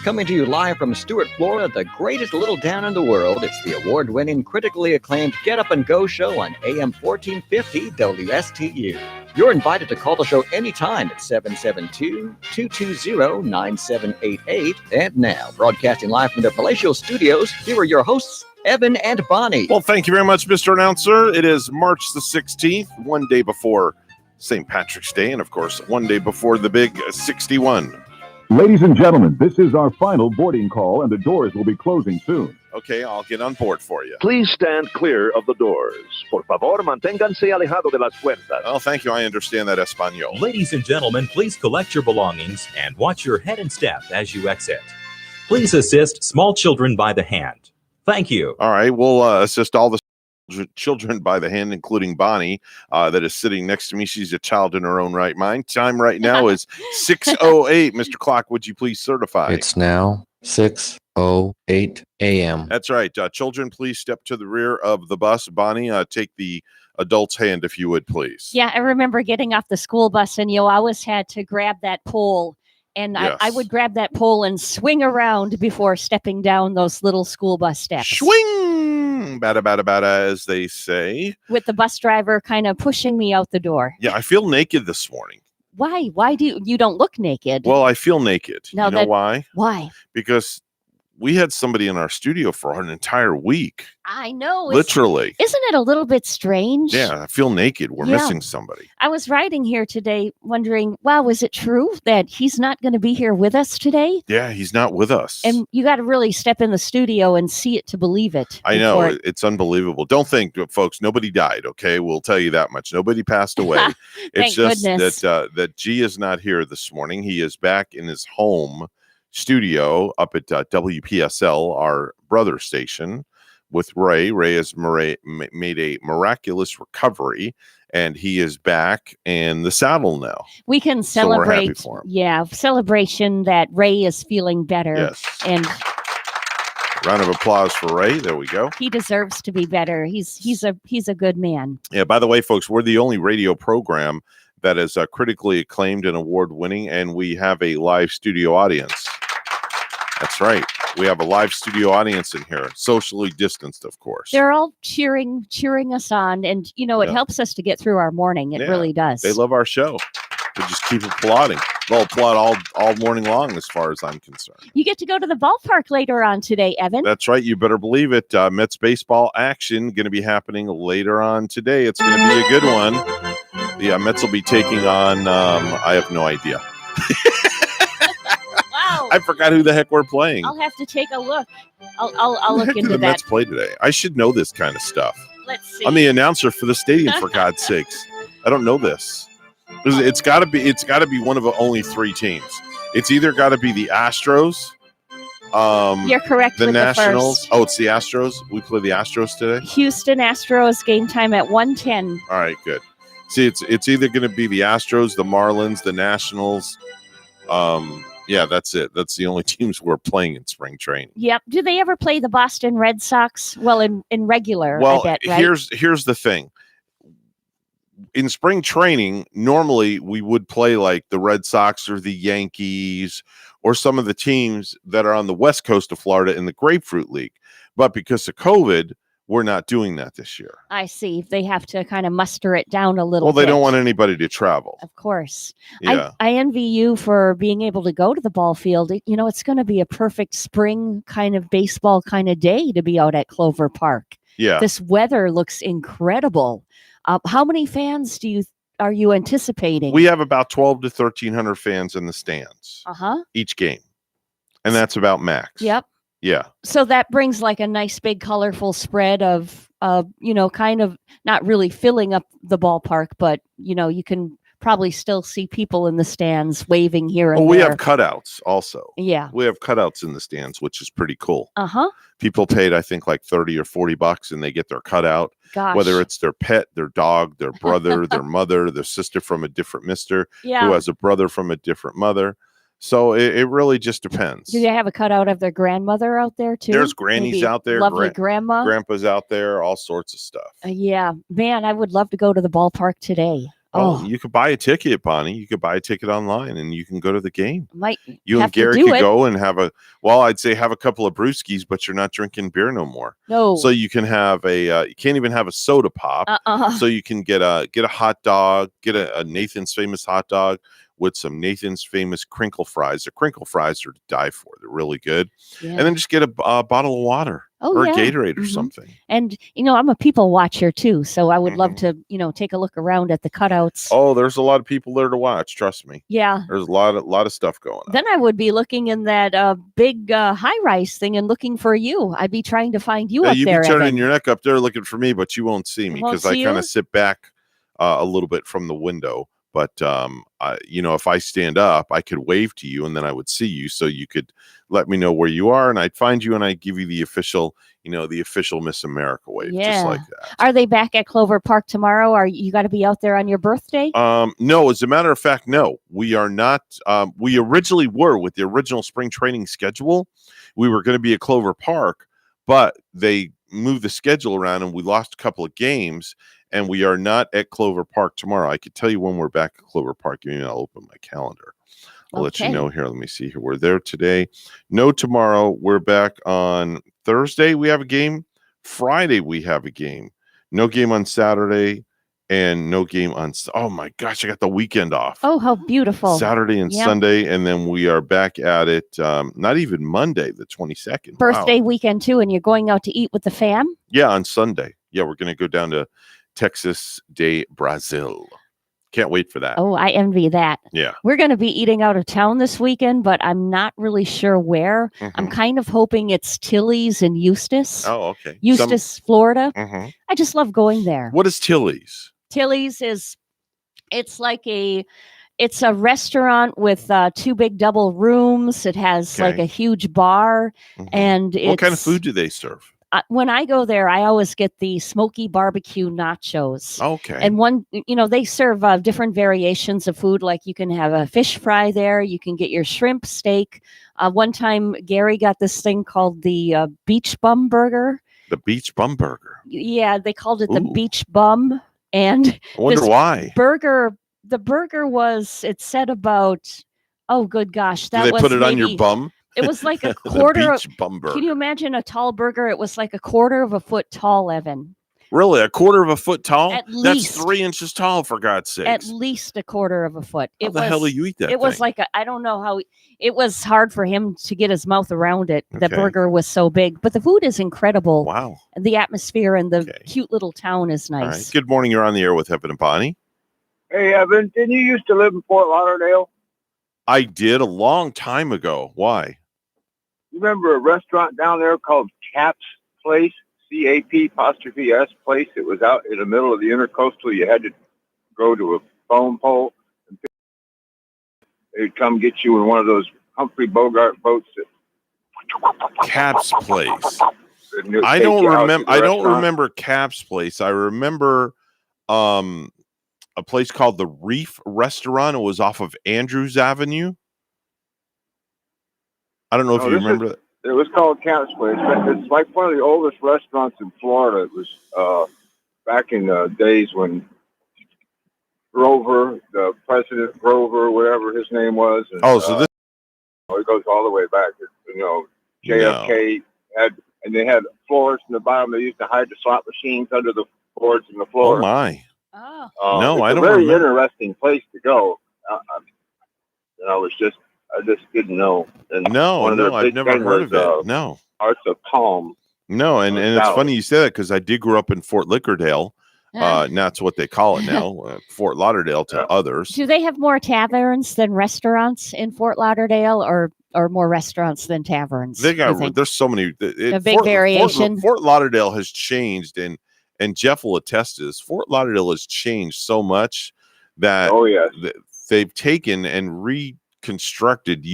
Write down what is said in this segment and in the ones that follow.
coming to you live from Stuart, Florida, the greatest little town in the world. It's the award-winning, critically acclaimed Get Up and Go show on AM 1450 WSTU. You're invited to call the show anytime at 772-220-9788. And now, broadcasting live from the Palatial Studios, here are your hosts, Evan and Bonnie. Well, thank you very much, Mr. Announcer. It is March the 16th, one day before St. Patrick's Day, and of course, one day before the big 61. Ladies and gentlemen, this is our final boarding call, and the doors will be closing soon. Okay, I'll get on board for you. Please stand clear of the doors. Por favor, manténganse alejado de las puertas. Oh, thank you. I understand that Espanol. Ladies and gentlemen, please collect your belongings and watch your head and step as you exit. Please assist small children by the hand. Thank you. All right, we'll assist all the children by the hand, including Bonnie, that is sitting next to me. She's a child in her own right mind. Time right now is 6:08. Mr. Clock, would you please certify? It's now 6:08 a.m. That's right. Children, please step to the rear of the bus. Bonnie, take the adult's hand, if you would, please. Yeah, I remember getting off the school bus, and you always had to grab that pole. And Yes. I would grab that pole and swing around before stepping down those little school bus steps. Swing! Bada, bada, bada, as they say. With the bus driver kind of pushing me out the door. Yeah, I feel naked this morning. Why? Why do you don't look naked? Well, I feel naked. Now you know why? Why? Because we had somebody in our studio for an entire week. I know. Literally. Isn't it a little bit strange? Yeah, I feel naked. We're missing somebody. I was riding here today wondering, wow, is it true that he's not going to be here with us today? Yeah, he's not with us. And you got to really step in the studio and see it to believe it. I know. It's unbelievable. Don't think, folks, nobody died, okay? We'll tell you that much. Nobody passed away. It's just goodness. that G is not here this morning. He is back in his home studio up at WPSL, our brother station, with Ray. Ray has made a miraculous recovery, and he is back in the saddle now. We can So we're happy celebrate. for him. Yeah, celebration that Ray is feeling better. Yes. And Round of applause for Ray. There we go. he deserves to be better. He's a good man. Yeah, by the way, folks, we're the only radio program that is critically acclaimed and award-winning, and we have a live studio audience. That's right. We have a live studio audience in here, socially distanced, of course. They're all cheering us on, and it Yeah. helps us to get through our morning. It Yeah, really does. They love our show. They just keep applauding. They'll applaud all morning long, as far as I'm concerned. You get to go to the ballpark later on today, Evan. That's right. You better believe it. Mets baseball action going to be happening later on today. It's going to be a good one. The Mets will be taking on. I have no idea. Wow. I forgot who the heck we're playing. I'll have to take a look. I'll Who look the heck into did the that. Mets play today? I should know this kind of stuff. Let's see. I'm the announcer for the stadium, for God's sakes. I don't know this. It's got to be one of only three teams. It's either got to be the Astros, You're correct the with Nationals. the first. Oh, it's the Astros. We play the Astros today. Houston Astros game time at 1:10. All right, good. See, it's either going to be the Astros, the Marlins, the Nationals. Yeah, that's it. That's the only teams we're playing in spring training. Yep. Do they ever play the Boston Red Sox? Well, in regular, Well, I bet, right? here's the thing. In spring training, normally we would play like the Red Sox or the Yankees or some of the teams that are on the west coast of Florida in the Grapefruit League. But because of COVID, we're not doing that this year. I see. They have to kind of muster it down a little Well, bit. they don't want anybody to travel. Of course. Yeah. I envy you for being able to go to the ball field. It's going to be a perfect spring kind of baseball kind of day to be out at Clover Park. Yeah. This weather looks incredible. How many fans are you anticipating? We have about 12 to 1,300 fans in the stands each game. And that's about max. Yep. Yeah. So that brings like a nice big colorful spread of kind of not really filling up the ballpark, but you can probably still see people in the stands waving here and Well, we there. have cutouts also. Yeah. We have cutouts in the stands, which is pretty cool. Uh-huh. People paid, I think, like $30 or $40 and they get their cutout. Gosh. Whether it's their pet, their dog, their brother, their mother, their sister from a different mister, who has a brother from a different mother. So it really just depends. Do they have a cutout of their grandmother out there too? There's grannies Maybe out there, Lovely grandma. Grandpa's out there, all sorts of stuff. Yeah, man, I would love to go to the ballpark today. Oh, Oh, you could buy a ticket, Bonnie. You could buy a ticket online, and you can go to the game. might You have and to Gary do could it. go and I'd say have a couple of brewskis, but you're not drinking beer no more. No. So you can have you can't even have a soda pop. So you can get a hot dog, get a Nathan's Famous hot dog with some Nathan's Famous crinkle fries. The crinkle fries are to die for. They're really good. Yeah. And then just get a bottle of water or yeah. a Gatorade or Mhm. something. And I'm a people watcher too, so I would love to, take a look around at the cutouts. Oh, there's a lot of people there to watch. Trust me. Yeah. There's a lot of stuff going on. Then I would be looking in that big high-rise thing and looking for you. I'd be trying to find you up You'd there. be turning Evan. your neck up there looking for me, but you won't see me Won't because I see kind you? of sit back a little bit from the window. But if I stand up, I could wave to you, and then I would see you, so you could let me know where you are, and I'd find you, and I'd give you the official Miss America wave, just like that. Are they back at Clover Park tomorrow? Are you got to be out there on your birthday? No, as a matter of fact, no, we are not. We originally were with the original spring training schedule. We were going to be at Clover Park, but they moved the schedule around, and we lost a couple of games. And we are not at Clover Park tomorrow. I could tell you when we're back at Clover Park. Maybe I'll open my calendar. I'll let you know here. Let me see here. We're there today. No, tomorrow. We're back on Thursday. We have a game. Friday, we have a game. No game on Saturday and no game on. Oh, my gosh. I got the weekend off. Oh, how beautiful. Saturday and Sunday. And then we are back at it. Not even Monday, the 22nd. Birthday weekend, too. And you're going out to eat with the fam? Yeah, on Sunday. Yeah, we're going to go down to Texas de Brazil. Can't wait for that. Oh, I envy that. Yeah. We're going to be eating out of town this weekend, but I'm not really sure where. I'm kind of hoping it's Tilly's in Eustis. Oh, okay. Eustis, Florida. I just love going there. What is Tilly's? Tilly's it's a restaurant with 2 big double rooms. It has like a huge bar. And what kind of food do they serve? When I go there, I always get the smoky barbecue nachos. Okay. And they serve different variations of food. Like you can have a fish fry there. You can get your shrimp steak. One time, Gary got this thing called the beach bum burger. The beach bum burger. Yeah, they called it the beach bum. And I wonder why. The burger it said about, oh, good gosh. Do they put it on your bum? It was like a quarter of. Bum burger. Can you imagine a tall burger? It was like a quarter of a foot tall, Evan. Really? A quarter of a foot tall? At least. That's 3 inches tall, for God's sakes. At least a quarter of a foot. How the hell do you eat that It was like I don't know how. It was hard for him to get his mouth around it. The burger was so big. But the food is incredible. Wow. And the atmosphere and the cute little town is nice. All right. Good morning. You're on the air with Evan and Bonnie. Hey, Evan, didn't you used to live in Fort Lauderdale? I did a long time ago. Why? You remember a restaurant down there called Cap's Place? CAP''S Place. It was out in the middle of the Intercoastal. You had to go to a phone pole. And they'd come get you in one of those Humphrey Bogart boats. Cap's Place. I don't remember Cap's Place. I remember a place called the Reef Restaurant. It was off of Andrews Avenue. I don't know if you remember that. It was called Cap's Place. It's like one of the oldest restaurants in Florida. It was back in the days when Grover, the President Grover, whatever his name was. And, it goes all the way back. JFK had, and they had floors in the bottom. They used to hide the slot machines under the boards in the floor. Oh my! No, I don't. It's a very interesting place to go. I just didn't know. And I've never heard of it. No. Arts of Calm. No, and it's funny you say that because I did grow up in Fort Lickerdale. That's what they call it now, Fort Lauderdale to others. Do they have more taverns than restaurants in Fort Lauderdale, or more restaurants than taverns? There's so many. A big variation. Fort Lauderdale has changed, and Jeff will attest to this. Fort Lauderdale has changed so much that they've taken and reconstructed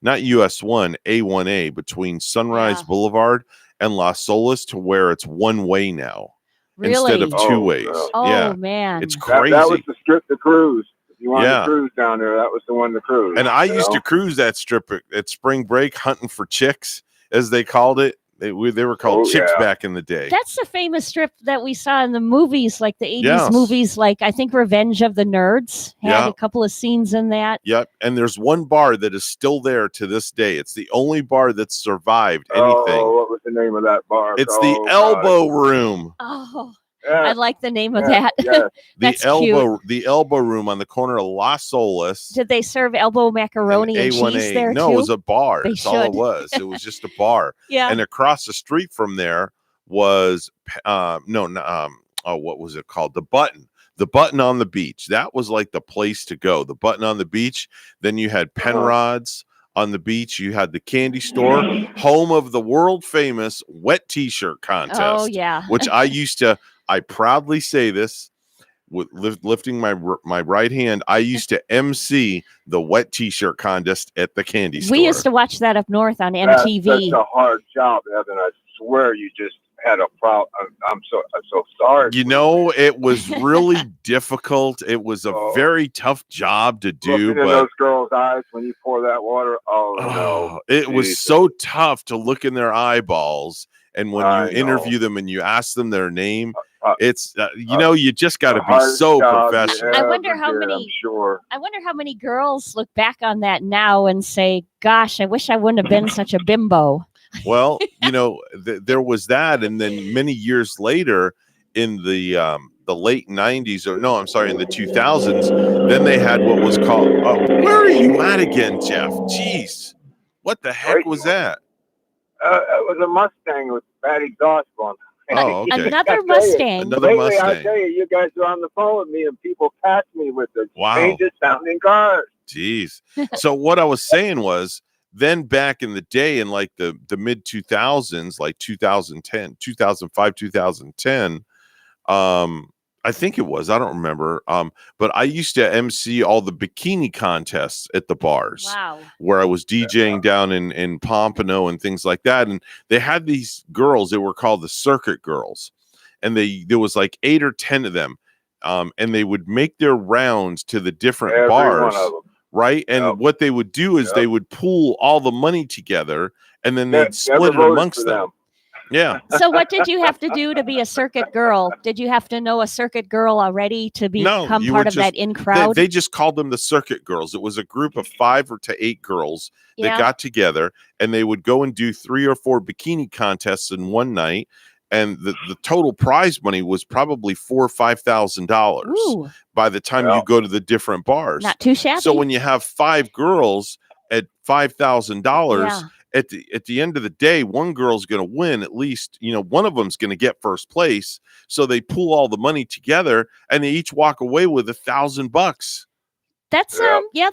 not US 1, A1A between Sunrise Boulevard and Las Olas to where it's one way now. Really? Instead of two ways. Oh, man. It's crazy. That was the strip to cruise. If you wanted to cruise down there, that was the one to cruise. And I used to cruise that strip at spring break, hunting for chicks, as they called it. They were called Oh, chicks yeah. back in the day. That's the famous strip that we saw in the movies, like the 80s Yes. movies, like I think Revenge of the Nerds had Yeah. a couple of scenes in that. Yep. And there's one bar that is still there to this day. It's the only bar that's survived anything. Oh, what was the name of that bar? It's Oh, the God. Elbow Room. Oh, Yeah, I like the name of yeah, that. yeah. That's The Elbow Room on the corner of Las Solis. Did they serve elbow macaroni and A1A. cheese there No, too? it was a bar. They That's all it should. was. It was just a bar. Yeah. And across the street from there was what was it called? The Button on the Beach. That was like the place to go. The Button on the Beach. Then you had Penrod's on the beach. You had the candy store, home of the world famous wet t-shirt contest. Oh yeah. Which I proudly say this with lifting my right hand. I used to MC the wet t-shirt contest at the candy store. We used to watch that up north on That's MTV. a hard job, Evan. I swear you just had a problem. I'm so sorry. You know, it was really difficult. It was a very tough job to do, Looking in but those girls' eyes when you pour that water. Oh no, it was Jesus. so tough to look in their eyeballs. And when I you interview know. them and you ask them their name, it's you just got to the be hardest so job you professional. I wonder ever how did, many- I'm sure. I wonder how many girls look back on that now and say, "Gosh, I wish I wouldn't have been such a bimbo." Well, there was that, and then many years later, in the late '90s, or no, I'm sorry, in the 2000s, then they had what was called. Oh, where are you at again, Jeff? Jeez, what the heck was that? It was a Mustang with bad exhaust on. Oh, okay. Another Mustang. Another Lately, I Mustang. tell you guys are on the phone with me, and people pass me with the Wow. strangest sounding cars. Jeez. So what I was saying was, then back in the day, in like the mid 2000s, like 2010, 2005, 2010, I think it was, I don't remember. But I used to MC all the bikini contests at the bars. Wow. Where I was DJing down in Pompano and things like that. And they had these girls, they were called the Circuit Girls. And there was like 8 or 10 of them. And they would make their rounds to the different Every bars. one of them. Right. And Yep. what they would do is Yep. they would pool all the money together and then Ne- they'd split never it voted amongst for them. Yeah. So what did you have to do to be a circuit girl? Did you have to know a circuit girl already to become you part would of that just- in crowd? They just called them the Circuit Girls. It was a group of 5 to 8 girls that Yeah. got together, and they would go and do 3 or 4 bikini contests in one night. And the total prize money was probably $4,000 or $5,000 Ooh, by the time you go to the different bars. not too shabby. So when you have 5 girls at $5,000, Yeah. at the end of the day, one girl's going to win at least. One of them's going to get first place. So they pool all the money together, and they each walk away with $1,000. That's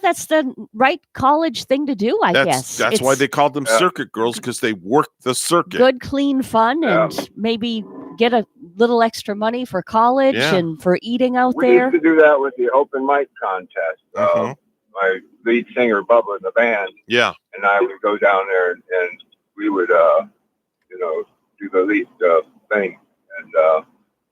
that's the right college thing to do, I guess. That's why It's they called them circuit girls, because they work the circuit. good, clean fun, and maybe get a little extra money for college Yeah. and for eating out We there. used to do that with the open mic contest. Mhm. My lead singer, Bubba, in the band, Yeah. and I would go down there and we would, do the lead thing. And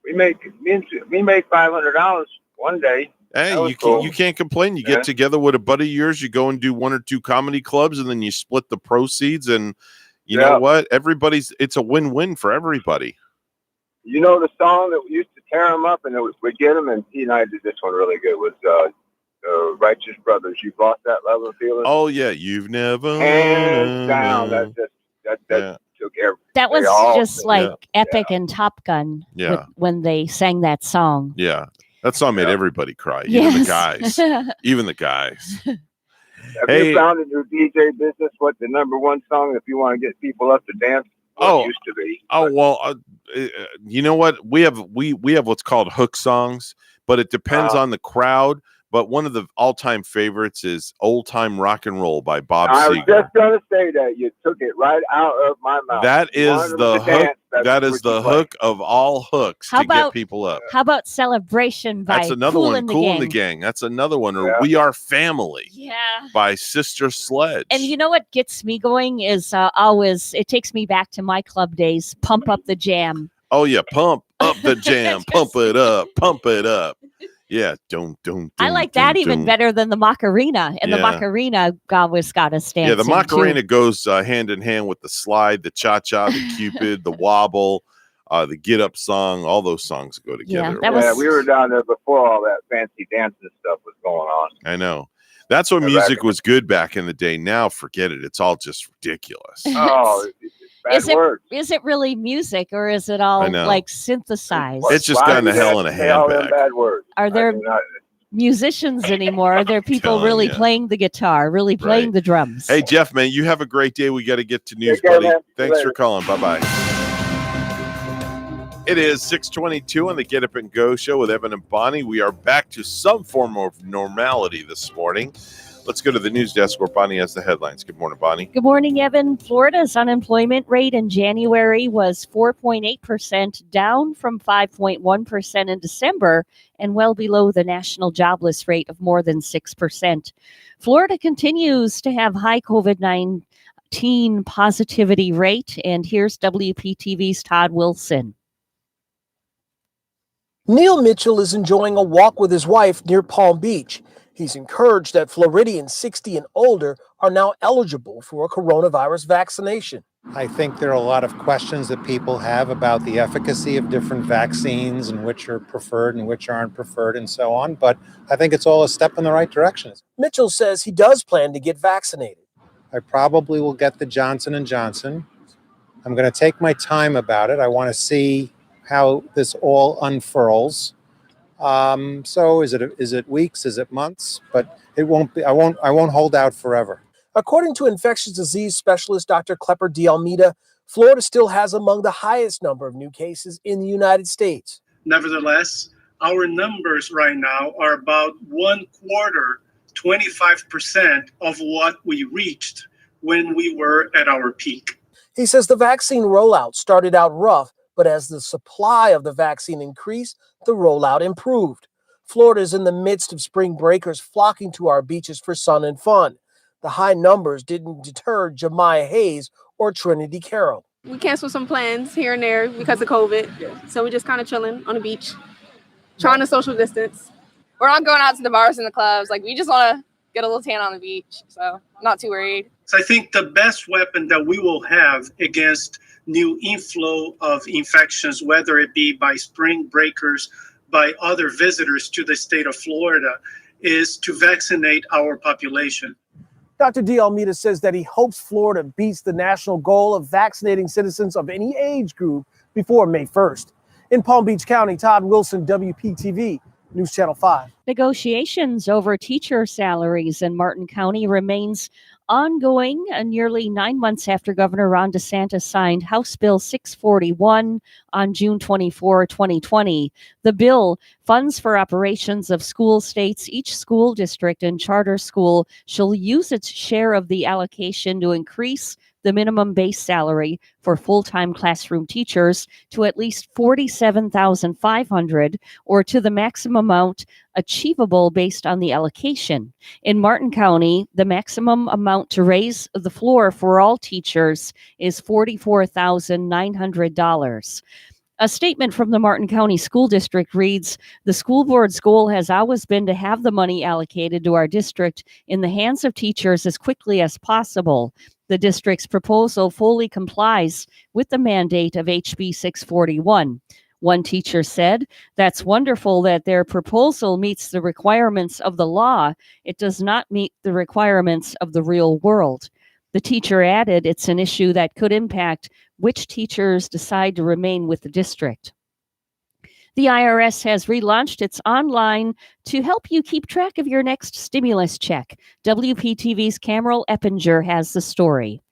we made $500 one day. Hey, That was you cool. can't complain. You Yeah. get together with a buddy of yours, you go and do 1 or 2 comedy clubs, and then you split the proceeds. And you know Yeah. what? It's a win-win for everybody. You know the song that we used to tear them up, and we'd get them, and he and I did this one really good, was Righteous Brothers. You've lost that love and feeling. Oh yeah, you've never Hands down. known. That Yeah. took every. That was they all just sing. like epic in Top Gun Yeah. when they sang that song. Yeah, that song made Yeah. everybody cry. Even the Yes. guys. Even the guys. Have Hey. you found in your DJ business what the number one song if you want to get people up to dance? What Oh. it used to be. Oh well, you know what? We have what's called hook songs, but it depends on the crowd. But one of the all-time favorites is "Old Time Rock and Roll" by Bob I was Seger. just going to say that. You took it right out of my mouth. That You is wanted the them to hook. dance, that's That is what the you play. hook of all hooks How to get about- people up. How about Celebration by That's another Kool one. and the Cool Gang? in the Gang. That's another one. Or Yeah. "We Are Family" Yeah. by Sister Sledge. And you know what gets me going is always, it takes me back to my club days, Pump Up the Jam. Oh yeah, pump up the jam, pump it up, pump it up. Yeah, don't. I like that even better than the Macarena, and the Yeah. Macarena always got us dancing. Yeah, the Macarena goes hand in hand with the slide, the cha-cha, the Cupid, the wobble, the Get Up song. All those songs go together. Yeah, we were down there before all that fancy dancing stuff was going on. I know. That's when music was good back in the day. Now, forget it. It's all just ridiculous. Oh, Is it really music, or is it all I know. like synthesized? It's just gone to hell in a handbag. Bad words. Are there musicians anymore? Are there people really playing the guitar, really playing the drums? Hey, Jeff, man, you have a great day. We got to get to news, Take care, buddy. man. Thanks Later. for calling. Bye-bye. It is 6:22 on the Get Up and Go show with Evan and Bonnie. We are back to some form of normality this morning. Let's go to the news desk where Bonnie has the headlines. Good morning, Bonnie. Good morning, Evan. Florida's unemployment rate in January was 4.8%, down from 5.1% in December, and well below the national jobless rate of more than 6%. Florida continues to have high COVID-19 positivity rate, and here's WPTV's Todd Wilson. Neil Mitchell is enjoying a walk with his wife near Palm Beach. He's encouraged that Floridians 60 and older are now eligible for a coronavirus vaccination. I think there are a lot of questions that people have about the efficacy of different vaccines and which are preferred and which aren't preferred and so on. But I think it's all a step in the right direction. Mitchell says he does plan to get vaccinated. I probably will get the Johnson & Johnson. I'm going to take my time about it. I want to see how this all unfurls. So is it weeks? Is it months? But it won't be. I won't hold out forever. According to infectious disease specialist Dr. Klepper de Almeida, Florida still has among the highest number of new cases in the United States. Nevertheless, our numbers right now are about 25% of what we reached when we were at our peak. He says the vaccine rollout started out rough, but as the supply of the vaccine increased, the rollout improved. Florida is in the midst of spring breakers flocking to our beaches for sun and fun. The high numbers didn't deter Jemiah Hayes or Trinity Carroll. We canceled some plans here and there because of COVID, so we're just kind of chilling on the beach, trying to social distance. We're not going out to the bars and the clubs. Like, we just want to get a little tan on the beach, so I'm not too worried. So I think the best weapon that we will have against new inflow of infections, whether it be by spring breakers, by other visitors to the state of Florida, is to vaccinate our population. Dr. de Almeida says that he hopes Florida beats the national goal of vaccinating citizens of any age group before May 1st. In Palm Beach County, Todd Wilson, WPTV, News Channel 5. Negotiations over teacher salaries in Martin County remains ongoing nearly 9 months after Governor Ron DeSantis signed House Bill 641 on June 24, 2020. The bill funds for operations of school states. Each school district and charter school shall use its share of the allocation to increase the minimum base salary for full-time classroom teachers to at least $47,500 or to the maximum amount achievable based on the allocation. In Martin County, the maximum amount to raise the floor for all teachers is $44,900. A statement from the Martin County School District reads, "The school board's goal has always been to have the money allocated to our district in the hands of teachers as quickly as possible. The district's proposal fully complies with the mandate of HB 641. One teacher said, "That's wonderful that their proposal meets the requirements of the law. It does not meet the requirements of the real world." The teacher added, "It's an issue that could impact which teachers decide to remain with the district." The IRS has relaunched its online to help you keep track of your next stimulus check. WPTV's Cameron Eppinger has the story.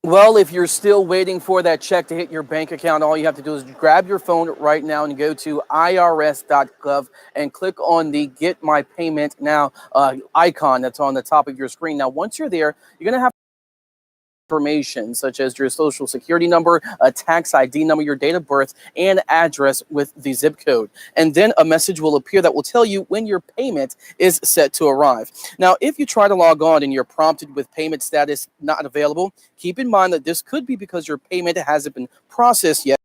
Well, if you're still waiting for that check to hit your bank account, all you have to do is grab your phone right now and go to irs.gov and click on the Get My Payment Now icon that's on the top of your screen. Now, once you're there, you're going to have information such as your social security number, a tax ID number, your date of birth, and address with the zip code. And then a message will appear that will tell you when your payment is set to arrive. Now, if you try to log on and you're prompted with payment status not available, keep in mind that this could be because your payment hasn't been processed yet.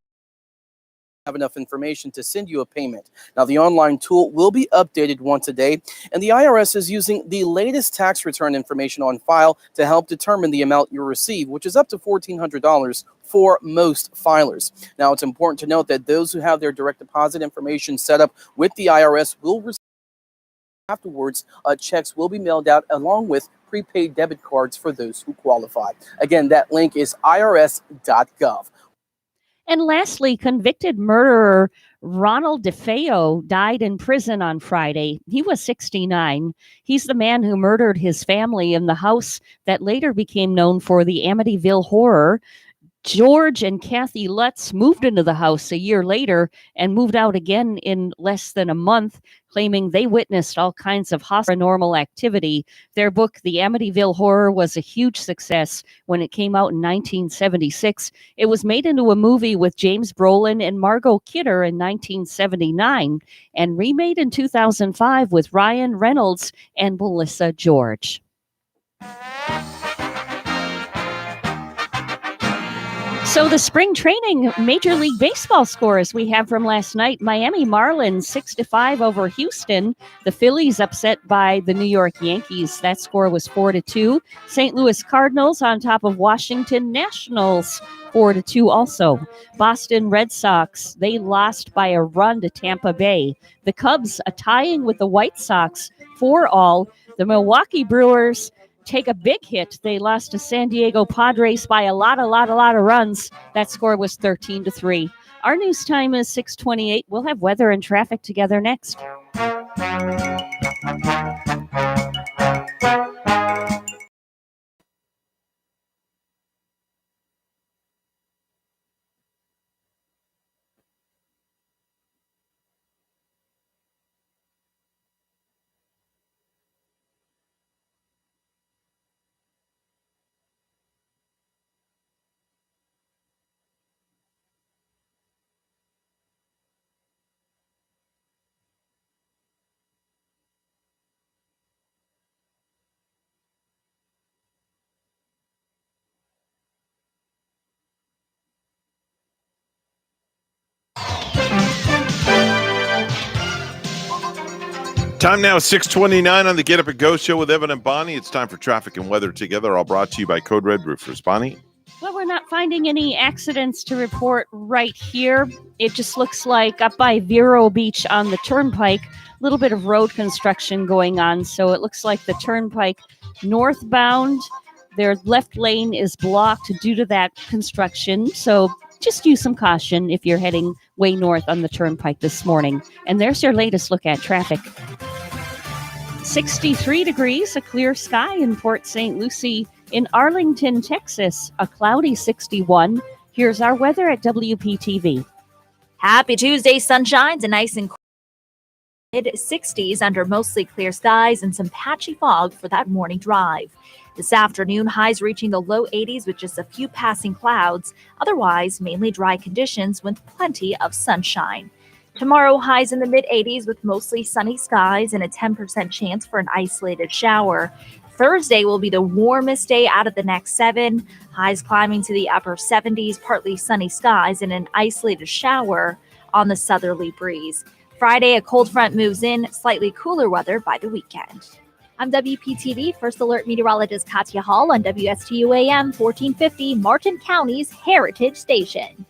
have enough information to send you a payment. Now, the online tool will be updated once a day, and the IRS is using the latest tax return information on file to help determine the amount you receive, which is up to $1,400 for most filers. Now, it's important to note that those who have their direct deposit information set up with the IRS will receive afterwards. Checks will be mailed out along with prepaid debit cards for those who qualify. Again, that link is irs.gov. And lastly, convicted murderer Ronald DeFeo died in prison on Friday. He was 69. He's the man who murdered his family in the house that later became known for the Amityville Horror. George and Kathy Lutz moved into the house a year later and moved out again in less than a month, claiming they witnessed all kinds of paranormal activity. Their book, The Amityville Horror, was a huge success when it came out in 1976. It was made into a movie with James Brolin and Margot Kidder in 1979 and remade in 2005 with Ryan Reynolds and Melissa George. So the spring training Major League Baseball scores we have from last night: Miami Marlins 6-5 over Houston. The Phillies upset by the New York Yankees. That score was 4-2. St. Louis Cardinals on top of Washington Nationals 4-2 also. Boston Red Sox, they lost by a run to Tampa Bay. The Cubs tying with the White Sox 4-all. The Milwaukee Brewers take a big hit. They lost to San Diego Padres by a lot of runs. That score was 13-3. Our news time is 6:28. We'll have weather and traffic together next. Time now is 6:29 on the Get Up and Go show with Evan and Bonnie. It's time for traffic and weather together, all brought to you by Code Red Roofers. Bonnie? Well, we're not finding any accidents to report right here. It just looks like up by Vero Beach on the Turnpike, a little bit of road construction going on. So it looks like the Turnpike northbound, their left lane is blocked due to that construction. So just use some caution if you're heading way north on the Turnpike this morning. And there's your latest look at traffic. 63 degrees, a clear sky in Port St. Lucie. In Arlington, Texas, a cloudy 61. Here's our weather at WPTV. Happy Tuesday, sunshines and nice and cool. Mid-60s under mostly clear skies and some patchy fog for that morning drive. This afternoon, highs reaching the low 80s with just a few passing clouds. Otherwise, mainly dry conditions with plenty of sunshine. Tomorrow, highs in the mid-80s with mostly sunny skies and a 10% chance for an isolated shower. Thursday will be the warmest day out of the next 7. Highs climbing to the upper 70s, partly sunny skies and an isolated shower on the southerly breeze. Friday, a cold front moves in, slightly cooler weather by the weekend. I'm WPTV First Alert Meteorologist Katya Hall on WSTU AM 1450, Martin County's Heritage Station.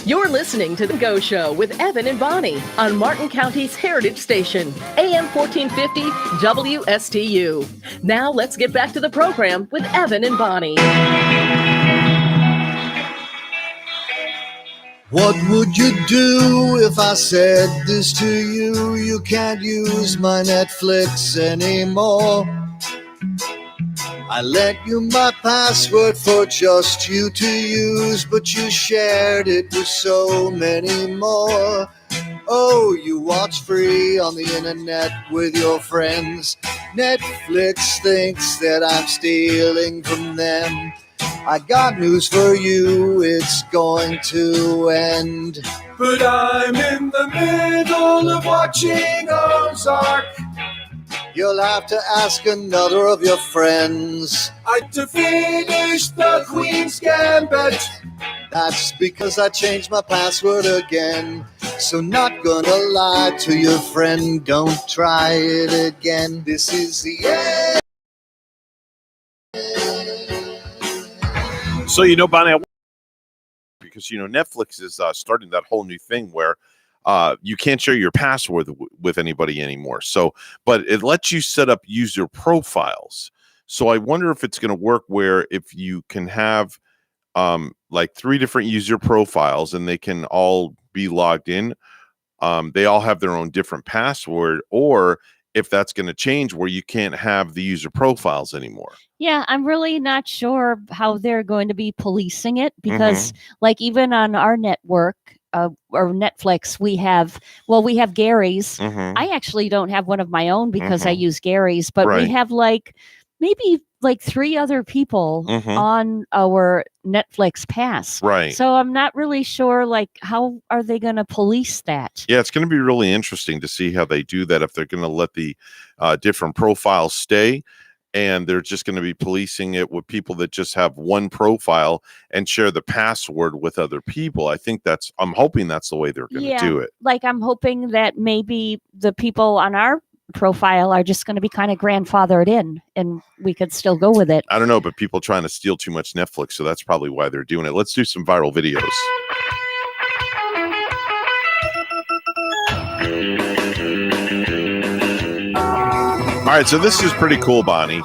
You're listening to The Go Show with Evan and Bonnie on Martin County's Heritage Station, AM 1450 WSTU. Now let's get back to the program with Evan and Bonnie. What would you do if I said this to you? You can't use my Netflix anymore. I lent you my password for just you to use, but you shared it with so many more. Oh, you watch free on the internet with your friends. Netflix thinks that I'm stealing from them. I got news for you, it's going to end. But I'm in the middle of watching Ozark. You'll have to ask another of your friends. To finish the Queen's Gambit. That's because I changed my password again. So not gonna lie to your friend, don't try it again. This is the end. So, Bonnie, because, Netflix is starting that whole new thing where you can't share your password with anybody anymore. So, but it lets you set up user profiles. So I wonder if it's going to work where if you can have like 3 different user profiles and they can all be logged in. They all have their own different password, or if that's going to change where you can't have the user profiles anymore. Yeah, I'm really not sure how they're going to be policing it because, like, even on our network or Netflix, we have Gary's. I actually don't have one of my own because I use Gary's, but we have maybe 3 other people on our Netflix pass. Right. So I'm not really sure, how are they going to police that? Yeah, it's going to be really interesting to see how they do that, if they're going to let the different profiles stay and they're just going to be policing it with people that just have one profile and share the password with other people. I'm hoping that's the way they're going to do it. I'm hoping that maybe the people on our profile are just going to be kind of grandfathered in and we could still go with it. I don't know, but people trying to steal too much Netflix, so that's probably why they're doing it. Let's do some viral videos. All right, so this is pretty cool, Bonnie.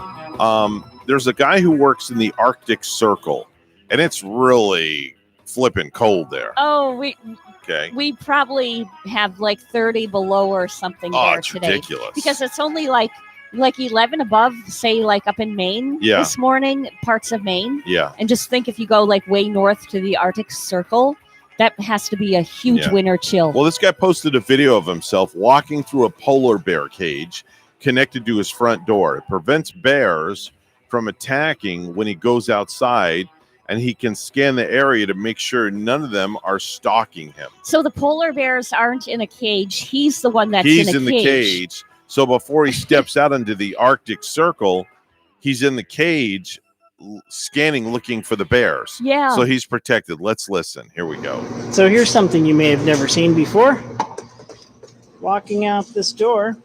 There's a guy who works in the Arctic Circle, and it's really flipping cold there. Oh, we probably have 30 below or something there it's today. Ridiculous. Because it's only like 11 above, say up in Maine this morning, parts of Maine. Yeah. And just think if you go way north to the Arctic Circle, that has to be a huge winter chill. Well, this guy posted a video of himself walking through a polar bear cage connected to his front door. It prevents bears from attacking when he goes outside, and he can scan the area to make sure none of them are stalking him. So the polar bears aren't in a cage. He's the one that's He's in a in the cage. So before he steps out into the Arctic Circle, he's in the cage scanning, looking for the bears. Yeah. So he's protected. Let's listen. Here we go. So here's something you may have never seen before. Walking out this door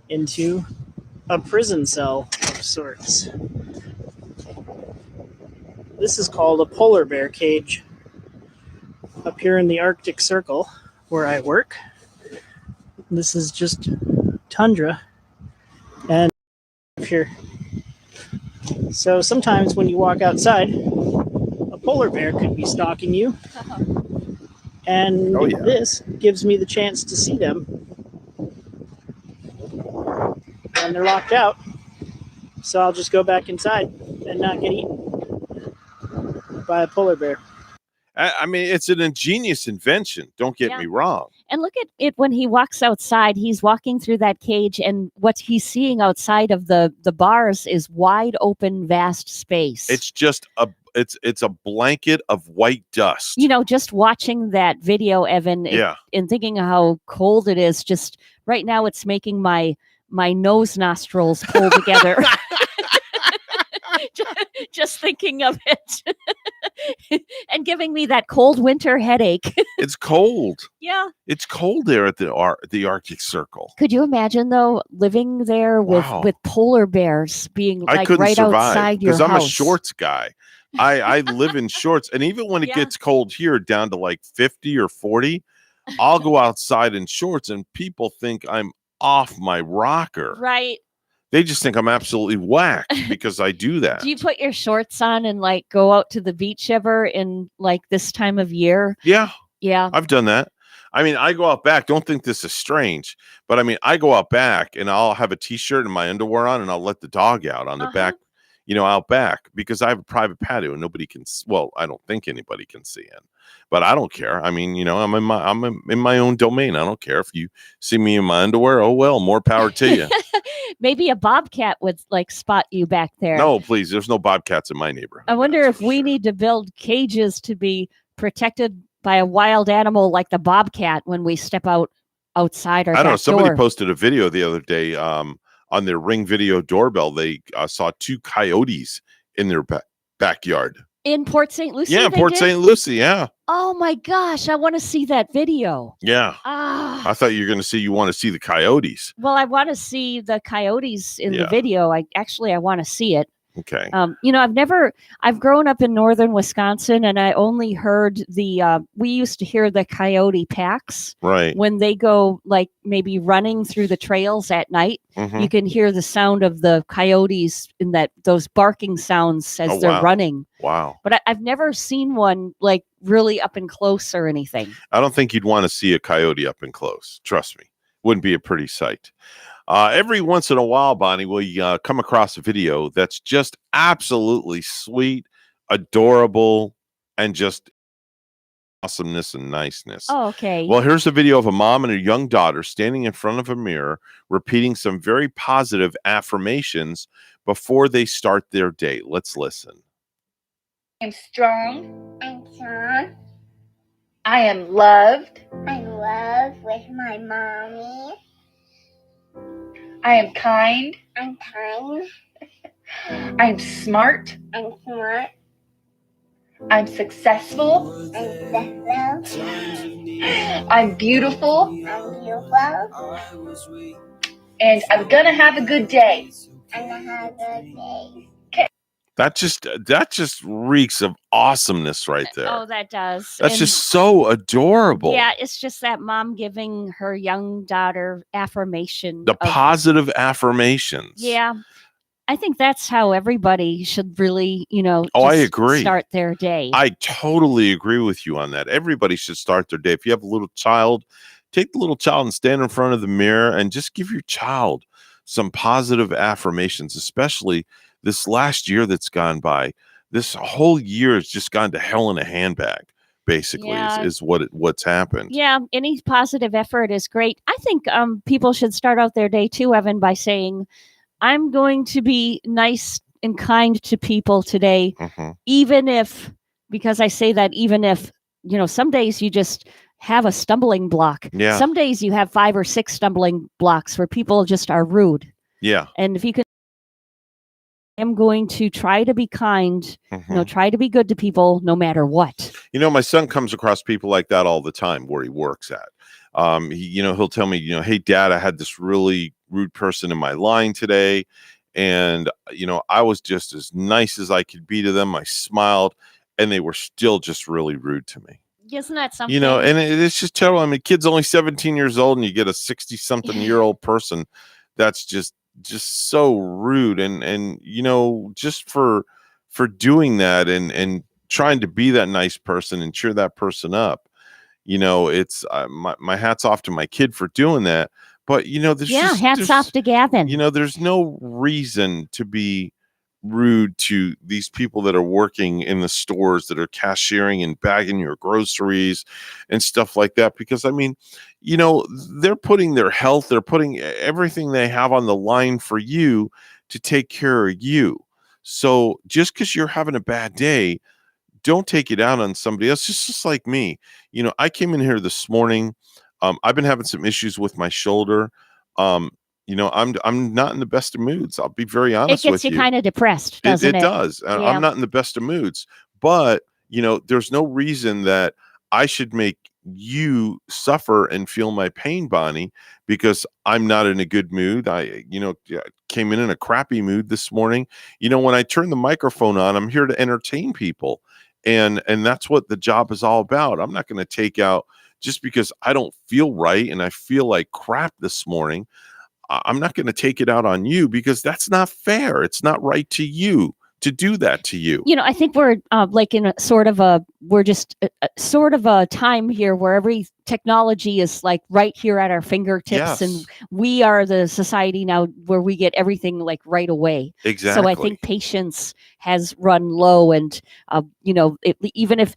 into a prison cell of sorts. This is called a polar bear cage up here in the Arctic Circle where I work. This is just tundra and up here. So sometimes when you walk outside, a polar bear could be stalking you. And this gives me the chance to see them. And they're locked out. So I'll just go back inside and not get eaten by a polar bear. I mean, it's an ingenious invention. Don't get me wrong. And look at it when he walks outside. He's walking through that cage, and what he's seeing outside of the bars is wide open, vast space. It's just it's a blanket of white dust. Just watching that video, Evan, and thinking how cold it is. Just right now, it's making my nose nostrils pull together. Just thinking of it and giving me that cold winter headache. It's cold. Yeah. It's cold there at the Arctic Circle. Could you imagine, though, living there with polar bears being I couldn't right survive, outside your house? because I'm a shorts guy. I live in shorts, and even when it gets cold here, down to like 50 or 40, I'll go outside in shorts, and people think I'm off my rocker. Right. They just think I'm absolutely whacked because I do that. Do you put your shorts on and like go out to the beach ever in like this time of year? Yeah. Yeah. I've done that. I mean, I go out back. Don't think this is strange, but I mean, I go out back and I'll have a t-shirt and my underwear on, and I'll let the dog out on the back, out back, because I have a private patio and nobody can. Well, I don't think anybody can see in, but I don't care. I mean, I'm in my own domain. I don't care if you see me in my underwear. Oh well, more power to you. Maybe a bobcat would like spot you back there. No, please. There's no bobcats in my neighborhood. I wonder if we need to build cages to be protected by a wild animal like the bobcat when we step outside our I don't know. back Somebody door. posted a video the other day on their Ring Video doorbell. They saw 2 coyotes in their backyard. In Port St. Lucie? Yeah, they Port did? St. Lucie. Yeah. Oh my gosh, I want to see that video. Yeah. I thought you want to see the coyotes. Well, I want to see the coyotes in the Yeah. video. I want to see it. Okay. I've grown up in northern Wisconsin, and I only heard we used to hear the coyote packs. Right. When they go like maybe running through the trails at night, Mhm. you can hear the sound of the coyotes in those barking sounds as Oh, they're wow. running. Wow. But I've never seen one like really up and close or anything. I don't think you'd want to see a coyote up and close. Trust me. Wouldn't be a pretty sight. Every once in a while, Bonnie, we come across a video that's just absolutely sweet, adorable, and just awesomeness and niceness. Oh, okay. Well, here's a video of a mom and a young daughter standing in front of a mirror, repeating some very positive affirmations before they start their day. Let's listen. I'm strong. I'm strong. I am loved. I love with my mommy. I am kind. I'm kind. I'm smart. I'm smart. I'm successful. I'm successful. I'm beautiful. I'm beautiful. And I'm gonna have a good day. I'm gonna have a good day. That just reeks of awesomeness right there. Oh, that does. That's And- just so adorable. Yeah, it's just that mom giving her young daughter affirmation. The positive affirmations. Yeah. I think that's how everybody should really, Oh, I just agree. start their day. I totally agree with you on that. Everybody should start their day. If you have a little child, take the little child and stand in front of the mirror and just give your child some positive affirmations, especially this last year that's gone by. This whole year has just gone to hell in a handbag, basically, Yeah. is what's happened. Yeah, any positive effort is great. I think people should start out their day too, Evan, by saying, I'm going to be nice and kind to people today, even if, because I say that even if, some days you just have a stumbling block. Yeah. Some days you have 5 or 6 stumbling blocks where people just are rude. Yeah. And if you can, I'm going to try to be kind, try to be good to people no matter what. My son comes across people like that all the time where he works at. He'll tell me, hey, Dad, I had this really rude person in my line today. And, I was just as nice as I could be to them. I smiled, and they were still just really rude to me. Isn't that something? And it's just terrible. I mean, kid's only 17 years old, and you get a 60-something-year-old person that's just so rude. And just for doing that and trying to be that nice person and cheer that person up, it's my hat's off to my kid for doing that. But hats off to Gavin. There's no reason to be rude to these people that are working in the stores, that are cashiering and bagging your groceries and stuff like that, because I mean, they're putting their health, they're putting everything they have on the line for you to take care of you. So just because you're having a bad day, don't take it out on somebody else. Just like me, I came in here this morning. I've been having some issues with my shoulder. I'm not in the best of moods. I'll be very honest It with gets you. you kind of depressed, doesn't it? It does. Yeah. I'm not in the best of moods, but there's no reason that I should make you suffer and feel my pain, Bonnie, because I'm not in a good mood. came in a crappy mood this morning. You know, when I turn the microphone on, I'm here to entertain people. And that's what the job is all about. I'm not going to take out just because I don't feel right and I feel like crap this morning. I'm not going to take it out on you because that's not fair. It's not right to you to do that to you. You know, I think we're like in a sort of a time here where every technology is like right here at our fingertips, and we are the society now where we get everything like right away. Exactly. So I think patience has run low, and you know, even if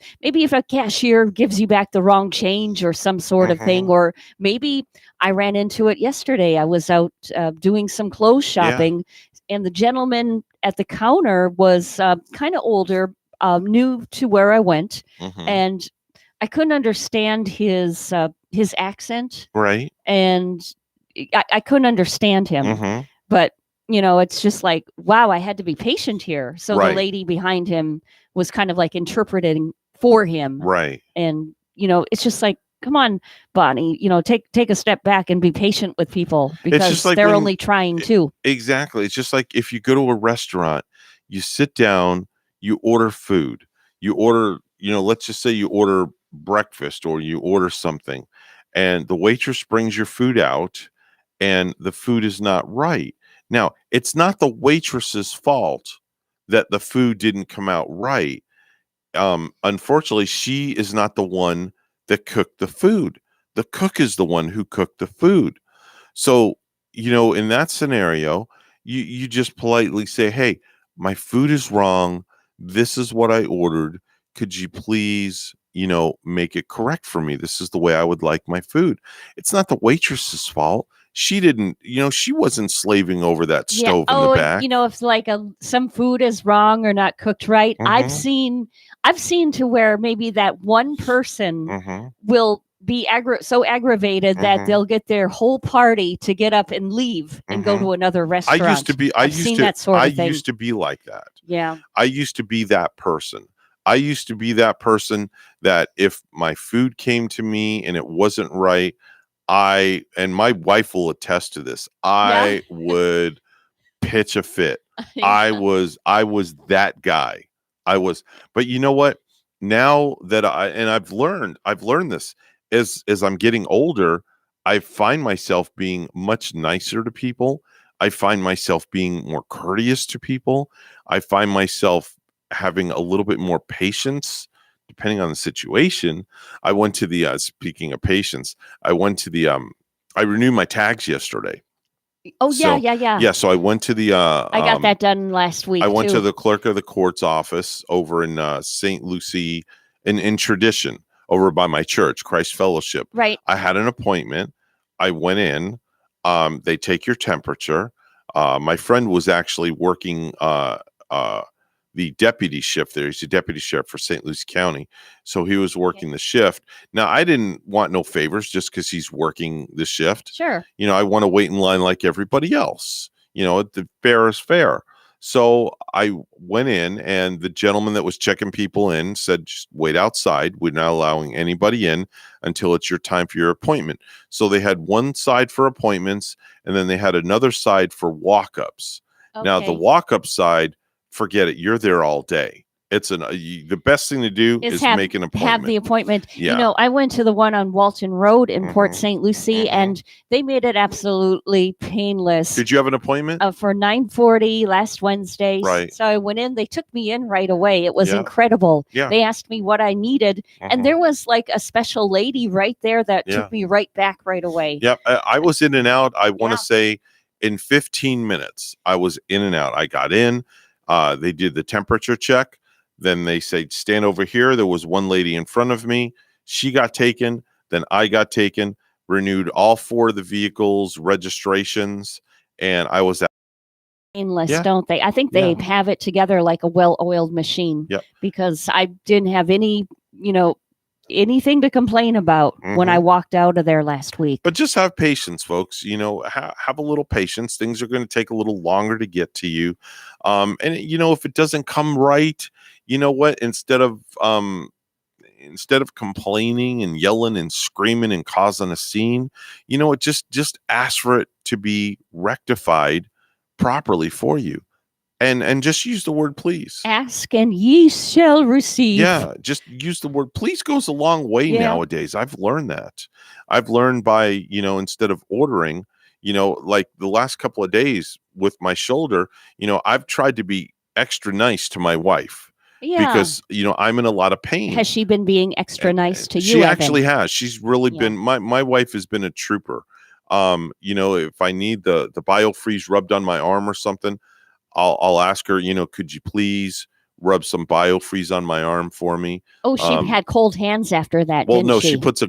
a cashier gives you back the wrong change or some sort of thing, or maybe I ran into it yesterday. I was out doing some clothes shopping. And the gentleman at the counter was kind of older, new to where I went, and I couldn't understand his accent. Right. And I couldn't understand him. But, you know, it's just like, wow, I had to be patient here. So the lady behind him was kind of like interpreting for him. Right. And, you know, it's just like, come on, Bonnie, you know, take a step back and be patient with people because like they're only trying to. Exactly. It's just like if you go to a restaurant, you sit down, you order food, you order, you know, let's just say you order breakfast or you order something, and the waitress brings your food out and the food is not right. Now, it's not the waitress's fault that the food didn't come out right. Unfortunately, she is not the one that cooked the food. The cook is the one who cooked the food. So, you know, in that scenario, you just politely say, hey, my food is wrong. This is what I ordered. Could you please, you know, make it correct for me? This is the way I would like my food. It's not the waitress's fault. She didn't, you know, she wasn't slaving over that stove in the back. You know, if like some food is wrong or not cooked right, I've seen to where maybe that one person will be so aggravated that they'll get their whole party to get up and leave and go to another restaurant. I used to be like that. Yeah. I used to be that person. I used to be that person that if my food came to me and it wasn't right, and my wife will attest to this, I would pitch a fit. I was that guy. But you know what? Now that I've learned this as I'm getting older, I find myself being much nicer to people. I find myself being more courteous to people. I find myself having a little bit more patience depending on the situation. I went to the speaking of patience, I went to the I renewed my tags yesterday. Oh, So, yeah. Yeah, so I went to the I got that done last week. I went too. to the clerk of the court's office over in St. Lucie in Tradition over by my church, Christ Fellowship. Right. I had an appointment. I went in. They take your temperature. My friend was actually working the deputy shift there. He's a deputy sheriff for St. Lucie County. So he was working the shift. Now, I didn't want no favors just because he's working the shift. Sure. You know, I want to wait in line like everybody else. You know, the fair is fair. So I went in, and the gentleman that was checking people in said, just wait outside. We're not allowing anybody in until it's your time for your appointment. So they had one side for appointments, and then they had another side for walk-ups. Now, the walk-up side, forget it. You're there all day. It's the best thing to do is make an appointment. Have the appointment. Yeah. You know, I went to the one on Walton Road in Port St. Lucie, and they made it absolutely painless. Did you have an appointment? For 9:40 last Wednesday. Right. So I went in. They took me in right away. It was incredible. Yeah. They asked me what I needed, and there was like a special lady right there that took me right back right away. Yep. I was in and out. I want to say in 15 minutes, I was in and out. I got in. They did the temperature check. Then they said, stand over here. There was one lady in front of me. She got taken. Then I got taken, renewed all 4 of the vehicles, registrations, and I was out. Painless, don't they? I think they have it together like a well-oiled machine. Yep. Because I didn't have any, anything to complain about when I walked out of there last week. But just have patience, folks. You know, have a little patience. Things are going to take a little longer to get to you. And if it doesn't come right, you know what? Instead of complaining and yelling and screaming and causing a scene, just ask for it to be rectified properly for you. And just use the word please. Ask and ye shall receive. Yeah, just use the word please goes a long way nowadays. I've learned that. I've learned by, instead of ordering, like the last couple of days with my shoulder, I've tried to be extra nice to my wife. Yeah. Because, I'm in a lot of pain. Has she been being extra nice to you? She Evan? actually has. She's really been, my wife has been a trooper. If I need the BioFreeze rubbed on my arm or something, I'll ask her, could you please rub some BioFreeze on my arm for me? Oh, she had cold hands after that. Well, didn't no, she puts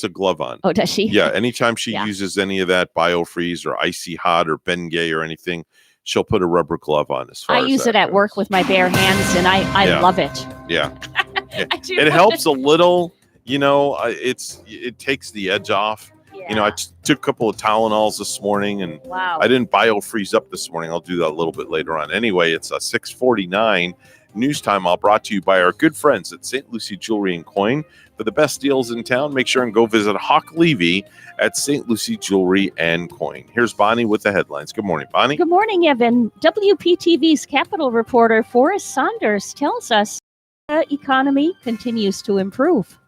a glove on. Oh, does she? Yeah. Anytime she uses any of that BioFreeze or Icy Hot or Bengay or anything, she'll put a rubber glove on. I use it at work with my bare hands, and I love it. Yeah. I do. It helps a little, it takes the edge off. I took a couple of Tylenols this morning, and I didn't BioFreeze up this morning. I'll do that a little bit later on. Anyway, it's 6:49 news time. All brought to you by our good friends at St. Lucie Jewelry and Coin. For the best deals in town, make sure and go visit Hawk Levy at St. Lucie Jewelry and Coin. Here's Bonnie with the headlines. Good morning, Bonnie. Good morning, Evan. WPTV's Capitol reporter Forrest Saunders tells us the economy continues to improve.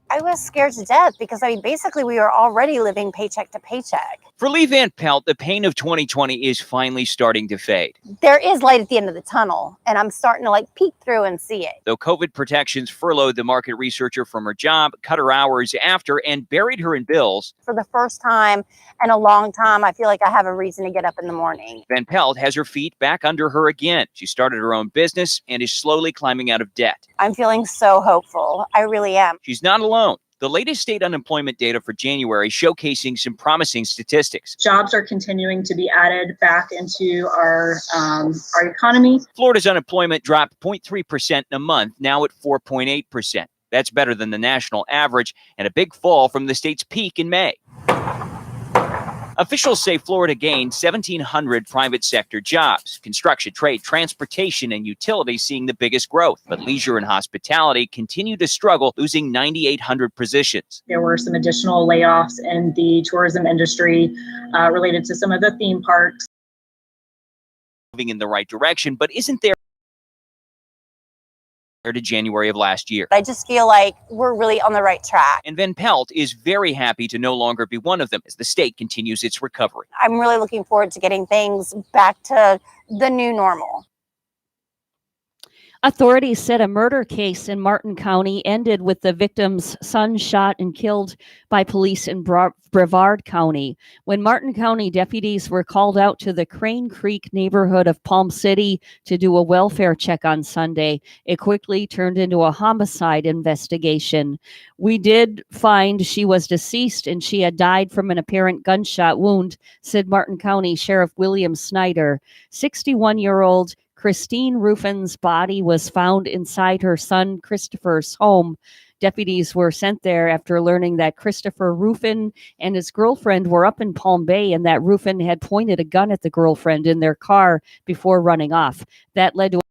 I was scared to death because, basically we were already living paycheck to paycheck. For Lee Van Pelt, the pain of 2020 is finally starting to fade. There is light at the end of the tunnel, and I'm starting to peek through and see it. Though COVID protections furloughed the market researcher from her job, cut her hours after, and buried her in bills. For the first time in a long time, I feel like I have a reason to get up in the morning. Van Pelt has her feet back under her again. She started her own business and is slowly climbing out of debt. I'm feeling so hopeful. I really am. She's not alone. The latest state unemployment data for January showcasing some promising statistics. Jobs are continuing to be added back into our economy. Florida's unemployment dropped 0.3% in a month, now at 4.8%. That's better than the national average and a big fall from the state's peak in May. Officials say Florida gained 1,700 private sector jobs. Construction, trade, transportation, and utilities seeing the biggest growth. But leisure and hospitality continue to struggle, losing 9,800 positions. There were some additional layoffs in the tourism industry related to some of the theme parks. Moving in the right direction, but isn't there to January of last year? I just feel like we're really on the right track. And Van Pelt is very happy to no longer be one of them as the state continues its recovery. I'm really looking forward to getting things back to the new normal. Authorities said a murder case in Martin County ended with the victim's son shot and killed by police in Brevard County. When Martin County deputies were called out to the Crane Creek neighborhood of Palm City to do a welfare check on Sunday, it quickly turned into a homicide investigation. We did find she was deceased and she had died from an apparent gunshot wound, said Martin County Sheriff William Snyder. 61-year-old Christine Ruffin's body was found inside her son Christopher's home. Deputies were sent there after learning that Christopher Ruffin and his girlfriend were up in Palm Bay and that Ruffin had pointed a gun at the girlfriend in their car before running off. That led to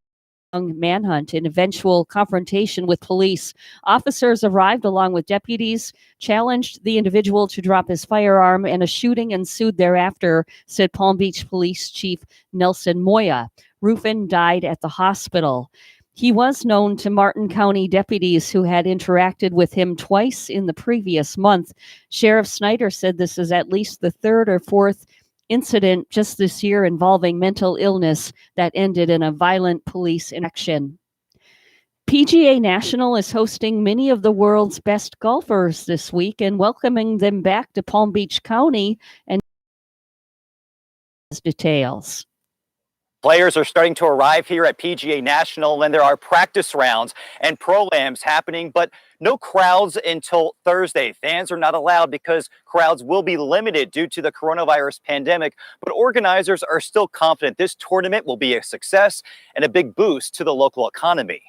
a manhunt and eventual confrontation with police. Officers arrived along with deputies, challenged the individual to drop his firearm, and a shooting ensued thereafter, said Palm Beach Police Chief Nelson Moya. Ruffin died at the hospital. He was known to Martin County deputies who had interacted with him twice in the previous month. Sheriff Snyder said this is at least the third or fourth incident just this year involving mental illness that ended in a violent police action. PGA National is hosting many of the world's best golfers this week and welcoming them back to Palm Beach County and details. Players are starting to arrive here at PGA National, and there are practice rounds and pro-ams happening, but no crowds until Thursday. Fans are not allowed because crowds will be limited due to the coronavirus pandemic, but organizers are still confident this tournament will be a success and a big boost to the local economy.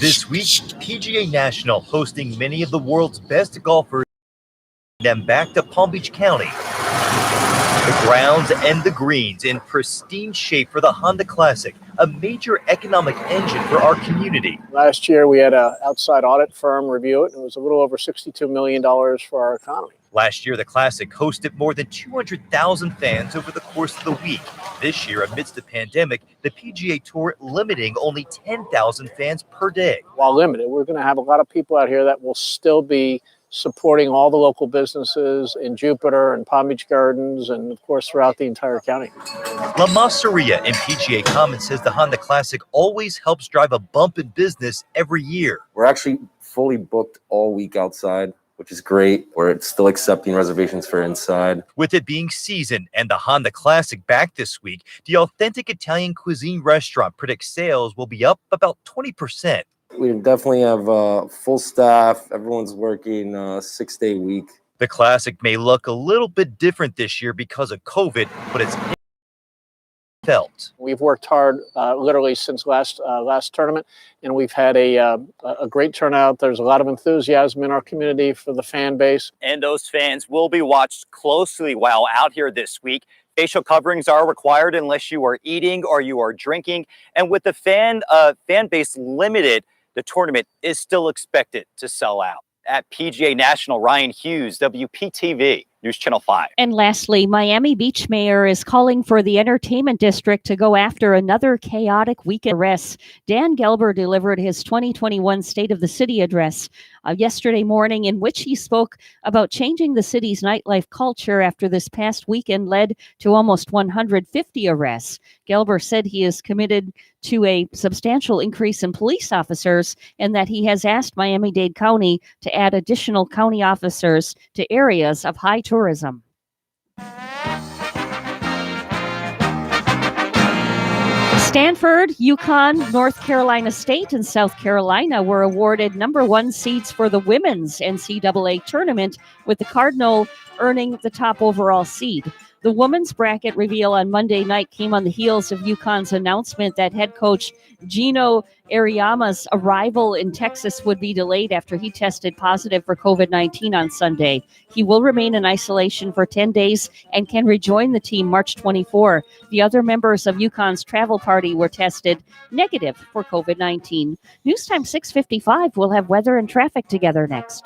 This week, PGA National hosting many of the world's best golfers, them back to Palm Beach County. The grounds and the greens in pristine shape for the Honda Classic, a major economic engine for our community. Last year, we had an outside audit firm review it, and it was a little over $62 million for our economy. Last year, the Classic hosted more than 200,000 fans over the course of the week. This year, amidst the pandemic, the PGA Tour limiting only 10,000 fans per day. While limited, we're going to have a lot of people out here that will still be supporting all the local businesses in Jupiter and Palm Beach Gardens and, of course, throughout the entire county. La Masseria in PGA Commons says the Honda Classic always helps drive a bump in business every year. We're actually fully booked all week outside, which is great. We're still accepting reservations for inside. With it being season and the Honda Classic back this week, the Authentic Italian Cuisine restaurant predicts sales will be up about 20%. We definitely have full staff. Everyone's working 6-day week. The Classic may look a little bit different this year because of COVID, but it's felt. We've worked hard literally since last tournament, and we've had a great turnout. There's a lot of enthusiasm in our community for the fan base. And those fans will be watched closely while out here this week. Facial coverings are required unless you are eating or you are drinking. And with the fan base limited, the tournament is still expected to sell out. At PGA National, Ryan Hughes, WPTV, News Channel 5. And lastly, Miami Beach mayor is calling for the entertainment district to go after another chaotic weekend arrest. Dan Gelber delivered his 2021 State of the City address yesterday morning, in which he spoke about changing the city's nightlife culture after this past weekend led to almost 150 arrests. Gelber said he is committed to a substantial increase in police officers and that he has asked Miami-Dade County to add additional county officers to areas of high tourism. Stanford, UConn, North Carolina State, and South Carolina were awarded number 1 seeds for the women's NCAA tournament, with the Cardinal earning the top overall seed. The women's bracket reveal on Monday night came on the heels of UConn's announcement that head coach Gino Ariama's arrival in Texas would be delayed after he tested positive for COVID-19 on Sunday. He will remain in isolation for 10 days and can rejoin the team March 24. The other members of UConn's travel party were tested negative for COVID-19. News Time 6:55 will have weather and traffic together next.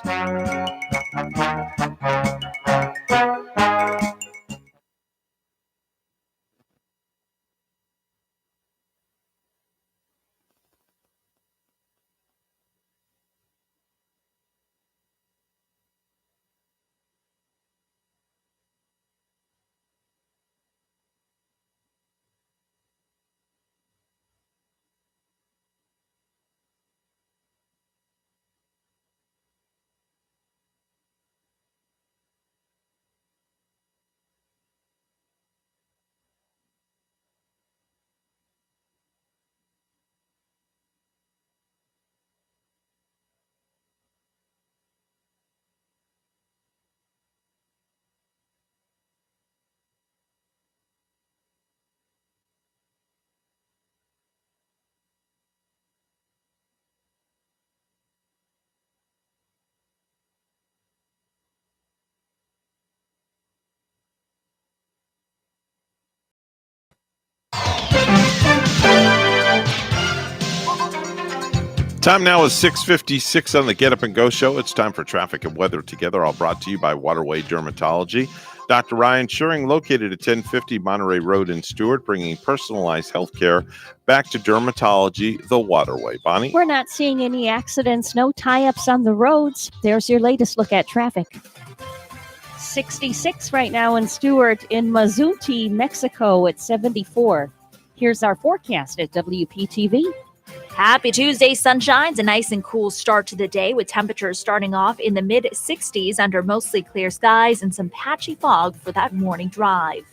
Time now is 6:56 on the Get Up and Go show. It's time for traffic and weather together, all brought to you by Waterway Dermatology. Dr. Ryan Schuring, located at 1050 Monterey Road in Stewart, bringing personalized health care back to dermatology the Waterway. Bonnie? We're not seeing any accidents, no tie-ups on the roads. There's your latest look at traffic. 66 right now in Stewart. In Mazunte, Mexico at 74. Here's our forecast at WPTV. Happy Tuesday, sunshines, a nice and cool start to the day with temperatures starting off in the mid-60s under mostly clear skies and some patchy fog for that morning drive.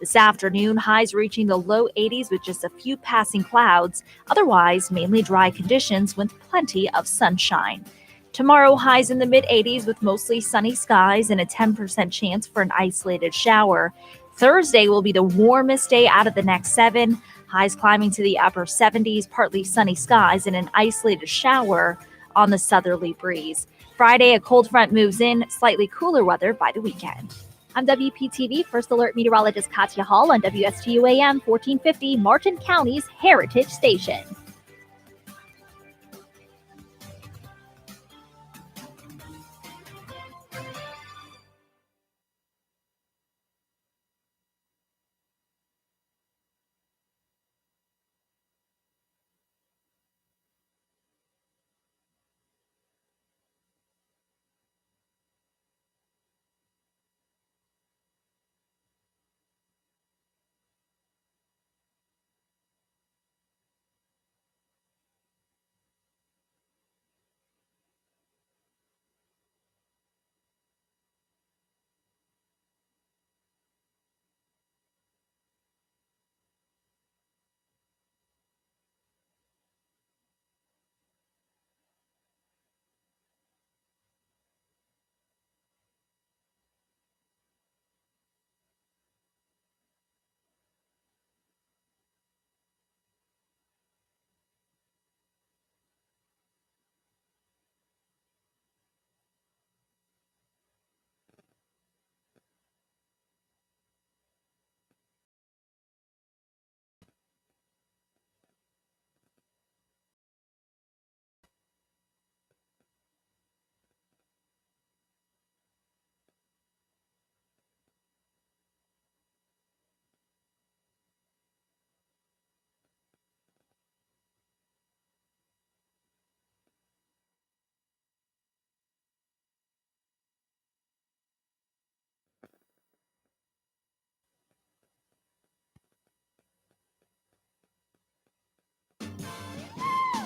This afternoon, highs reaching the low 80s with just a few passing clouds, otherwise mainly dry conditions with plenty of sunshine. Tomorrow, highs in the mid-80s with mostly sunny skies and a 10% chance for an isolated shower. Thursday will be the warmest day out of the next 7. Highs climbing to the upper 70s, partly sunny skies, and an isolated shower on the southerly breeze. Friday, a cold front moves in, slightly cooler weather by the weekend. I'm WPTV First Alert Meteorologist Katya Hall on WSTU AM 1450, Martin County's Heritage Station.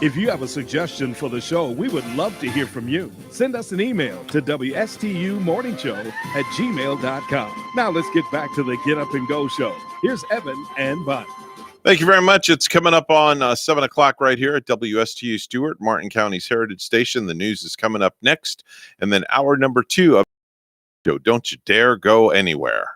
If you have a suggestion for the show, we would love to hear from you. Send us an email to WSTUmorningshow@gmail.com. Now let's get back to the Get Up and Go show. Here's Evan and Bonnie. Thank you very much. It's coming up on 7 o'clock right here at WSTU Stewart, Martin County's Heritage Station. The news is coming up next. And then hour number 2 of the show. Don't you dare go anywhere.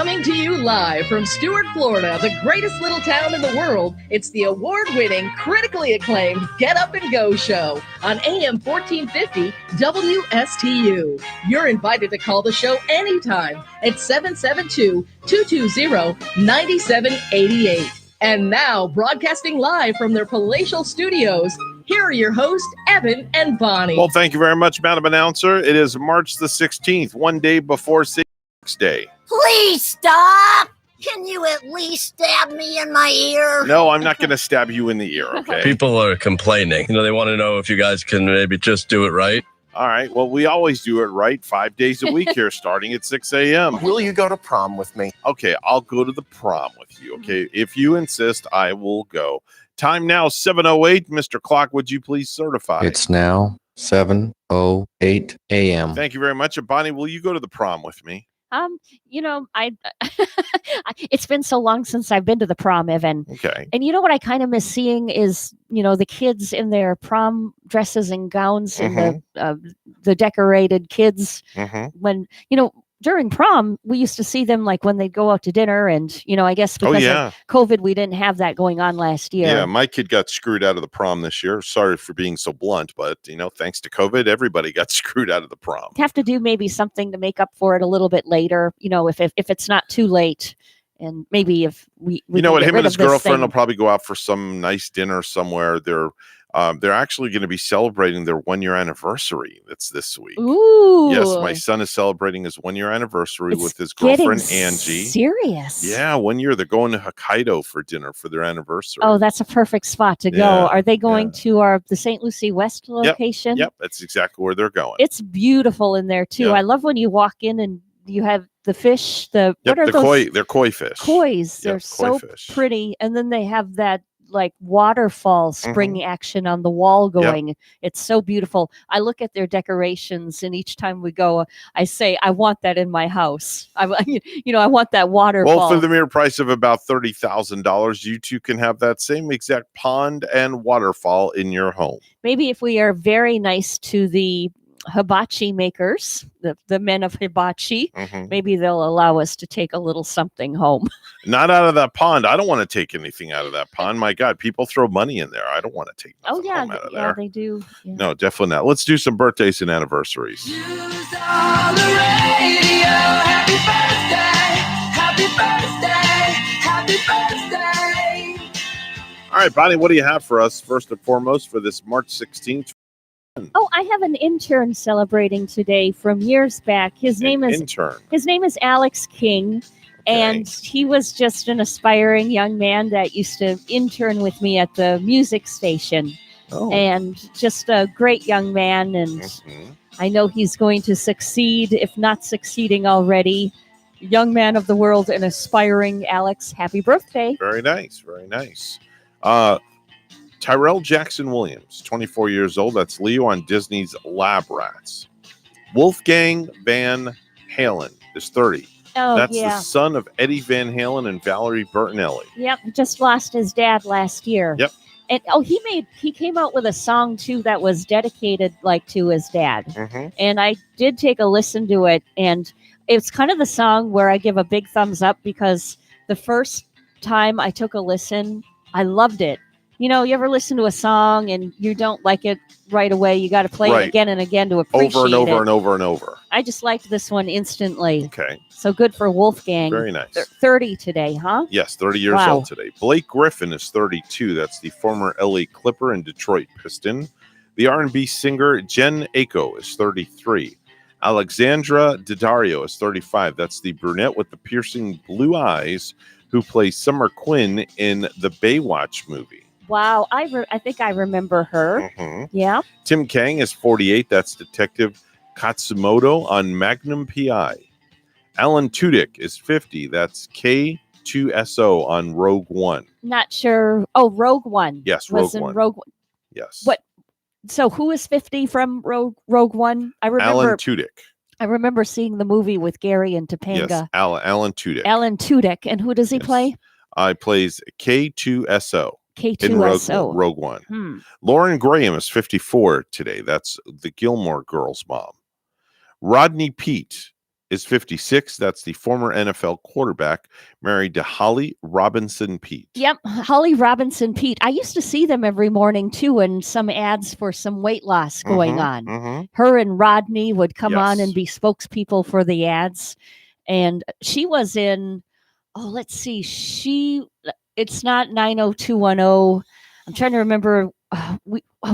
Coming to you live from Stuart, Florida, the greatest little town in the world, it's the award-winning, critically acclaimed Get Up and Go show on AM 1450 WSTU. You're invited to call the show anytime at 772-220-9788. And now, broadcasting live from their palatial studios, here are your hosts, Evan and Bonnie. Well, thank you very much, Madam Announcer. It is March the 16th, one day before St. Patrick's Day. Please stop! Can you at least stab me in my ear? No, I'm not going to stab you in the ear, okay? People are complaining. They want to know if you guys can maybe just do it right. All right. Well, we always do it right 5 days a week here, starting at 6 a.m. Will you go to prom with me? Okay, I'll go to the prom with you, okay? If you insist, I will go. Time now, 7:08. Mr. Clock, would you please certify? It's now 7:08 a.m. Thank you very much. And Bonnie, will you go to the prom with me? It's been so long since I've been to the prom, Evan. Okay. And you know what I kind of miss seeing is, the kids in their prom dresses and gowns and the decorated kids. When, during prom, we used to see them like when they'd go out to dinner and, I guess because of COVID, we didn't have that going on last year. Yeah, my kid got screwed out of the prom this year. Sorry for being so blunt, but, thanks to COVID, everybody got screwed out of the prom. Have to do maybe something to make up for it a little bit later, if it's not too late. And maybe if we you know what, can get him rid and his of this girlfriend thing. will probably go out for some nice dinner somewhere. They're actually going to be celebrating their 1-year anniversary. That's this week. Ooh. Yes, my son is celebrating his 1-year anniversary with his Getting girlfriend Angie. Serious. Yeah, 1 year. They're going to Hokkaido for dinner for their anniversary. Oh, that's a perfect spot to go. Yeah, Are they going to the St. Lucie West location? Yep, that's exactly where they're going. It's beautiful in there too. Yeah. I love when you walk in and you have the fish. What are those? Koi. They're koi fish. Kois. They're Yep, so koi fish. pretty. And then they have that like waterfall spring action on the wall going. It's so beautiful. I look at their decorations and each time we go, I say, I want that in my house. I want that waterfall. Well, for the mere price of about $30,000, you two can have that same exact pond and waterfall in your home. Maybe if we are very nice to the hibachi makers, the men of hibachi, maybe they'll allow us to take a little something home. Not out of that pond. I don't want to take anything out of that pond. My God, people throw money in there. I don't want to take nothing home out of there. They do. Yeah. No, definitely not. Let's do some birthdays and anniversaries. All right, Bonnie, what do you have for us first and foremost for this March 16th? Oh, I have an intern celebrating today from years back. His name is Alex King, and he was just an aspiring young man that used to intern with me at the music station. And just a great young man, and I know he's going to succeed, if not succeeding already. Young man of the world and aspiring Alex, happy birthday. Very nice, very nice. Tyrell Jackson Williams, 24 years old. That's Leo on Disney's Lab Rats. Wolfgang Van Halen is 30. Oh, That's yeah. the son of Eddie Van Halen and Valerie Bertinelli. Yep, just lost his dad last year. Yep. And he came out with a song too that was dedicated like to his dad. And I did take a listen to it, and it's kind of the song where I give a big thumbs up because the first time I took a listen, I loved it. You ever listen to a song and you don't like it right away? You got to play it again and again to appreciate it. Over and over and over and over. I just liked this one instantly. Okay. So good for Wolfgang. Very nice. 30 today, huh? Yes, 30 years Wow. old today. Blake Griffin is 32. That's the former LA Clipper and Detroit Piston. The R&B singer Jen Aiko is 33. Alexandra Daddario is 35. That's the brunette with the piercing blue eyes who plays Summer Quinn in the Baywatch movie. Wow, I think I remember her. Yeah. Tim Kang is 48. That's Detective Katsumoto on Magnum PI. Alan Tudyk is 50. That's K2SO on Rogue One. Not sure. Oh, Rogue One. Yes, Was Rogue in One. Rogue One. Yes. What? So who is 50 from Rogue One? I remember. Alan Tudyk. I remember seeing the movie with Gary and Topanga. Yes, Alan Tudyk. Alan Tudyk, and who does he play? Plays K2SO. K2SO. In Rogue One. Lauren Graham is 54 today. That's the Gilmore Girls mom. Rodney Peete is 56. That's the former NFL quarterback married to Holly Robinson Pete. Yep, Holly Robinson Pete. I used to see them every morning too, and some ads for some weight loss going on. Her and Rodney would come on and be spokespeople for the ads. And she was in, let's see, it's not 90210. I'm trying to remember.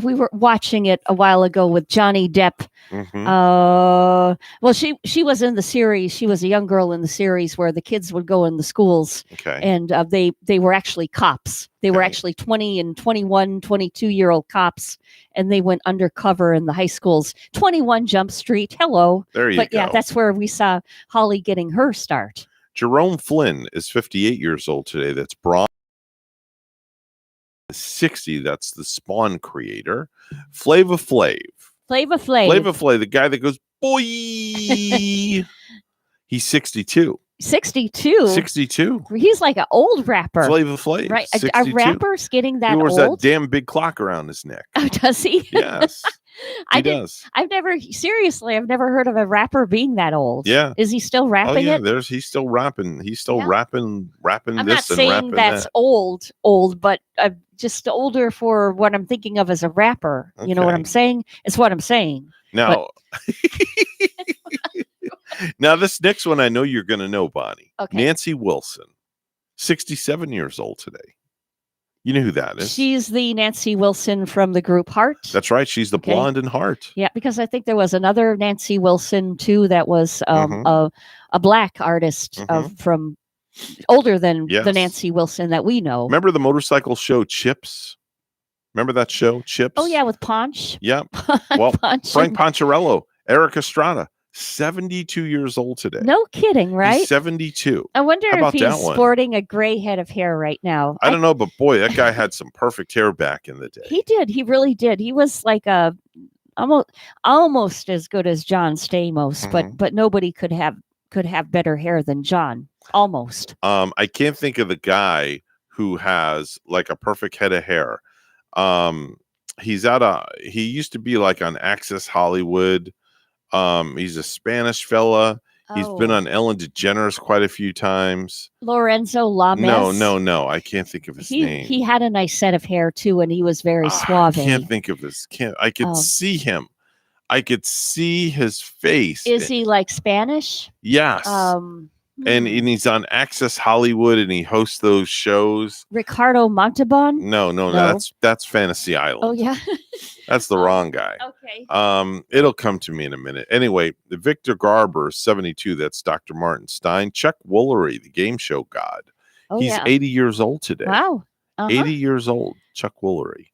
We were watching it a while ago with Johnny Depp. Well, she was in the series. She was a young girl in the series where the kids would go in the schools. Okay. And they were actually cops. They were actually 20 and 21, 22-year-old cops, and they went undercover in the high schools. 21 Jump Street. Hello. There you But go. yeah, that's where we saw Holly getting her start. Jerome Flynn is 58 years old today. That's Braun. 60. That's the Spawn creator. Flava Flav. Flava Flav, the guy that goes, boy. He's 62. 62. 62. He's like an old rapper. Flava Flav. Right. A 62. rapper's getting that He wears old. that damn big clock around his neck. Oh, does he? Yes. He does. I've never heard of a rapper being that old. Yeah. Is he still rapping it? He's still rapping. He's still rapping I'm this not and saying rapping that's that. old, but just older for what I'm thinking of as a rapper. You know what I'm saying? It's what I'm saying. Now, now this next one I know you're going to know, Bonnie. Okay. Nancy Wilson, 67 years old today. You know who that is? She's the Nancy Wilson from the group Heart. That's right. She's the blonde in Heart. Yeah, because I think there was another Nancy Wilson too that was a black artist from older than the Nancy Wilson that we know. Remember the motorcycle show Chips? Remember that show Chips? Oh yeah, with Ponch. Yep. Well, Frank Poncherello, Eric Estrada, 72 years old today. No kidding, right? He's 72. I wonder How if about he's that one? sporting a gray head of hair right now. I don't know, but boy, that guy had some perfect hair back in the day. He did. He really did. He was like almost as good as John Stamos, but nobody could have better hair than John. Almost. I can't think of the guy who has like a perfect head of hair. He used to be like on Access Hollywood. He's a Spanish fella. He's been on Ellen DeGeneres quite a few times. Lorenzo Lamas. No. I can't think of his name. He had a nice set of hair too, and he was very suave. I can't think of his. I could see him. I could see his face. Is he like Spanish? Yes. And he's on Access Hollywood, and he hosts those shows. Ricardo Montalban? No. That's Fantasy Island. Oh yeah. That's the wrong guy. Okay. It'll come to me in a minute. Anyway, the Victor Garber, 72. That's Dr. Martin Stein. Chuck Woolery, the game show god. Oh, He's 80 years old today. Wow. 80 years old, Chuck Woolery.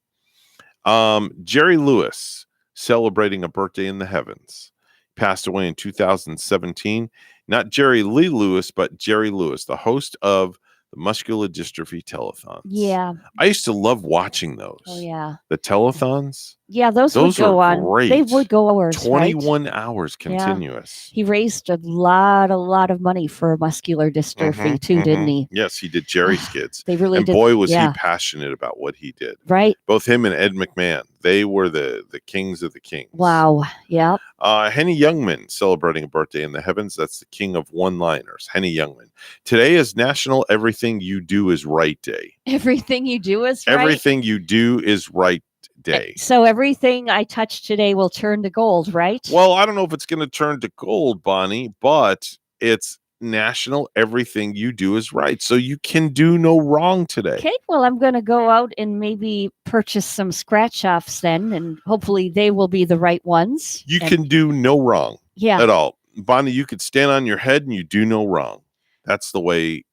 Jerry Lewis, celebrating a birthday in the heavens. Passed away in 2017. Not Jerry Lee Lewis, but Jerry Lewis, the host of the Muscular Dystrophy Telethons. Yeah. I used to love watching those. Oh yeah. The telethons. Yeah, those would go are on. great. They would go hours. 21 hours Yeah. continuous. He raised a lot of money for muscular dystrophy too, didn't he? Yes, he did Jerry's Kids. They really and did. boy, was Yeah. he passionate about what he did. Right. Both him and Ed McMahon, they were the kings of the kings. Wow. Yeah. Henny Youngman celebrating a birthday in the heavens. That's the king of one-liners, Henny Youngman. Today is National Everything You Do Is Right Day. Everything you do is right. Everything you do is right day. So everything I touch today will turn to gold, right? Well, I don't know if it's going to turn to gold, Bonnie, but it's National Everything You Do Is Right. So you can do no wrong today. Okay, well, I'm going to go out and maybe purchase some scratch offs then, and hopefully they will be the right ones. You can do no wrong at all. Bonnie, you could stand on your head and you do no wrong. That's the way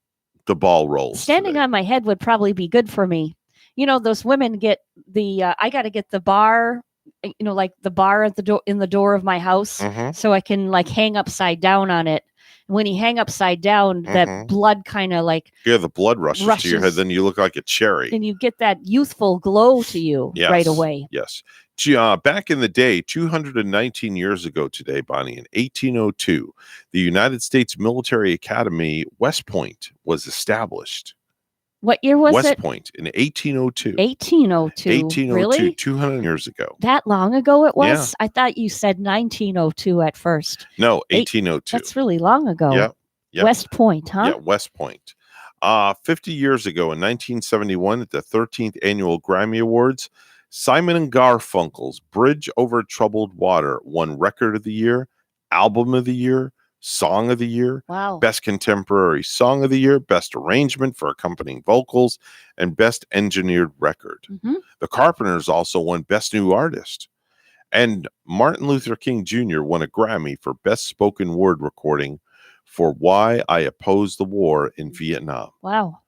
the ball rolls. Standing on my head would probably be good for me. You know, those women get the, I got to get the bar, you know, like the bar at the door in the door of my house so I can like hang upside down on it. When you hang upside down, that blood kind of like Yeah, the blood rushes to your head, then you look like a cherry. and you get that youthful glow to you right away. Yes. Back in the day, 219 years ago today, Bonnie, in 1802, the United States Military Academy, West Point, was established. What year was West it? Point in 1802. 1802. 1802, Really? 200 years ago. That long ago it Yeah. was? I thought you said 1902 at first. No, 1802. That's really long ago. Yep. Yep. West Point, huh? Yeah, West Point. 50 years ago in 1971 at the 13th Annual Grammy Awards, Simon and Garfunkel's Bridge Over Troubled Water won Record of the Year, Album of the Year, Song of the Year, Wow. Best Contemporary Song of the Year, Best Arrangement for Accompanying Vocals, and Best Engineered Record. Mhm. The Carpenters also won Best New Artist. And Martin Luther King Jr. won a Grammy for Best Spoken Word Recording for Why I Oppose the War in Vietnam. Wow.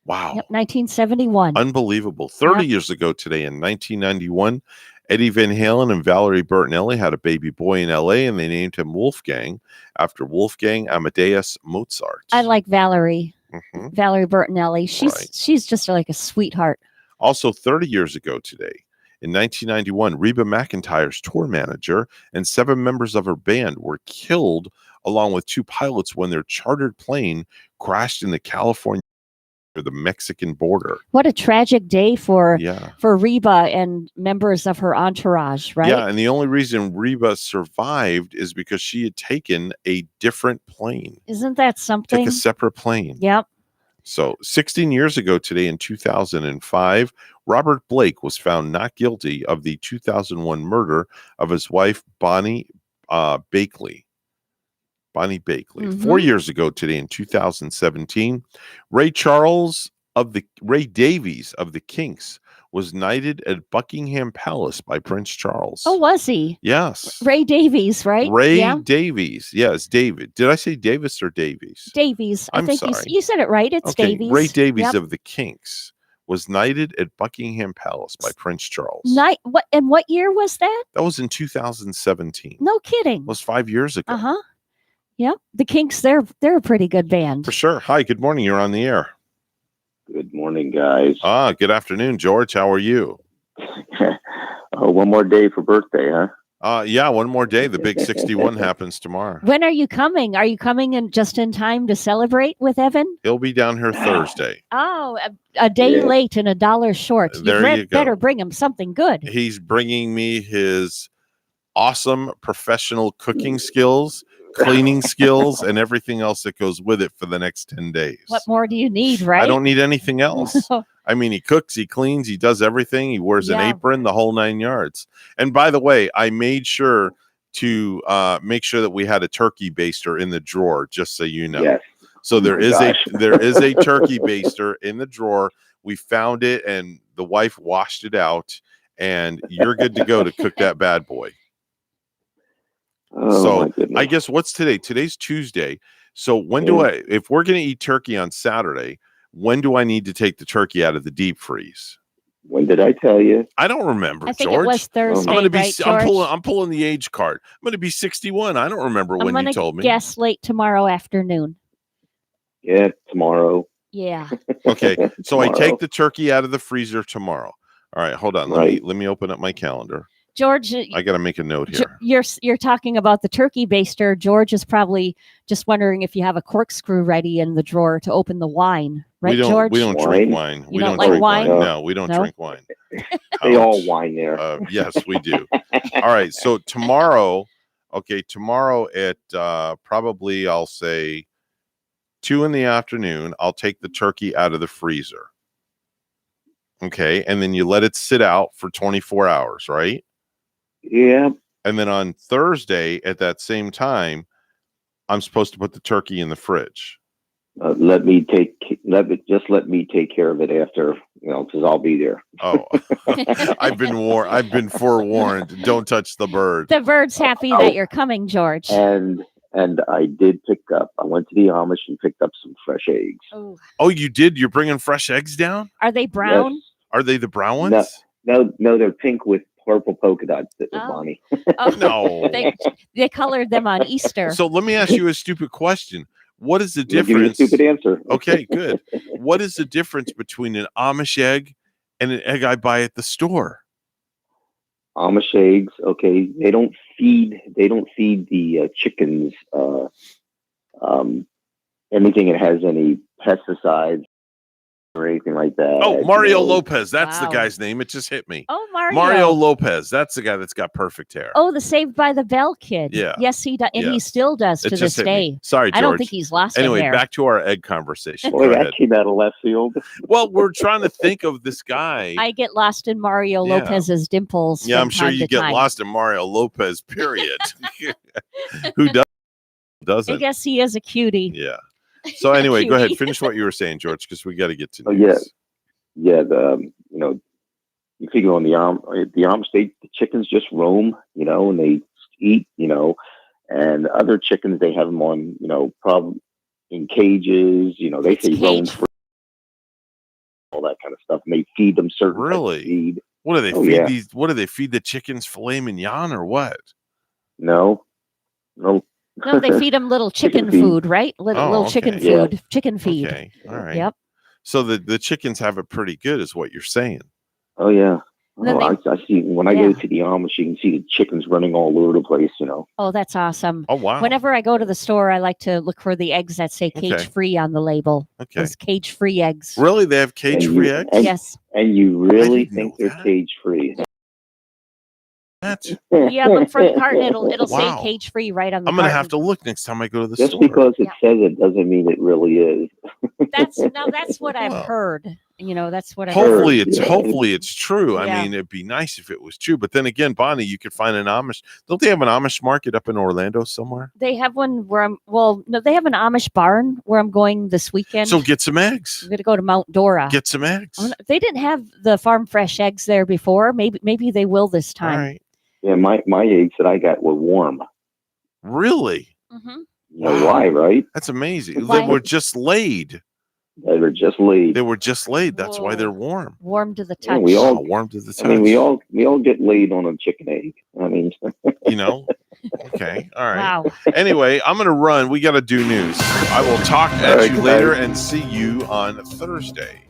Wow. Yep, 1971. Unbelievable. 30 Yep. years ago today in 1991, Eddie Van Halen and Valerie Bertinelli had a baby boy in LA and they named him Wolfgang after Wolfgang Amadeus Mozart. I like Valerie. Mhm. Valerie Bertinelli. Right. She's just like a sweetheart. Also, 30 years ago today, in 1991, Reba McEntire's tour manager and 7 members of her band were killed along with 2 pilots when their chartered plane crashed in the California or the Mexican border. What a tragic day for Yeah. Reba and members of her entourage, right? Yeah, and the only reason Reba survived is because she had taken a different plane. Isn't that something? Take a separate plane. Yep. So 16 years ago today in 2005, Robert Blake was found not guilty of the 2001 murder of his wife, Bonnie Bakley. Bonnie Bakley. Mhm. 4 years ago today in 2017, Ray Davies of the Kinks was knighted at Buckingham Palace by Prince Charles. Oh, was he? Yes. Ray Davies, right? Ray Yeah. Davies. Yes, David. Did I say Davis or Davies? Davies. I I'm think sorry. you said it right. It's Okay, Davies. Ray Davies Yep. of the Kinks was knighted at Buckingham Palace by Prince Charles. What year was that? That was in 2017. No kidding. It was 5 years ago. Uh-huh. Yep. The Kinks, they're a pretty good band. For sure. Hi, good morning. You're on the air. Good morning, guys. Good afternoon, George. How are you? One more day for birthday, huh? Yeah, one more day. The big 61 happens tomorrow. When are you coming? Are you coming in just in time to celebrate with Evan? He'll be down here Thursday. Oh, a day Yeah. late and $1 short. There you go. Better bring him something good. He's bringing me his awesome professional cooking skills, cleaning skills, and everything else that goes with it for the next 10 days. What more do you need, right? I don't need anything else. I mean, he cooks, he cleans, he does everything. He wears an Yeah. apron, the whole 9 yards. And by the way, I made sure to make sure that we had a turkey baster in the drawer, just so you know. Yes. So there Oh my is gosh. there is a turkey baster in the drawer. We found it, and the wife washed it out, and you're good to go to cook that bad boy. Oh, my So goodness. I guess what's today? Today's Tuesday. So when do I, if we're going to eat turkey on Saturday, when do I need to take the turkey out of the deep freeze? When did I tell you? I don't remember, I think George. it was Thursday, I'm going to be. right, I'm George? pulling the age card. I'm going to be 61. I don't remember I'm when gonna you told me. guess late tomorrow afternoon. Yeah, tomorrow. Yeah. Okay, so I Tomorrow. take the turkey out of the freezer tomorrow. All right, hold on. Let me open up my calendar. George, I got to make a note here. you're talking about the turkey baster. George is probably just wondering if you have a corkscrew ready in the drawer to open the wine, right, George? We don't drink wine. You we don't don't like drink wine? No, we don't No? drink wine. They all wine there. Yes, we do. All right. So tomorrow at probably I'll say 2 p.m, I'll take the turkey out of the freezer. Okay. And then you let it sit out for 24 hours, right? Yeah. And then on Thursday at that same time, I'm supposed to put the turkey in the fridge. Let me take care of it after, because I'll be there. Oh, I've been forewarned. Don't touch the bird. The bird's happy that you're coming, George. And I did I went to the Amish and picked up some fresh eggs. Oh, you did? You're bringing fresh eggs down? Are they brown? Yes. Are they the brown ones? No, they're pink with purple polka dots, Bonnie. Oh, No. They colored them on Easter. So let me ask you a stupid question. What is the I'll give you a difference? stupid answer. Okay, good. What is the difference between an Amish egg and an egg I buy at the store? Amish eggs, okay, they don't feed the chickens anything that has any pesticides or anything like that. Oh, Mario you know. Lopez. That's the Wow. guy's name. It just hit me. Oh, Mario. Mario Lopez. That's the guy that's got perfect hair. Oh, the Saved by the Bell kid. Yeah. Yes, he does. And he Yes. still does It to just this hit me. day. Sorry, George. I don't think he's lost it Anyway, there. back to our egg conversation. Boy, Go that ahead. came out of left field. Well, we're trying to think of this guy. I get lost in Mario Yeah. Lopez's dimples. Yeah, from I'm sure time you to get time. lost in Mario Lopez, period. Who doesn't? I guess he is a cutie. Yeah. So anyway, go ahead. Cutie. Finish what you were saying, George, because we got to get to Oh news. yeah. You know, you figure on the arm state, the chickens just roam, you know, and they eat, you know, and other chickens they have them on, you know, probably in cages, you know, they say roam free, all that kind of stuff, and they feed them certain types of Really? feed. What do they Oh, feed yeah. these? What do they feed the chickens? Filet mignon or what? No. No, they feed him little chicken feed. food, right? Little chicken okay. Yeah. food, chicken feed. Okay. All right. Yep. So the chickens have it pretty good, is what you're saying. Oh yeah. Then Oh, I see. When I Yeah. go to the Amish, you can see the chickens running all over the place. You know. Oh, that's awesome. Oh wow. Whenever I go to the store, I like to look for the eggs that say Okay. cage free on the label. Okay. Those cage free eggs. Really, they have cage-free eggs? Yes. And you really didn't think they're cage free? That's Yeah, look for the carton. It'll Wow. say cage free right on the I'm gonna carton. have to look next time I go to the Just store. because it says it doesn't mean it really is. That's what I've heard. You know, that's what I've Hopefully heard. it's true. I Yeah. mean, it'd be nice if it was true. But then again, Bonnie, you could find an Amish. Don't they have an Amish market up in Orlando somewhere? They have one where they have an Amish barn where I'm going this weekend. So get some eggs. I'm going to go to Mount Dora. Get some eggs. They didn't have the farm fresh eggs there before. Maybe they will this time. All right. Yeah, my eggs that I got were warm. Really? Mm-hmm. You know why, right? That's amazing. Why? They were just laid. They were just laid. They were just laid. That's why they're warm. Warm to the touch. Yeah, we all warm to the touch. I mean, we all get laid on a chicken egg. I mean, You know? Okay. All right. Wow. Anyway, I'm going to run. We got to do news. I will talk at right, you good later night. and see you on Thursday.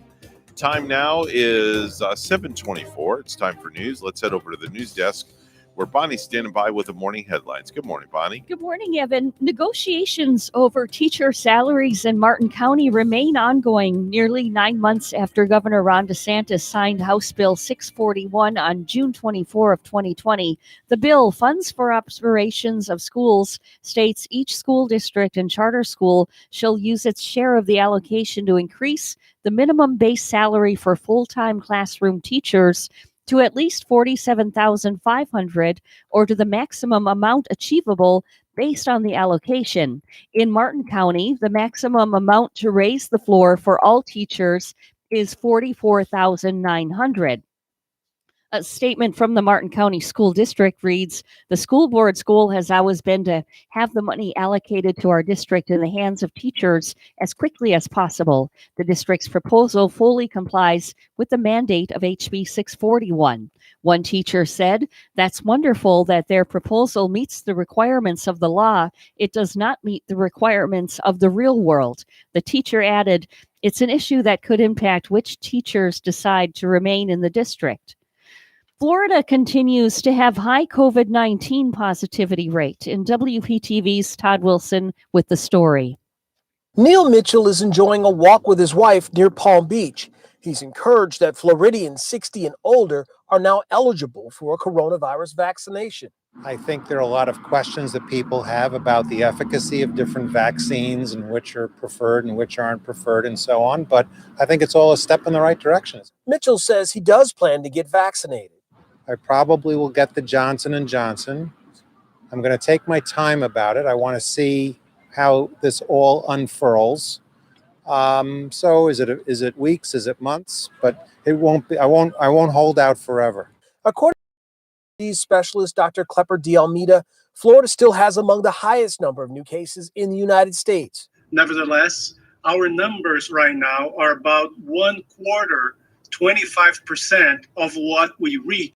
Time now is 7:24. It's time for news. Let's head over to the news desk where Bonnie's standing by with the morning headlines. Good morning, Bonnie. Good morning, Evan. Negotiations over teacher salaries in Martin County remain ongoing nearly 9 months after Governor Ron DeSantis signed House Bill 641 on June 24 of 2020. The bill, Funds for Operations of Schools, states each school district and charter school shall use its share of the allocation to increase the minimum base salary for full-time classroom teachers to at least $47,500 or to the maximum amount achievable based on the allocation. In Martin County, the maximum amount to raise the floor for all teachers is $44,900. A statement from the Martin County School District reads, the school board's goal has always been to have the money allocated to our district in the hands of teachers as quickly as possible. The district's proposal fully complies with the mandate of HB 641. One teacher said, that's wonderful that their proposal meets the requirements of the law. It does not meet the requirements of the real world. The teacher added, it's an issue that could impact which teachers decide to remain in the district. Florida continues to have high COVID-19 positivity rate. In WPTV's Todd Wilson with the story. Neil Mitchell is enjoying a walk with his wife near Palm Beach. He's encouraged that Floridians 60 and older are now eligible for a coronavirus vaccination. I think there are a lot of questions that people have about the efficacy of different vaccines and which are preferred and which aren't preferred and so on. But I think it's all a step in the right direction. Mitchell says he does plan to get vaccinated. I probably will get the Johnson & Johnson. I'm going to take my time about it. I want to see how this all unfurls. So is it weeks? Is it months? But it won't be. I won't hold out forever. According to disease specialist Dr. Klepper D. Almeida, Florida still has among the highest number of new cases in the United States. Nevertheless, our numbers right now are about 1/4, 25% of what we reached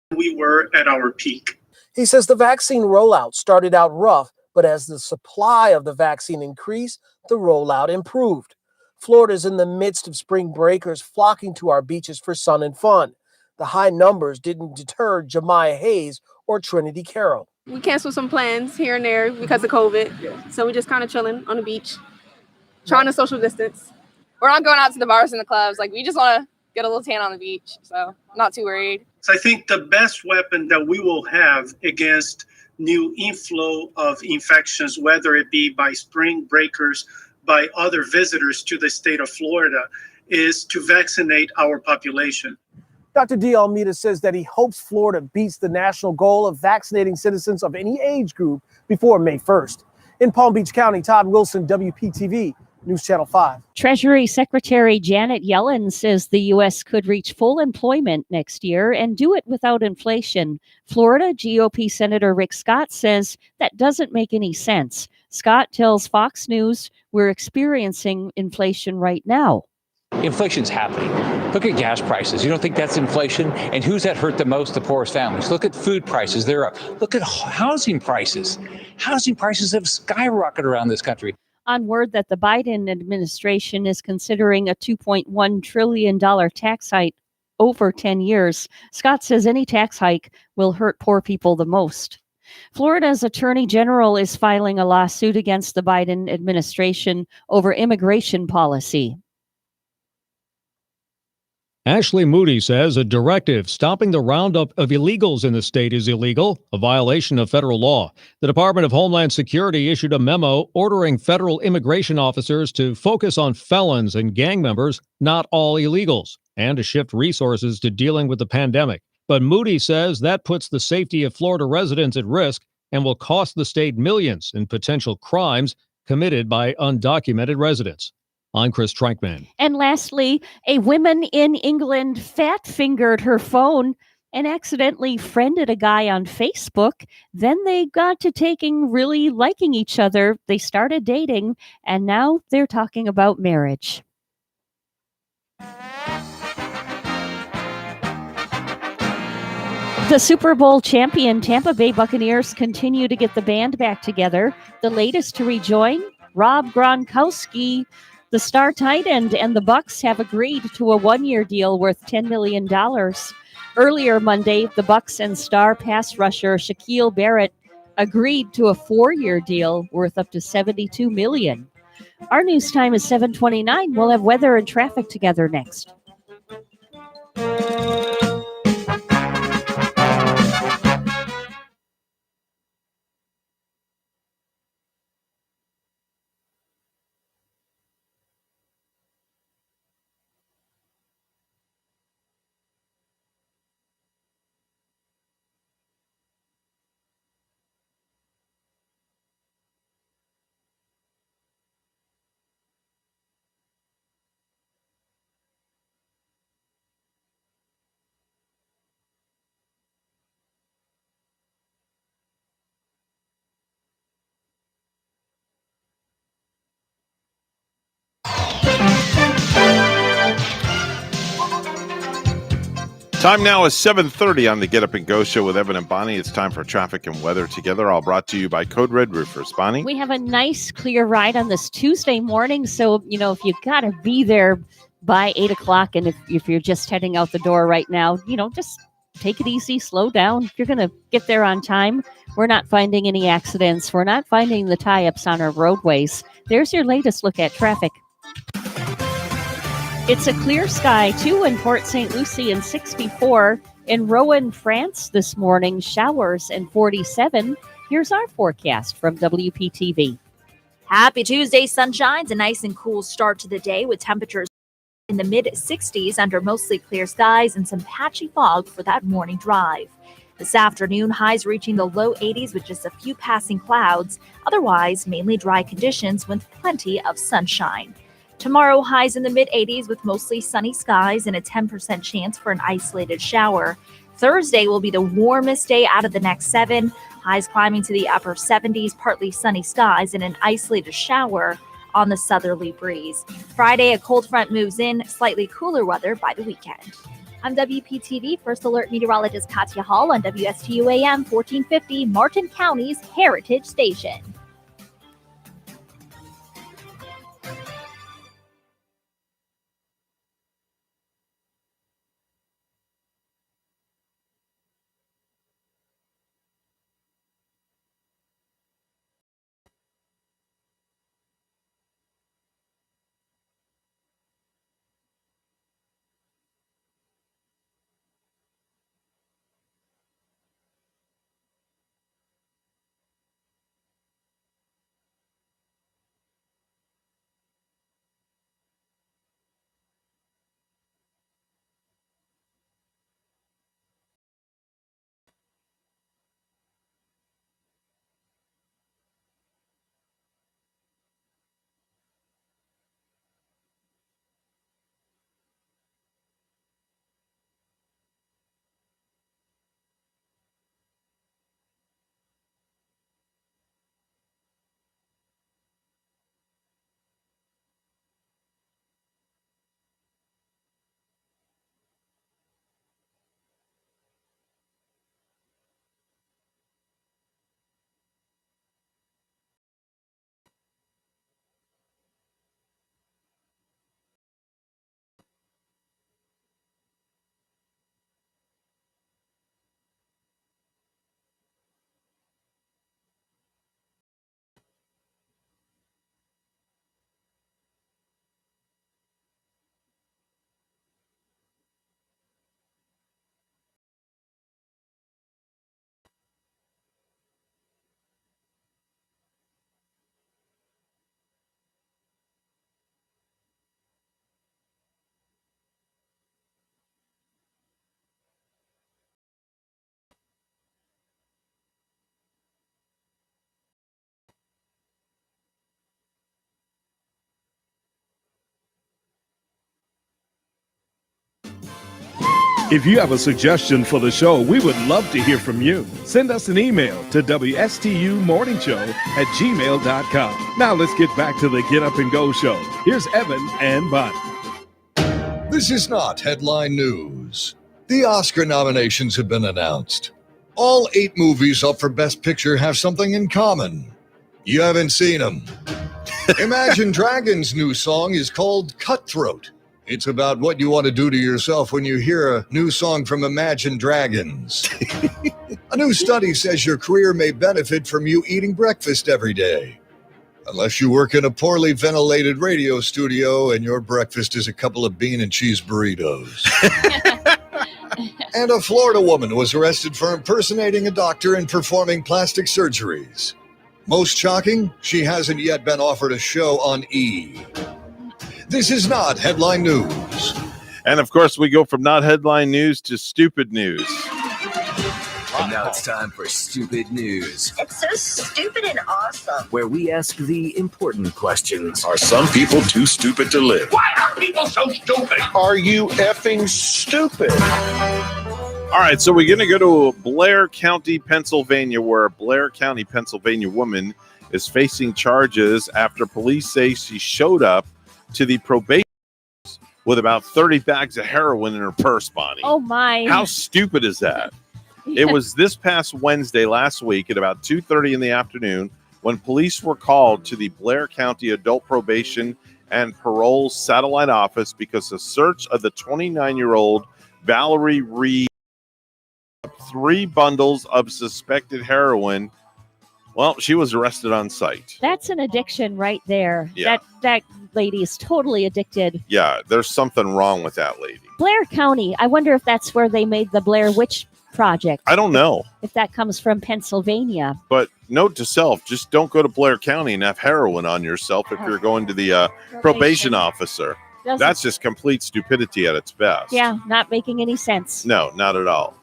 when we were at our peak. He says the vaccine rollout started out rough, but as the supply of the vaccine increased, the rollout improved. Florida is in the midst of spring breakers flocking to our beaches for sun and fun. The high numbers didn't deter Jemiah Hayes or Trinity Carroll. We canceled some plans here and there because of COVID. So we're just kind of chilling on the beach, trying to social distance. we're not going out to the bars and the clubs. Like, we just want to get a little tan on the beach. So not too worried. So I think the best weapon that we will have against new inflow of infections, whether it be by spring breakers, by other visitors to the state of Florida, is to vaccinate our population. Dr. D. Almeida says that he hopes Florida beats the national goal of vaccinating citizens of any age group before May 1st. In Palm Beach County, Todd Wilson, WPTV, News Channel 5. Treasury Secretary Janet Yellen says the U.S. could reach full employment next year and do it without inflation. Florida GOP Senator Rick Scott says that doesn't make any sense. Scott tells Fox News we're experiencing inflation right now. Inflation's happening. Look at gas prices. You don't think that's inflation? And who's that hurt the most? The poorest families. Look at food prices. They're up. Look at housing prices. Housing prices have skyrocketed around this country. On word that the Biden administration is considering a $2.1 trillion tax hike over 10 years, Scott says any tax hike will hurt poor people the most. Florida's Attorney General is filing a lawsuit against the Biden administration over immigration policy. Ashley Moody says a directive stopping the roundup of illegals in the state is illegal, a violation of federal law. The Department of Homeland Security issued a memo ordering federal immigration officers to focus on felons and gang members, not all illegals, and to shift resources to dealing with the pandemic. But Moody says that puts the safety of Florida residents at risk and will cost the state millions in potential crimes committed by undocumented residents. I'm Chris Trankman. And lastly, a woman in England fat-fingered her phone and accidentally friended a guy on Facebook. Then they got to really liking each other. They started dating, and now they're talking about marriage. The Super Bowl champion Tampa Bay Buccaneers continue to get the band back together. The latest to rejoin, Rob Gronkowski. The star tight end and the Bucs have agreed to a one-year deal worth $10 million. Earlier Monday, the Bucs and star pass rusher Shaquille Barrett agreed to a 4-year deal worth up to $72 million. Our news time is 7:29. We'll have weather and traffic together next. Time now is 7:30 on the Get Up and Go show with Evan and Bonnie. It's time for traffic and weather together, all brought to you by Code Red Roofers. Bonnie? We have a nice clear ride on this Tuesday morning. So, if you got to be there by 8 o'clock and if you're just heading out the door right now, just take it easy, slow down. If you're going to get there on time, we're not finding any accidents. We're not finding the tie-ups on our roadways. There's your latest look at traffic. It's a clear sky, too, in Port St. Lucie and 64. In Rouen, France this morning, showers and 47. Here's our forecast from WPTV. Happy Tuesday, sunshines, a nice and cool start to the day with temperatures in the mid-60s under mostly clear skies and some patchy fog for that morning drive. This afternoon, highs reaching the low 80s with just a few passing clouds. Otherwise, mainly dry conditions with plenty of sunshine. Tomorrow, highs in the mid-80s with mostly sunny skies and a 10% chance for an isolated shower. Thursday will be the warmest day out of the next 7. Highs climbing to the upper 70s, partly sunny skies and an isolated shower on the southerly breeze. Friday, a cold front moves in, slightly cooler weather by the weekend. I'm WPTV First Alert Meteorologist Katya Hall on WSTU AM 1450, Martin County's Heritage Station. If you have a suggestion for the show, we would love to hear from you. Send us an email to WSTUmorningshow@gmail.com. Now let's get back to the Get Up and Go show. Here's Evan and Bonnie. This is not headline news. The Oscar nominations have been announced. All 8 movies up for Best Picture have something in common. You haven't seen them. Imagine Dragons' new song is called Cutthroat. It's about what you want to do to yourself when you hear a new song from Imagine Dragons. A new study says your career may benefit from you eating breakfast every day. Unless you work in a poorly ventilated radio studio and your breakfast is a couple of bean and cheese burritos. And a Florida woman was arrested for impersonating a doctor and performing plastic surgeries. Most shocking, she hasn't yet been offered a show on E! This is not headline news. And of course, we go from not headline news to stupid news. And now it's time for Stupid News, It's so stupid and awesome. where we ask the important questions. Are some people too stupid to live? Why are people so stupid? Are you effing stupid? All right, so we're going to go to Blair County, Pennsylvania, where a Blair County, Pennsylvania woman is facing charges after police say she showed up to the probation with about 30 bags of heroin in her purse, Bonnie. Oh, my. How stupid is that? It was this past Wednesday last week at about 2:30 in the afternoon when police were called to the Blair County Adult Probation and Parole Satellite Office because a search of the 29-year-old Valerie Reed 3 bundles of suspected heroin. Well, she was arrested on site. That's an addiction right there. Yeah. That lady is totally addicted. Yeah, there's something wrong with that lady. Blair County, I wonder if that's where they made the Blair Witch Project. I don't know. If that comes from Pennsylvania. But note to self, just don't go to Blair County and have heroin on yourself if you're going to the probation officer. That's just complete stupidity at its best. Yeah, not making any sense. No, not at all.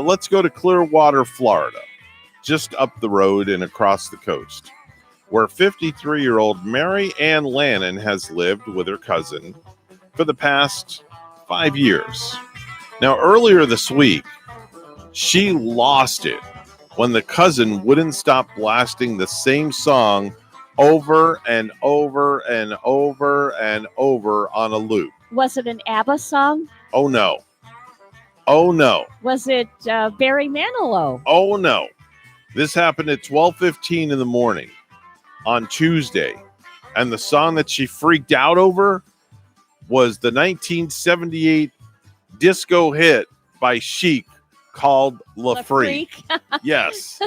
Let's go to Clearwater, Florida, just up the road and across the coast, where 53-year-old Mary Ann Lannon has lived with her cousin for the past 5 years. Now, earlier this week, she lost it when the cousin wouldn't stop blasting the same song over and over and over and over on a loop. Was it an ABBA song? Oh, no. Oh, no. Was it Barry Manilow? Oh, no. This happened at 12:15 in the morning on Tuesday. And the song that she freaked out over was the 1978 disco hit by Chic called La Freak. Yes.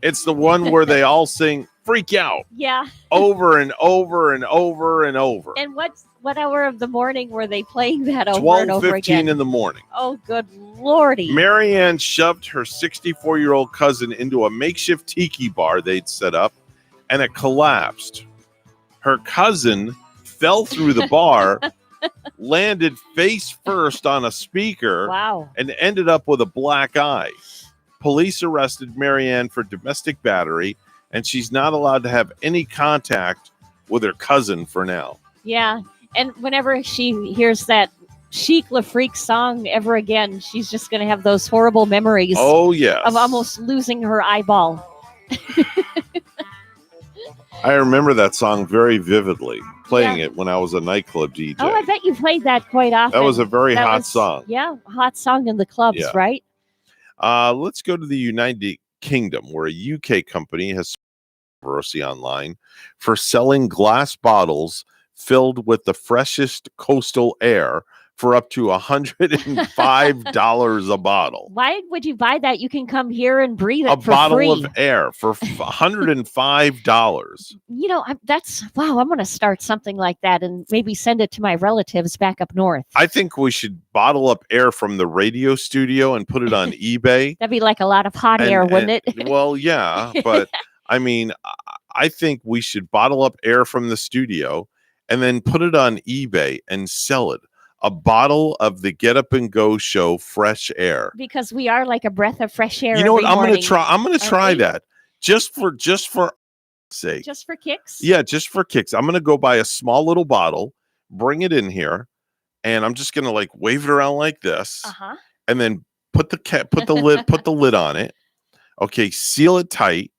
It's the one where they all sing Freak Out. Yeah. Over and over and over and over. And what hour of the morning were they playing that over and over 12:15 again? in the morning. Oh, good lordy. Marianne shoved her 64-year-old cousin into a makeshift tiki bar they'd set up, and it collapsed. Her cousin fell through the bar, landed face first on a speaker, Wow. and ended up with a black eye. Police arrested Marianne for domestic battery, and she's not allowed to have any contact with her cousin for now. Yeah. And whenever she hears that Chic La Freak song ever again, she's just going to have those horrible memories. Oh, yes. Of almost losing her eyeball. I remember that song very vividly, playing it when I was a nightclub DJ. Oh, I bet you played that quite often. That was a very hot song. Yeah, hot song in the clubs, Yeah. right? Let's go to the United Kingdom, where a UK company has controversy online for selling glass bottles filled with the freshest coastal air for up to $105 a bottle. Why would you buy that? You can come here and breathe it A for bottle free. of air for $105. You know, I'm going to start something like that and maybe send it to my relatives back up north. I think we should bottle up air from the radio studio and put it on eBay. That'd be like a lot of hot air, wouldn't it? Well, yeah, but I mean, I think we should bottle up air from the studio and then put it on eBay and sell it. A bottle of the Get Up and Go show fresh air. Because we are like a breath of fresh air. You know what? every I'm going to morning, try. I'm going to aren't try we? that just for sake. Just for kicks? Yeah, just for kicks. I'm going to go buy a small little bottle, bring it in here, and I'm just gonna like wave it around like this, Uh-huh. and then put the lid on it. Okay, seal it tight,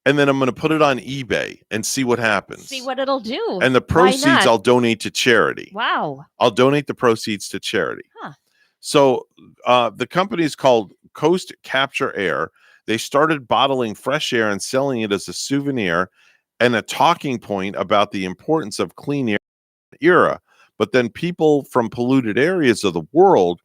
and then I'm gonna put it on eBay and see what happens. See what it'll do. And the Why proceeds not? I'll donate to charity. Wow. I'll donate the proceeds to charity. Huh. So the company is called Coast Capture Air. They started bottling fresh air and selling it as a souvenir and a talking point about the importance of clean air era. But then people from polluted areas of the world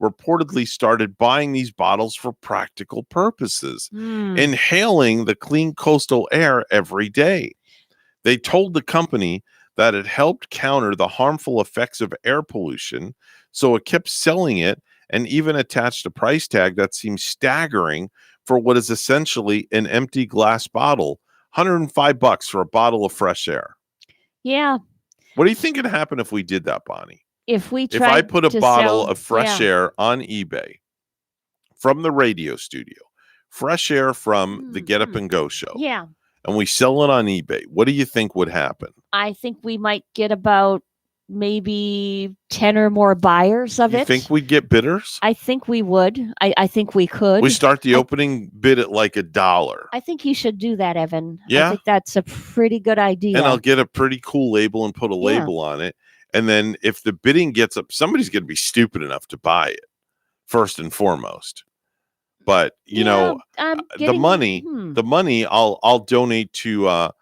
reportedly started buying these bottles for practical purposes, inhaling the clean coastal air every day. They told the company that it helped counter the harmful effects of air pollution, so it kept selling it and even attached a price tag that seems staggering for what is essentially an empty glass bottle. $105 for a bottle of fresh air. Yeah. What do you think would happen if we did that, Bonnie? If we If tried I put a to bottle sell- of fresh yeah. air on eBay from the radio studio, fresh air from the Get Up and Go show, Yeah. and we sell it on eBay, what do you think would happen? I think we might get about maybe 10 or more buyers of You it. think we'd get bidders? I think we would. I think we could. We start the opening bid at like $1. I think you should do that, Evan. Yeah? I think that's a pretty good idea. And I'll get a pretty cool label and put a label on it. And then if the bidding gets up, somebody's going to be stupid enough to buy it first and foremost. But you know, the money I'll donate to a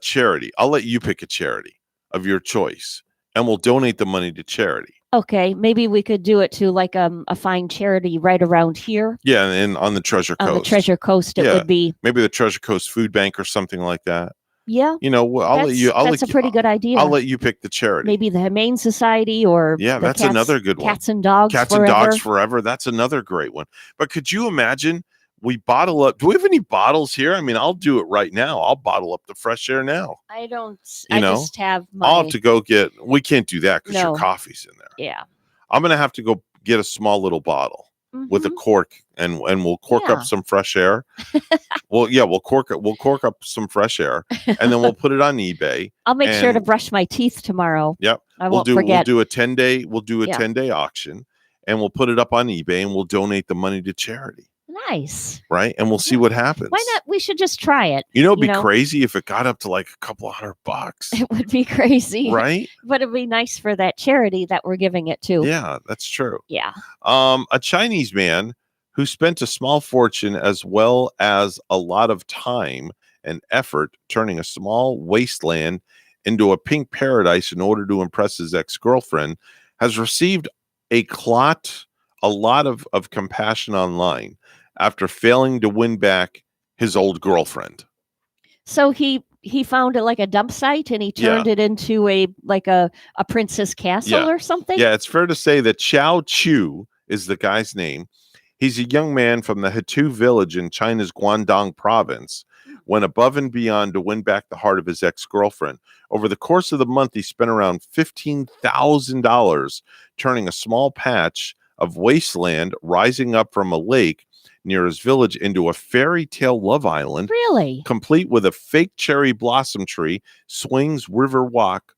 charity. I'll let you pick a charity of your choice, and we'll donate the money to charity. Okay, maybe we could do it to like a fine charity right around here. Yeah, and on the Treasure Coast. On the Treasure Coast, it would be. maybe the Treasure Coast Food Bank or something like that. Yeah. You know, I'll let you. That's a pretty good idea. I'll let you pick the charity. Maybe the Humane Society or Yeah, the that's another good one. Cats and Dogs Cats Forever. and Dogs Forever. That's another great one. But could you imagine we bottle up? Do we have any bottles here? I mean, I'll do it right now. I'll bottle up the fresh air now. I don't. You I know, just have my. I'll have to go get. We can't do that because No. your coffee's in there. Yeah. I'm gonna have to go get a small little bottle with a cork, and we'll cork Yeah. up some fresh air. We'll cork it. We'll cork up some fresh air, and then we'll put it on eBay. I'll make sure to and- brush my teeth tomorrow. Yep. I won't forget. We'll do a 10-day. We'll do a Yeah. 10-day auction, and we'll put it up on eBay, and we'll donate the money to charity. Nice. Right, and we'll see what happens. Why not? We should just try it. You know, it'd be crazy if it got up to like a couple $100. It would be crazy, Right? But it'd be nice for that charity that we're giving it to. Yeah, that's true. Yeah. A Chinese man who spent a small fortune as well as a lot of time and effort turning a small wasteland into a pink paradise in order to impress his ex-girlfriend has received a lot of compassion online after failing to win back his old girlfriend. So he found it like a dump site and he turned it into a princess castle or something. Yeah, it's fair to say that Xiao Chu is the guy's name. He's a young man from the Hetu village in China's Guangdong province, went above and beyond to win back the heart of his ex-girlfriend. Over the course of the month, he spent around $15,000 turning a small patch of wasteland rising up from a lake near his village into a fairy tale love island. Really? Complete with a fake cherry blossom tree, swings, river rock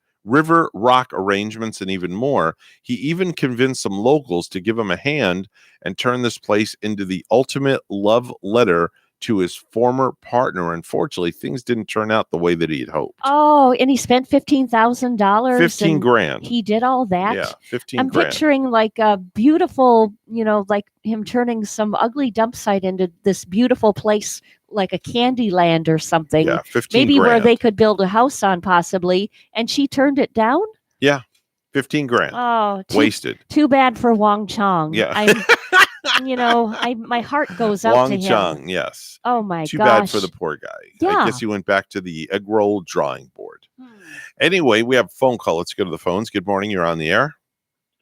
arrangements, and even more. He even convinced some locals to give him a hand and turn this place into the ultimate love letter to his former partner. Unfortunately, things didn't turn out the way that he had hoped. Oh, and he spent $15,000. 15 grand. He did all that. Yeah, 15 I'm grand. picturing like a beautiful, like him turning some ugly dump site into this beautiful place, like a candy land or something. Yeah, 15 Maybe where grand. they could build a house on, possibly. And she turned it down. Yeah, 15 grand. Oh, wasted. Too bad for Wong Chong. Yeah. My heart goes out Wong to him. Chung, yes. Oh my Too gosh. bad for the poor guy. Yeah. I guess he went back to the egg roll drawing board. Anyway, we have a phone call. Let's go to the phones. Good morning. You're on the air.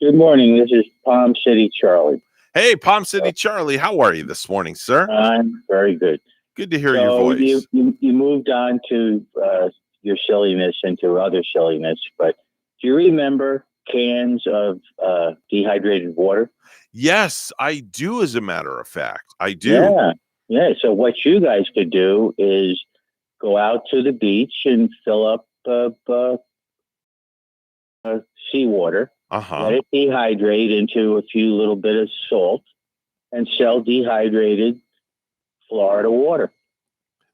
Good morning. This is Palm City Charlie. Hey, Palm City Charlie. How are you this morning, sir? I'm very good. Good to hear your voice. You moved on to your silliness into other silliness, but do you remember cans of dehydrated water? Yes, I do, as a matter of fact. I do. Yeah. So what you guys could do is go out to the beach and fill up seawater let it dehydrate into a few little bit of salt, and sell dehydrated Florida water.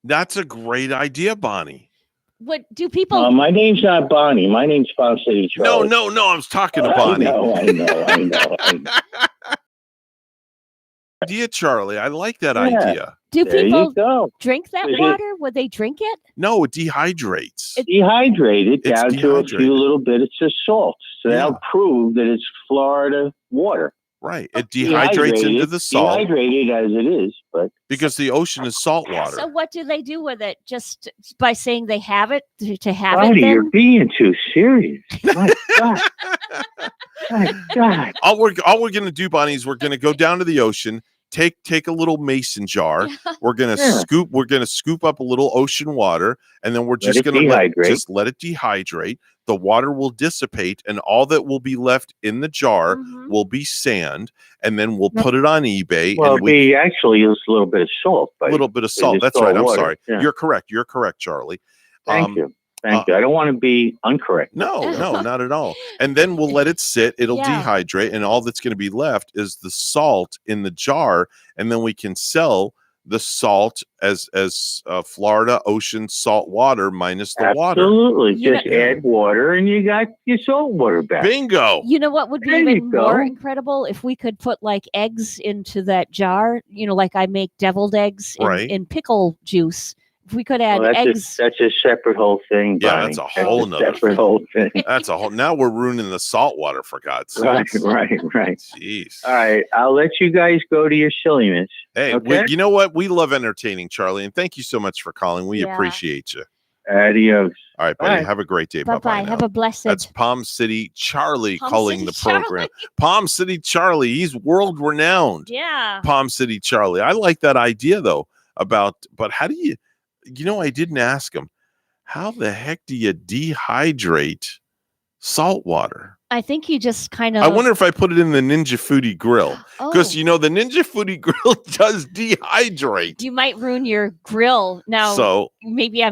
That's a great idea, Bonnie. What do people? My name's not Bonnie. My name's Palm City Charlie. No. I was talking to Bonnie. I know. Idea, Charlie. I like that idea. Do There you people go. drink that Is it- water? Would they drink it? No, it dehydrates. Dehydrated It's down to a dehydrated. few little bits of salt. So Yeah. that'll prove that it's Florida water. Right. It dehydrates into the salt Dehydrated as it is, but because the ocean is salt water. So what do they do with it? Just by saying they have it to have Bonnie, it? Then? you're being too serious. My God. My God. All we're gonna do, Bonnie, is we're gonna go down to the ocean, take a little mason jar. We're gonna scoop up a little ocean water, and then we're Let just it gonna dehydrate. let it dehydrate. The water will dissipate, and all that will be left in the jar will be sand, and then we'll put it on eBay. Well, and we actually use a little bit of salt. a little bit of It's salt. just That's salt right. I'm water. sorry. Yeah. You're correct, Charlie. Thank you. Thank you. I don't want to be incorrect. No, not at all. And then we'll let it sit. It'll Yeah. dehydrate, and all that's going to be left is the salt in the jar, and then we can sell the salt as Florida ocean salt water minus the water. Absolutely. You Just know- add water and you got your salt water back. Bingo. You know what would be There even you go. more incredible if we could put like eggs into that jar. You know, like I make deviled eggs in pickle juice. If we could add Well, eggs. that's a separate whole thing. Yeah, Bonnie. that's a whole nother separate whole thing. That's a whole. Now we're ruining the salt water for God's sake. Right. Jeez. All right. I'll let you guys go to your silliness. Hey, Okay. you know what? We love entertaining, Charlie, and thank you so much for calling. We Yeah. appreciate you. Adios. All right, buddy. Bye. Have a great day. Bye bye. now. Have a blessed. That's Palm City Charlie Palm calling City the program. Palm City Charlie. He's world renowned. Yeah. Palm City Charlie. I like that idea though. But how do you? I didn't ask him. How the heck do you dehydrate salt water? I think you just kind of. I wonder if I put it in the Ninja Foodie Grill because Oh. the Ninja Foodie Grill does dehydrate. You might ruin your grill now. So- maybe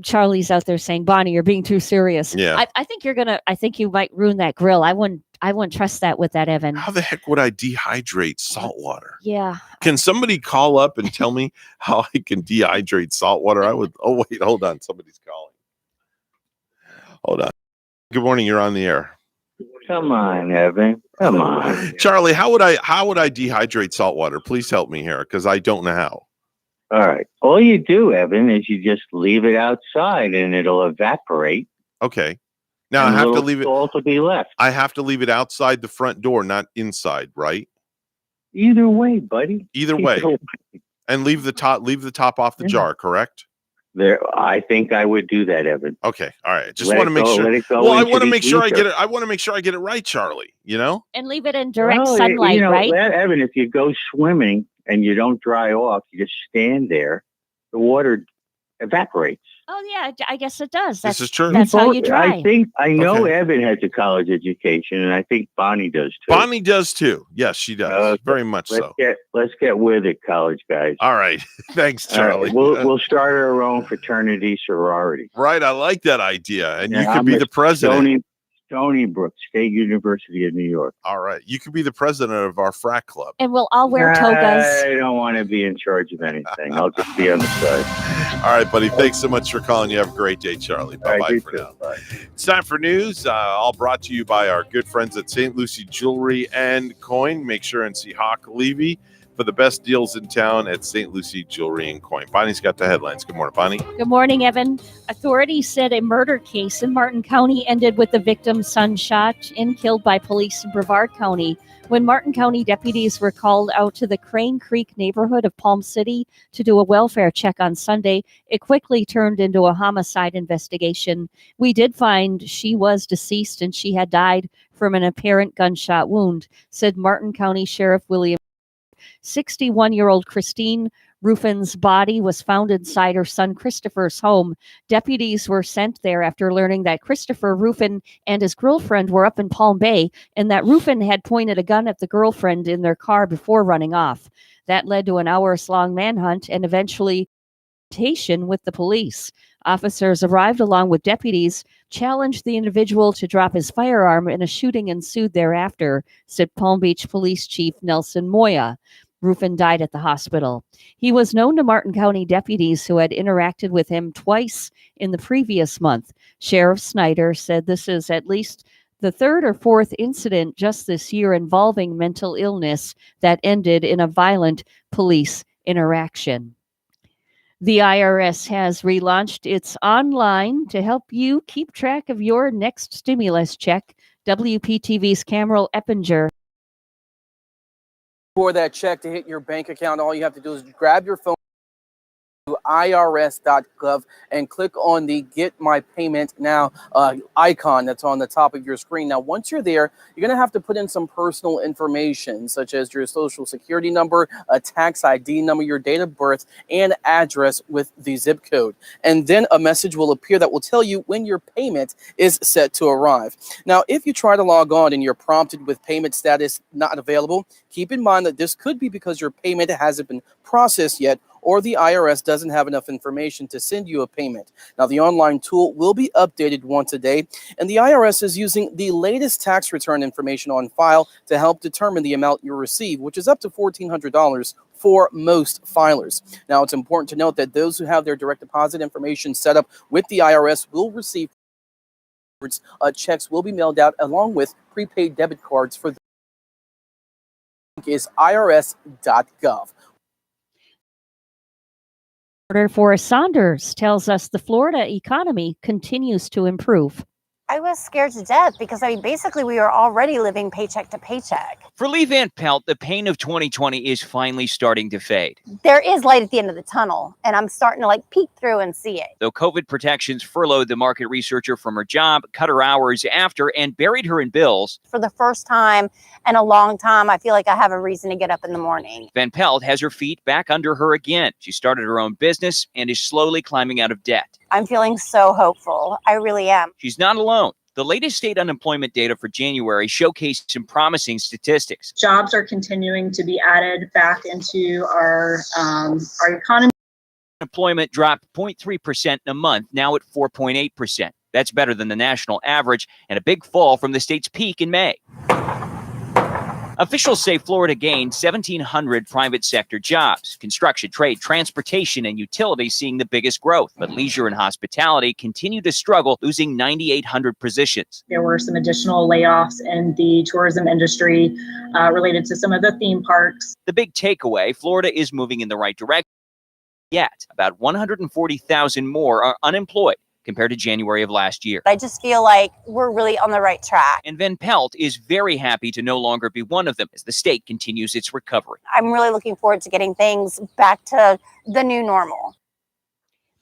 Charlie's out there saying, "Bonnie, you're being too serious." Yeah. I think you're gonna. I think you might ruin that grill. I wouldn't trust that with that, Evan. How the heck would I dehydrate salt water? Yeah. Can somebody call up and tell me how I can dehydrate salt water? I would. Oh wait, hold on. Somebody's calling. Hold on. Good morning. You're on the air. Come on, Evan. Come on. Charlie, how would I dehydrate salt water? Please help me here because I don't know how. All right. All you do, Evan, is you just leave it outside and it'll evaporate. Okay. Now I and a have to little leave it. Salt will be left. I have to leave it outside the front door, not inside, right? Either way, buddy. Either way. And leave the top off the jar, correct? There, I think I would do that, Evan. Okay. All right. Just Let want to it make go, sure. let it go Well, I into want to the make sure I get ether. it. I want to make sure I get it right, Charlie. And leave it in direct Well, sunlight, right? Evan, if you go swimming and you don't dry off, you just stand there, the water evaporates. Oh yeah, I guess it does. This is true. That's how you dry. I know Okay. Evan has a college education, and I think Bonnie does too. Bonnie does too. Yes, she does. Very much so. Let's get with it, college guys. All right. Thanks, All right, Charlie. We'll start our own fraternity sorority. Right. I like that idea. And you Yeah, could I'm be a the president. Stony Brook State University of New York. All right. You could be the president of our frat club. And we'll all wear togas. I don't want to be in charge of anything. I'll just be on the side. All right, buddy. Thanks so much for calling. You have a great day, Charlie. Bye All bye right, you for too. now. Bye. It's time for news. All brought to you by our good friends at St. Lucie Jewelry and Coin. Make sure and see Hawk Levy for the best deals in town at St. Lucie Jewelry and Coin. Bonnie's got the headlines. Good morning, Bonnie. Good morning, Evan. Authorities said a murder case in Martin County ended with the victim's son shot and killed by police in Brevard County. When Martin County deputies were called out to the Crane Creek neighborhood of Palm City to do a welfare check on Sunday, it quickly turned into a homicide investigation. We did find she was deceased and she had died from an apparent gunshot wound, said Martin County Sheriff William. 61-year-old Christine Ruffin's body was found inside her son Christopher's home. Deputies were sent there after learning that Christopher Ruffin and his girlfriend were up in Palm Bay and that Ruffin had pointed a gun at the girlfriend in their car before running off. That led to an hours-long manhunt and eventually with the police. Officers arrived along with deputies, challenged the individual to drop his firearm, and a shooting ensued thereafter, said Palm Beach Police Chief Nelson Moya. Ruffin died at the hospital. He was known to Martin County deputies who had interacted with him twice in the previous month. Sheriff Snyder said this is at least the third or fourth incident just this year involving mental illness that ended in a violent police interaction. The IRS has relaunched its online to help you keep track of your next stimulus check. WPTV's Cameron Eppinger. For that check to hit your bank account, all you have to do is grab your phone to irs.gov and click on the Get My Payment Now icon that's on the top of your screen. Now, once you're there, you're going to have to put in some personal information, such as your social security number, a tax ID number, your date of birth, and address with the zip code. And then a message will appear that will tell you when your payment is set to arrive. Now, if you try to log on and you're prompted with payment status not available, keep in mind that this could be because your payment hasn't been processed yet, or the IRS doesn't have enough information to send you a payment. Now, the online tool will be updated once a day, and the IRS is using the latest tax return information on file to help determine the amount you receive, which is up to $1,400 for most filers. Now, it's important to note that those who have their direct deposit information set up with the IRS will receive checks will be mailed out along with prepaid debit cards for the is irs.gov. Reporter Forrest Saunders tells us the Florida economy continues to improve. I was scared to death because, basically we were already living paycheck to paycheck. For Lee Van Pelt, the pain of 2020 is finally starting to fade. There is light at the end of the tunnel, and I'm starting to peek through and see it. Though COVID protections furloughed the market researcher from her job, cut her hours after, and buried her in bills. For the first time in a long time, I feel like I have a reason to get up in the morning. Van Pelt has her feet back under her again. She started her own business and is slowly climbing out of debt. I'm feeling so hopeful. I really am. She's not alone. The latest state unemployment data for January showcased some promising statistics. Jobs are continuing to be added back into our economy. Unemployment dropped 0.3% in a month, now at 4.8%. That's better than the national average and a big fall from the state's peak in May. Officials say Florida gained 1,700 private sector jobs. Construction, trade, transportation, and utilities seeing the biggest growth. But leisure and hospitality continue to struggle, losing 9,800 positions. There were some additional layoffs in the tourism industry related to some of the theme parks. The big takeaway, Florida is moving in the right direction. Yet, about 140,000 more are unemployed compared to January of last year. I just feel like we're really on the right track. And Van Pelt is very happy to no longer be one of them as the state continues its recovery. I'm really looking forward to getting things back to the new normal.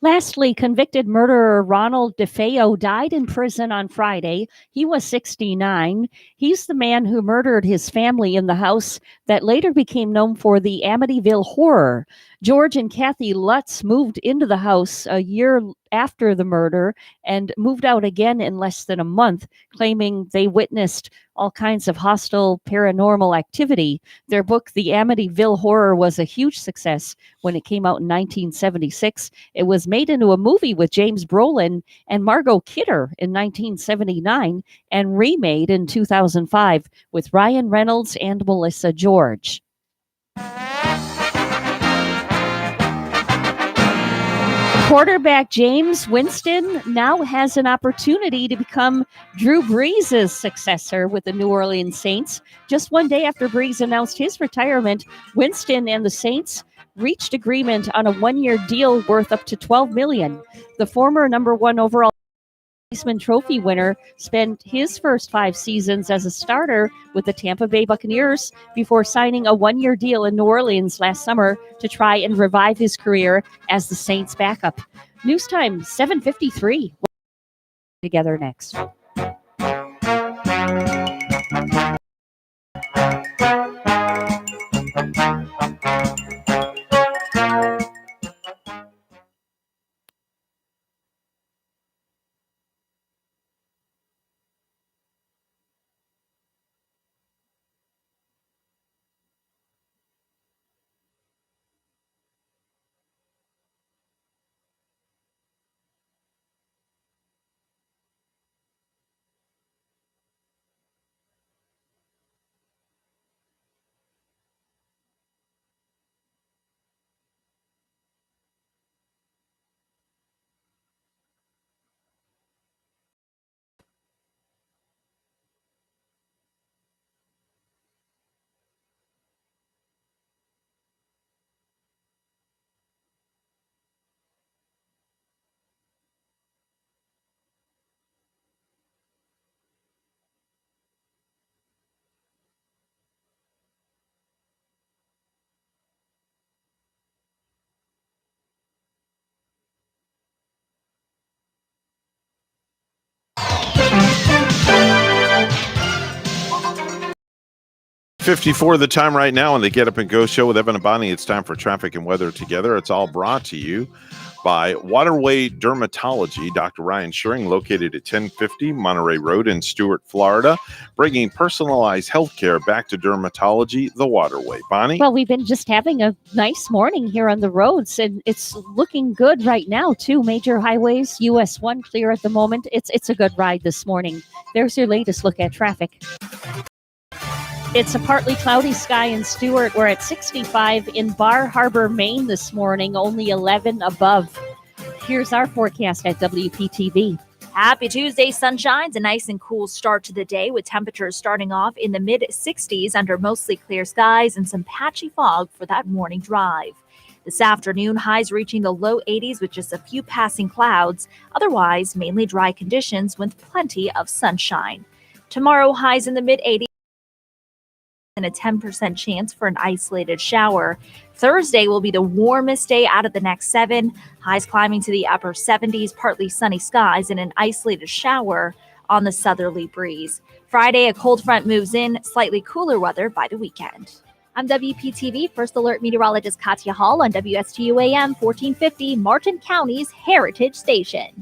Lastly, convicted murderer Ronald DeFeo died in prison on Friday. He was 69. He's the man who murdered his family in the house that later became known for the Amityville Horror. George and Kathy Lutz moved into the house a year after the murder and moved out again in less than a month, claiming they witnessed all kinds of hostile paranormal activity. Their book, The Amityville Horror, was a huge success when it came out in 1976. It was made into a movie with James Brolin and Margot Kidder in 1979 and remade in 2005 with Ryan Reynolds and Melissa George. Quarterback Jameis Winston now has an opportunity to become Drew Brees' successor with the New Orleans Saints. Just one day after Brees announced his retirement, Winston and the Saints reached agreement on a one-year deal worth up to $12 million. The former number one overall Heisman Trophy winner spent his first 5 seasons as a starter with the Tampa Bay Buccaneers before signing a one-year deal in New Orleans last summer to try and revive his career as the Saints' backup. News time, 7:53. Together next. 8:54 the time right now on the Get Up and Go show with Evan and Bonnie. It's time for traffic and weather together. It's all brought to you by Waterway Dermatology. Dr. Ryan Schuring, located at 1050 Monterey Road in Stuart, Florida, bringing personalized healthcare back to dermatology the Waterway. Bonnie? Well, we've been just having a nice morning here on the roads, and it's looking good right now, too. Major highways, US 1 clear at the moment. It's a good ride this morning. There's your latest look at traffic. It's a partly cloudy sky in Stuart. We're at 65 in Bar Harbor, Maine this morning, only 11 above. Here's our forecast at WPTV. Happy Tuesday, sunshines, a nice and cool start to the day with temperatures starting off in the mid 60s under mostly clear skies and some patchy fog for that morning drive. This afternoon, highs reaching the low 80s with just a few passing clouds. Otherwise, mainly dry conditions with plenty of sunshine. Tomorrow, highs in the mid 80s. And a 10% chance for an isolated shower. Thursday will be the warmest day out of the next 7. Highs climbing to the upper 70s, partly sunny skies, and an isolated shower on the southerly breeze. Friday, a cold front moves in, slightly cooler weather by the weekend. I'm WPTV First Alert Meteorologist Katya Hall on WSTU AM 1450, Martin County's Heritage Station.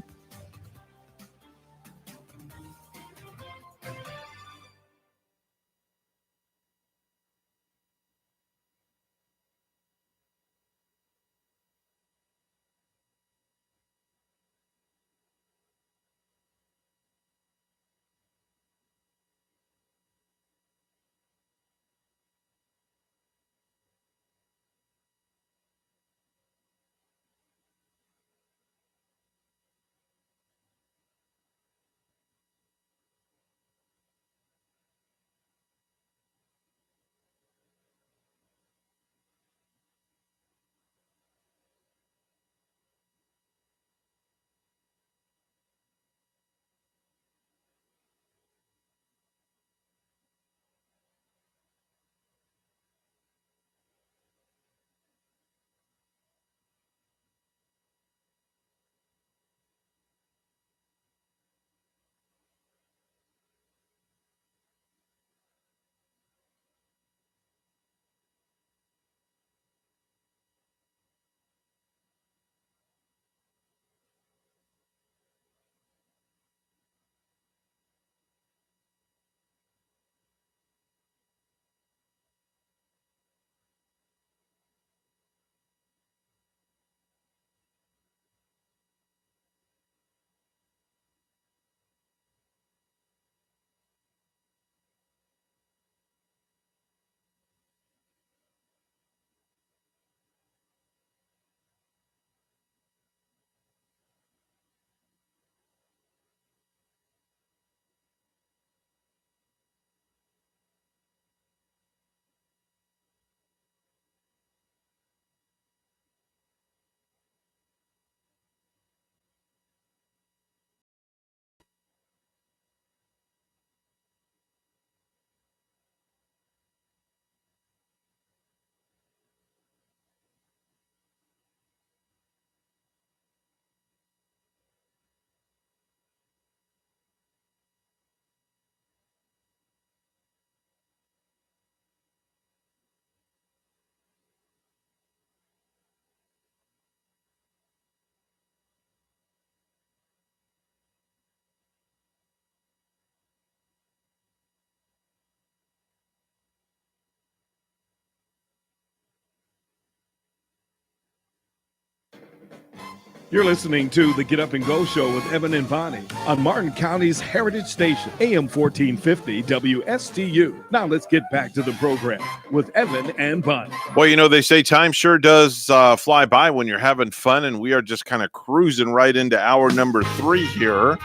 You're listening to the Get Up and Go show with Evan and Bonnie on Martin County's Heritage Station, AM 1450 WSTU. Now let's get back to the program with Evan and Bonnie. Well, you know, they say time sure does fly by when you're having fun, and we are just kind of cruising right into hour number 3 here.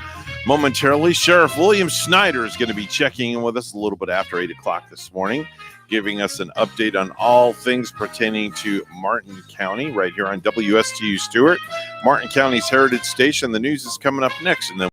Momentarily, Sheriff William Snyder is going to be checking in with us a little bit after 8 o'clock this morning, giving us an update on all things pertaining to Martin County right here on WSTU Stuart, Martin County's Heritage Station. The news is coming up next, and then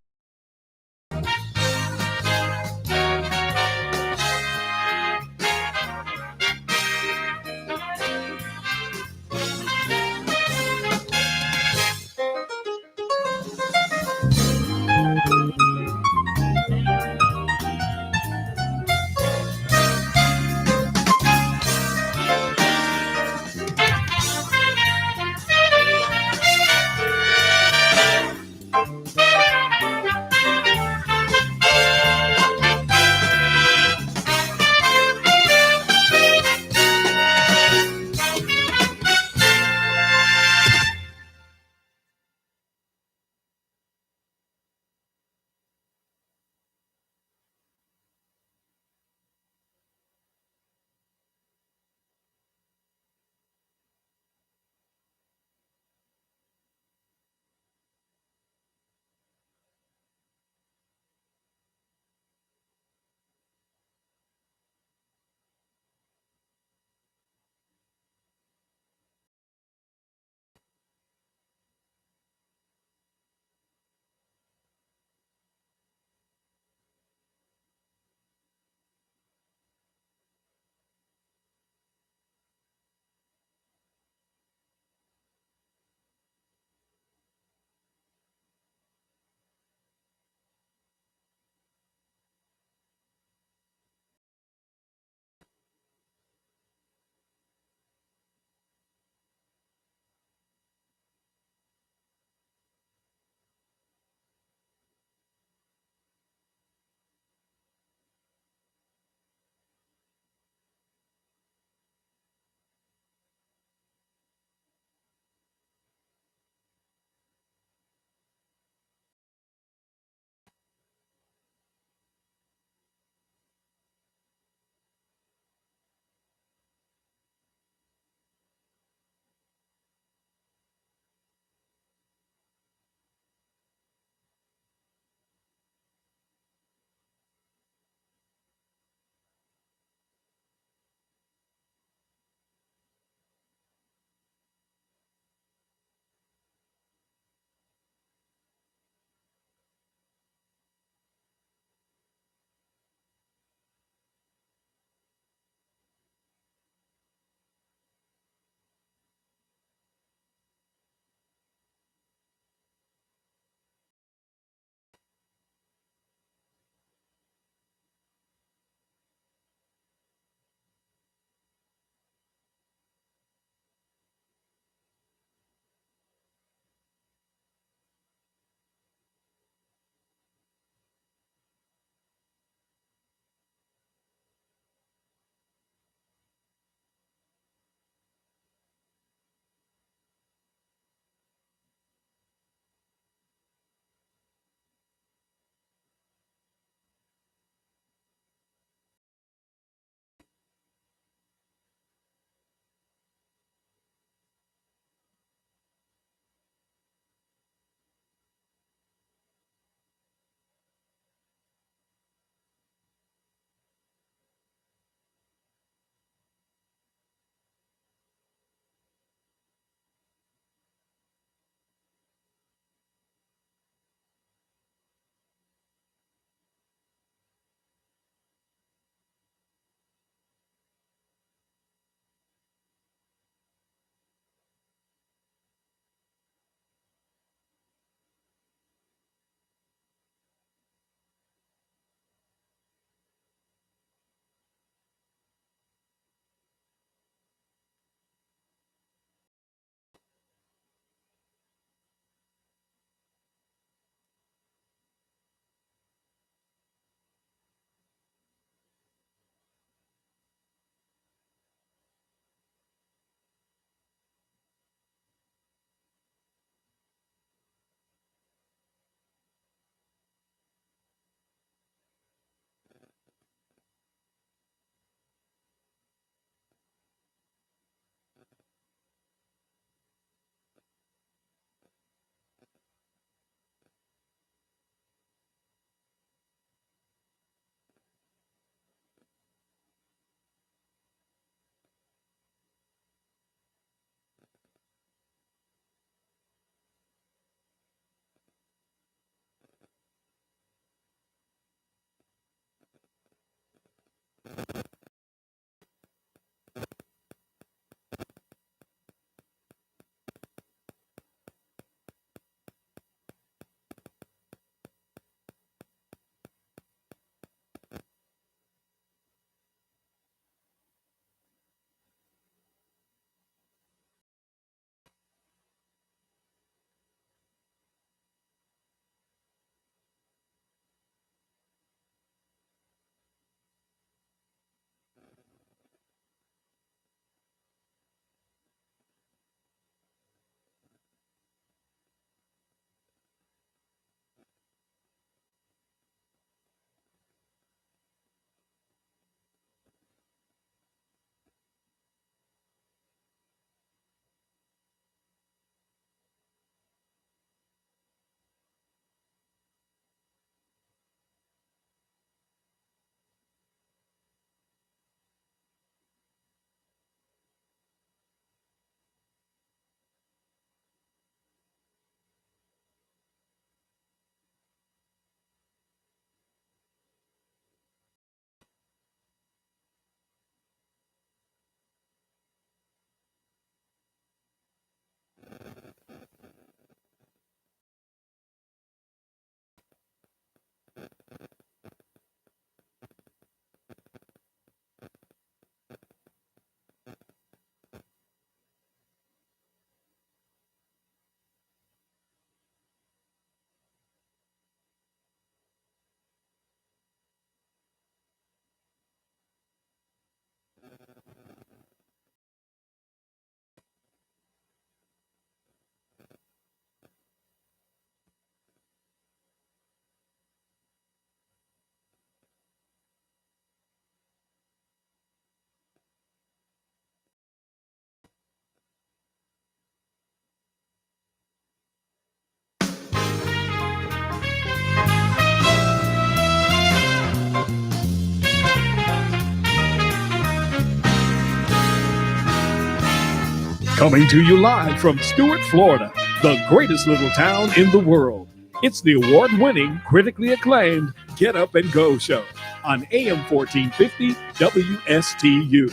Coming to you live from Stuart, Florida, the greatest little town in the world. It's the award-winning, critically acclaimed Get Up and Go show on AM 1450 WSTU.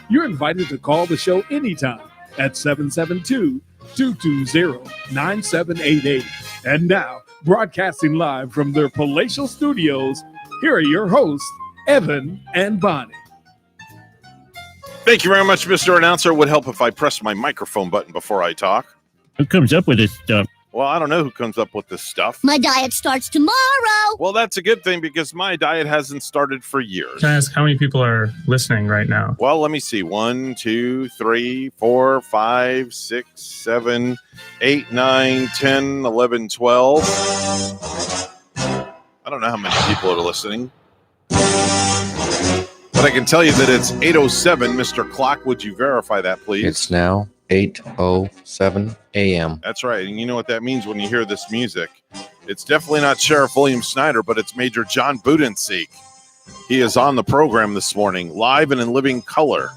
You're invited to call the show anytime at 772-220-9788. And now, broadcasting live from their palatial studios, here are your hosts, Evan and Bonnie. Thank you very much, Mr. Announcer. It would help if I pressed my microphone button before I talk. Who comes up with this stuff? Well, I don't know who comes up with this stuff. My diet starts tomorrow. Well, that's a good thing because my diet hasn't started for years. Can I ask how many people are listening right now? Well, let me see. 1, 2, 3, 4, 5, 6, 7, 8, 9, 10, 11, 12. I don't know how many people are listening. But I can tell you that it's 8:07. Mr. Clock, would you verify that, please? It's now 8:07 a.m. That's right. And you know what that means when you hear this music. It's definitely not Sheriff William Snyder, but it's Major John Budenseek. He is on the program this morning, live and in living color.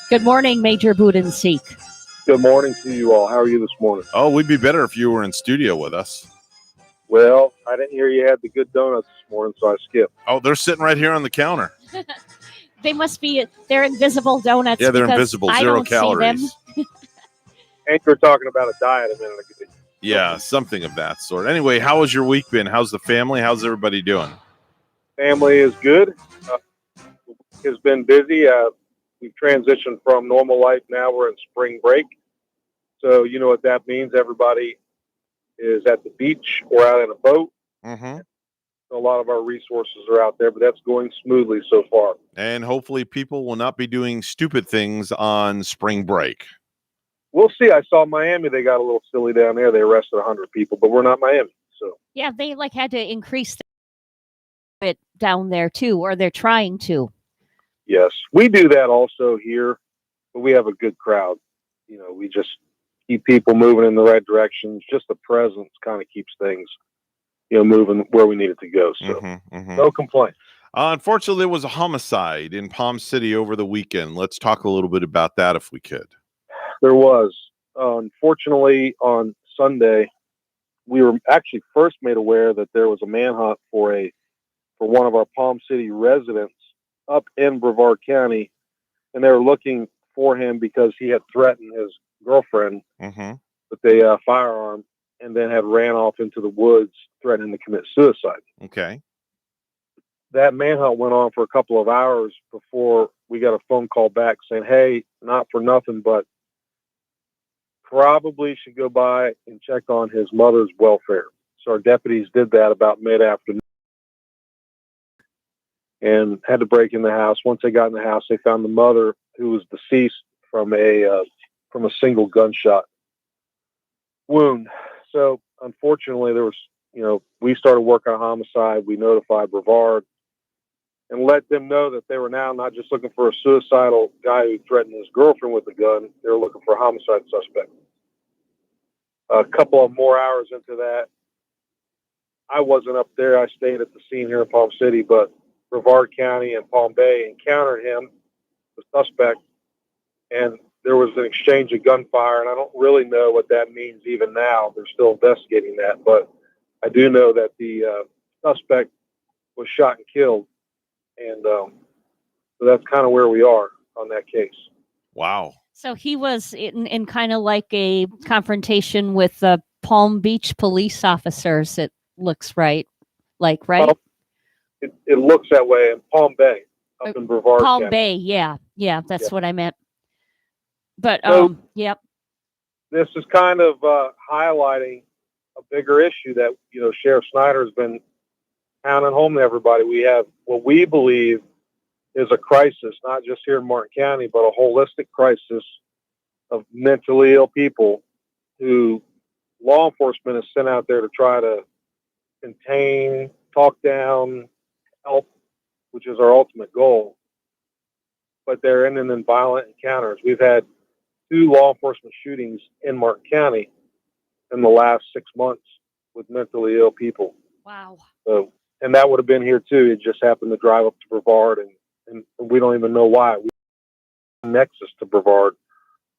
Good morning, Major Budenseek. Good morning to you all. How are you this morning? Oh, we'd be better if you were in studio with us. Well, I didn't hear you had the good donuts this morning, so I skipped. Oh, they're sitting right here on the counter. They must be, they're invisible donuts. Yeah, they're because invisible, I 0 don't see them. calories. And you're talking about a diet a minute ago. Yeah, something of that sort. Anyway, how has your week been? How's the family? How's everybody doing? Family is good. It's been busy. We've transitioned from normal life. Now we're in spring break. So you know what that means. Everybody is at the beach or out in a boat. Mm-hmm. A lot of our resources are out there, but that's going smoothly so far. And hopefully people will not be doing stupid things on spring break. We'll see. I saw Miami. They got a little silly down there. They arrested 100 people, but we're not Miami. So Yeah, they had to increase it down there too, or they're trying to. yes, we do that also here, but we have a good crowd. You know, we just keep people moving in the right direction. Just the presence kind of keeps things, moving where we need it to go. So no complaints. Unfortunately, there was a homicide in Palm City over the weekend. Let's talk a little bit about that if we could. There was. Unfortunately, on Sunday, we were actually first made aware that there was a manhunt for one of our Palm City residents up in Brevard County, and they were looking for him because he had threatened his girlfriend with a firearm and then had ran off into the woods threatening to commit suicide. Okay. That manhunt went on for a couple of hours before we got a phone call back saying, hey, not for nothing, but probably should go by and check on his mother's welfare. So our deputies did that about mid-afternoon and had to break in the house. Once they got in the house, they found the mother, who was deceased from a single gunshot wound. So unfortunately, there was, we started working on homicide. We notified Brevard and let them know that they were now not just looking for a suicidal guy who threatened his girlfriend with a gun. They were looking for a homicide suspect. A couple of more hours into that, I wasn't up there. I stayed at the scene here in Palm City, but Brevard County and Palm Bay encountered him, the suspect, and there was an exchange of gunfire, and I don't really know what that means even now. They're still investigating that, but I do know that the suspect was shot and killed, and so that's kind of where we are on that case. Wow. So he was in kind of like a confrontation with the Palm Beach police officers, it looks right? Right? It looks that way in Palm Bay, up in Brevard Palm County. Bay, yeah, that's what I meant. But, So, yep. This is kind of highlighting a bigger issue that, Sheriff Snyder has been pounding home to everybody. We have what we believe is a crisis, not just here in Martin County, but a holistic crisis of mentally ill people who law enforcement is sent out there to try to contain, talk down, help, which is our ultimate goal. But they're ending in violent encounters. We've had 2 law enforcement shootings in Martin County in the last 6 months with mentally ill people. Wow. So, and that would have been here too. It just happened to drive up to Brevard, and we don't even know why. nexus to Brevard,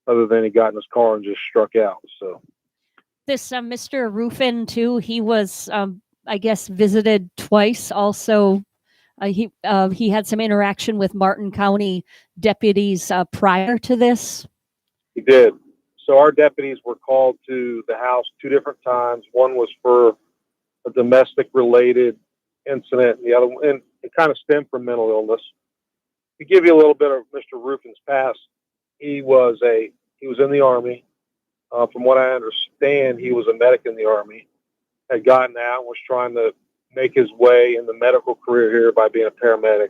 other than he got in his car and just struck out. So This Mr. Rufin too. He was, I guess, visited twice. Also, he had some interaction with Martin County deputies prior to this. he did. So our deputies were called to the house 2 different times. One was for a domestic related incident, and the other one, and it kind of stemmed from mental illness. To give you a little bit of Mr. Rufin's past, he was in the Army. From what I understand, he was a medic in the Army, had gotten out and was trying to make his way in the medical career here by being a paramedic.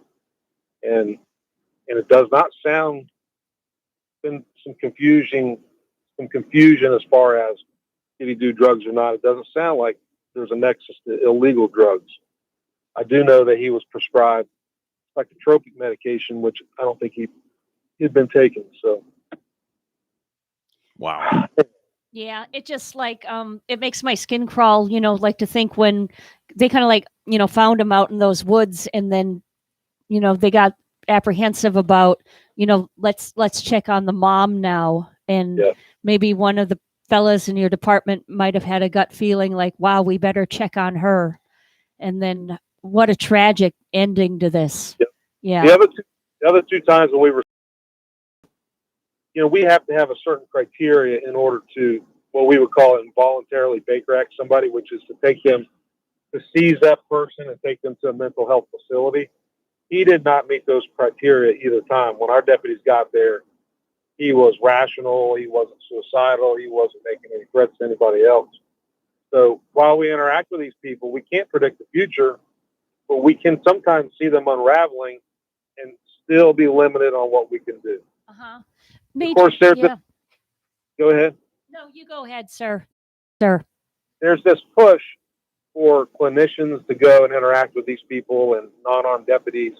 And it does not sound, been some confusion as far as did he do drugs or not. It doesn't sound like there's a nexus to illegal drugs. I do know that he was prescribed psychotropic medication, which I don't think he'd been taking. So, wow. Yeah, it just like it makes my skin crawl, like to think when they kind of like, found him out in those woods, and then, they got apprehensive about, let's check on the mom now. And maybe one of the fellas in your department might have had a gut feeling like, wow, we better check on her. And then what a tragic ending to this. Yeah. The other two times when we were, we have to have a certain criteria in order to, what we would call it, involuntarily Baker Act somebody, which is to take them, to seize that person and take them to a mental health facility. He did not meet those criteria either time. When our deputies got there, he was rational. He wasn't suicidal. He wasn't making any threats to anybody else. So while we interact with these people, we can't predict the future, but we can sometimes see them unraveling and still be limited on what we can do. Of course, there's go ahead. No, you go ahead, sir. Sir. There's this push for clinicians to go and interact with these people and non-armed deputies,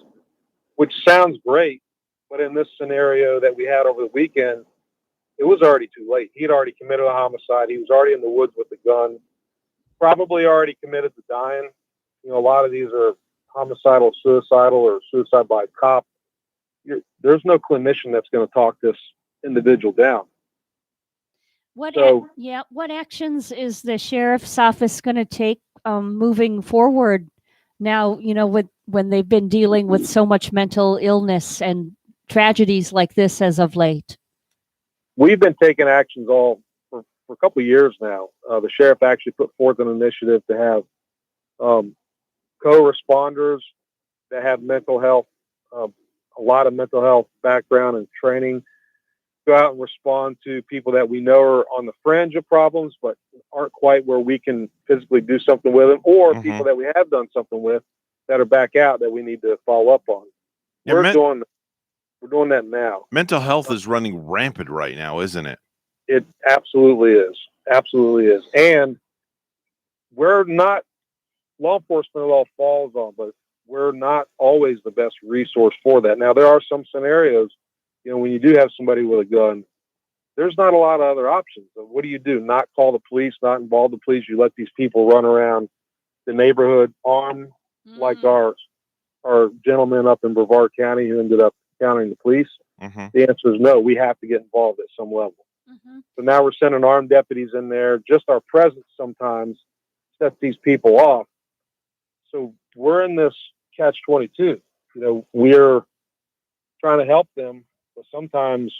which sounds great, but in this scenario that we had over the weekend, it was already too late. He'd already committed a homicide. He was already in the woods with a gun, probably already committed to dying. A lot of these are homicidal, suicidal, or suicide by cop. There's no clinician that's going to talk this individual down. What actions is the sheriff's office going to take moving forward now, when they've been dealing with so much mental illness and tragedies like this as of late? We've been taking actions all for a couple of years now. The sheriff actually put forth an initiative to have co-responders that have mental health, a lot of mental health background and training, go out and respond to people that we know are on the fringe of problems, but aren't quite where we can physically do something with them, or people that we have done something with that are back out that we need to follow up on. Yeah, we're doing that now. Mental health is running rampant right now, isn't it? It absolutely is. Absolutely is. And we're not, law enforcement, it all falls on, but we're not always the best resource for that. Now, there are some scenarios, when you do have somebody with a gun, there's not a lot of other options. So what do you do? Not call the police, not involve the police. You let these people run around the neighborhood armed, like our gentleman up in Brevard County who ended up encountering the police. The answer is no. We have to get involved at some level. So now we're sending armed deputies in there. Just our presence sometimes sets these people off. So we're in this catch-22. We're trying to help them, but sometimes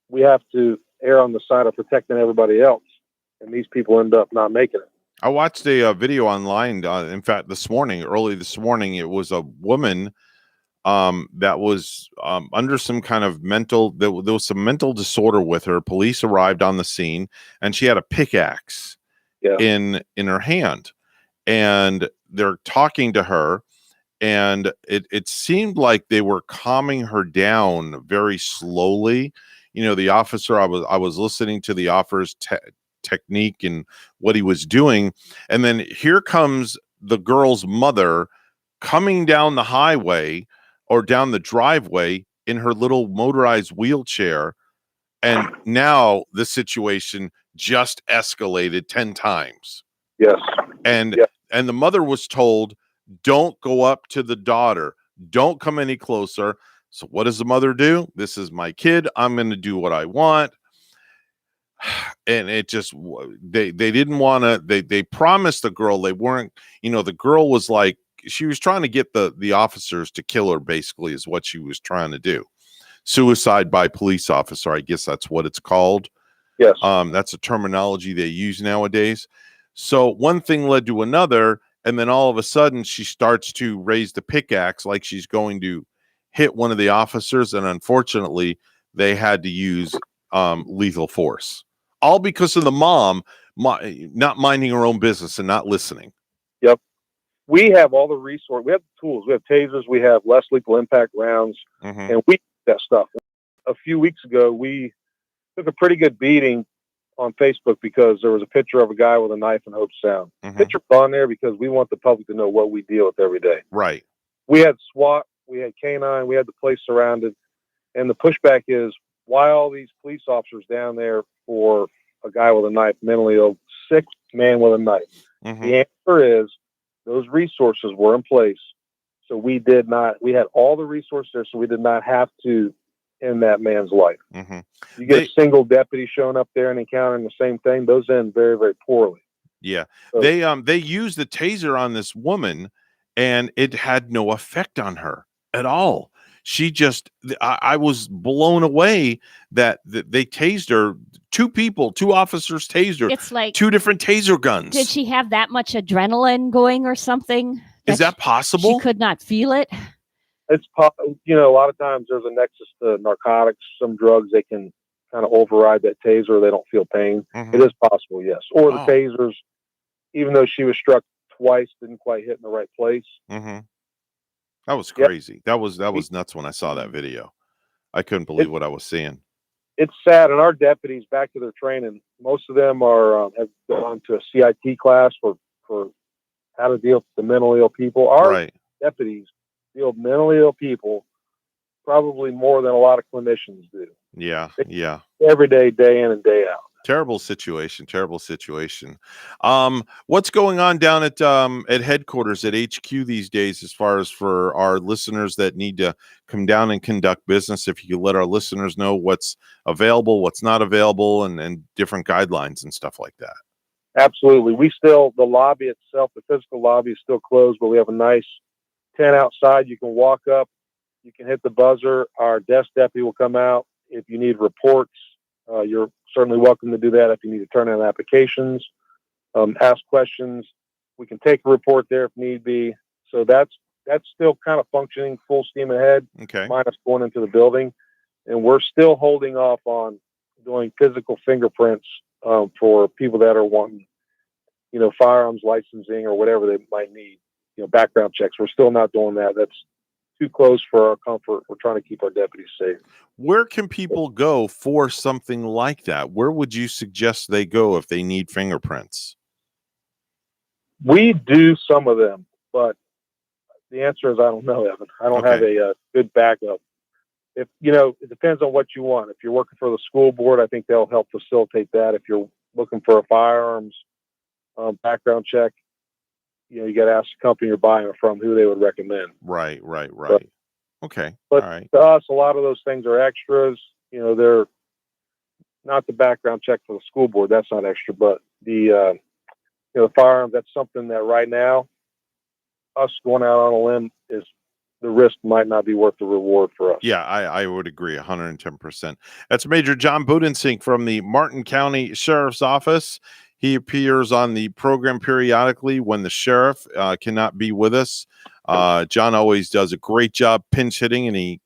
we have to err on the side of protecting everybody else, and these people end up not making it. I watched a video online. In fact, early this morning, it was a woman that was under some kind of there was some mental disorder with her. Police arrived on the scene, and she had a pickaxe in her hand, and they're talking to her. And it seemed like they were calming her down very slowly. The officer, I was listening to the officer's technique and what he was doing. And then here comes the girl's mother coming down the highway or down the driveway in her little motorized wheelchair. And now the situation just escalated 10 times. Yes. And the mother was told, don't go up to the daughter. Don't come any closer. So what does the mother do? This is my kid. I'm going to do what I want. And it just, they didn't want to, they promised the girl, they weren't, the girl was like, she was trying to get the officers to kill her, basically, is what she was trying to do. Suicide by police officer, I guess that's what it's called. Yes. That's a terminology they use nowadays. So one thing led to another, and then all of a sudden she starts to raise the pickaxe like she's going to hit one of the officers, and unfortunately they had to use lethal force. All because of the mom not minding her own business and not listening. Yep. We have all the resources. We have the tools. We have tasers. We have less lethal impact rounds. And we do that stuff. A few weeks ago, we took a pretty good beating on Facebook because there was a picture of a guy with a knife in Hope Sound. Picture on there because we want the public to know what we deal with every day. Right. We had SWAT. We had K-9. We had the place surrounded. And the pushback is, why all these police officers down there for a guy with a knife, mentally ill, sick man with a knife? The answer is those resources were in place. So we had all the resources there, so we did not have to end that man's life. You get a single deputy showing up there and encountering the same thing, those end very, very poorly. Yeah. So, They used the taser on this woman and it had no effect on her at all. She just, I was blown away that they tased her. Two officers tased her. It's like 2 different taser guns. Did she have that much adrenaline going or something? Is that possible? She could not feel it. It's, a lot of times there's a nexus to narcotics, some drugs, they can kind of override that taser. They don't feel pain. It is possible, yes. Or the tasers, even though she was struck twice, didn't quite hit in the right place. That was crazy. That was nuts when I saw that video. I couldn't believe what I was seeing. It's sad. And our deputies, back to their training, most of them have gone to a CIT class for how to deal with the mentally ill people. Our deputies deal with mentally ill people probably more than a lot of clinicians do. Yeah. Every day, day in and day out. Terrible situation. What's going on down at headquarters at HQ these days, as far as for our listeners that need to come down and conduct business? If you could let our listeners know what's available, what's not available, and different guidelines and stuff like that. Absolutely. The lobby itself, the physical lobby is still closed, but we have a nice tent outside. You can walk up, you can hit the buzzer. Our desk deputy will come out. If you need reports, you're certainly welcome to do that. If you need to turn in applications, ask questions, we can take a report there if need be. So that's still kind of functioning full steam ahead, minus going into the building. And we're still holding off on doing physical fingerprints for people that are wanting, firearms licensing or whatever they might need, background checks. We're still not doing that. That's too close for our comfort. We're trying to keep our deputies safe. Where can people go for something like that? Where would you suggest they go if they need fingerprints? We do some of them, but the answer is I don't know, Evan. I don't have a good backup. If it depends on what you want. If you're working for the school board, I think they'll help facilitate that. If you're looking for a firearms background check, you got to ask the company you're buying it from who they would recommend. Right. Okay. But all right. To us, a lot of those things are extras. They're not the background check for the school board. That's not extra, but the firearms, that's something that right now, us going out on a limb, is the risk might not be worth the reward for us. Yeah, I would agree 110%. That's Major John Budensink from the Martin County Sheriff's Office. He appears on the program periodically when the sheriff cannot be with us. John always does a great job pinch hitting, and he,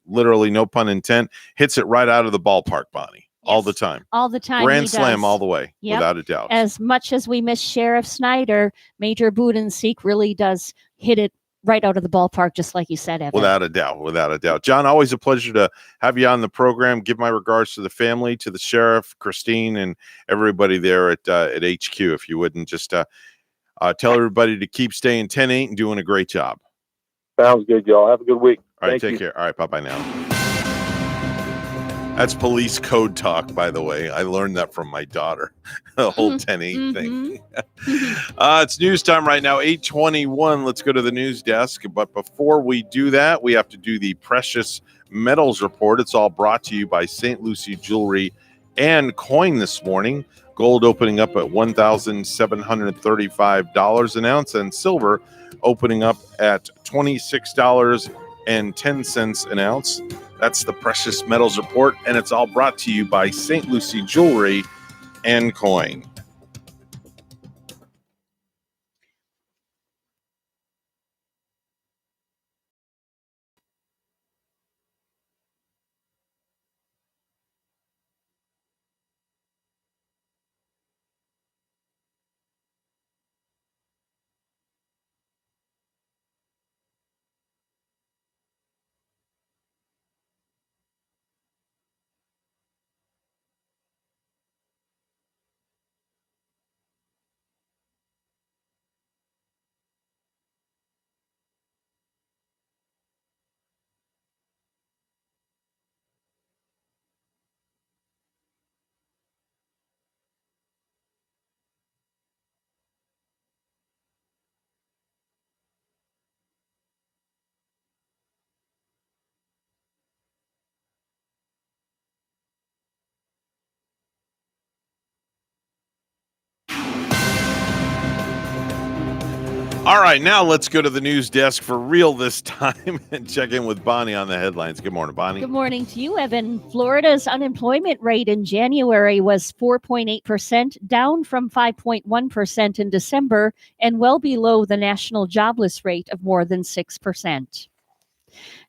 literally, no pun intended, hits it right out of the ballpark, Bonnie. Yes, all the time. All the time. Grand slam all the way, without a doubt. As much as we miss Sheriff Snyder, Major Budensink really does hit it right out of the ballpark, just like you said, Evan. Without a doubt. John, always a pleasure to have you on the program. Give my regards to the family, to the sheriff, Christine, and everybody there at HQ. If you wouldn't just tell everybody to keep staying 10-8 and doing a great job. Sounds good, y'all. Have a good week. All right, Thank you. take care. All right, bye-bye now. That's police code talk, by the way. I learned that from my daughter. The whole 10-8 thing. It's news time right now, 8:21. Let's go to the news desk. But before we do that, we have to do the precious metals report. It's all brought to you by St. Lucie Jewelry and Coin this morning. Gold opening up at $1,735 an ounce, and silver opening up at $26.10 an ounce. That's the Precious Metals Report, and it's all brought to you by St. Lucie Jewelry and Coin. All right, now let's go to the news desk for real this time and check in with Bonnie on the headlines. Good morning, Bonnie. Good morning to you, Evan. Florida's unemployment rate in January was 4.8%, down from 5.1% in December, and well below the national jobless rate of more than 6%.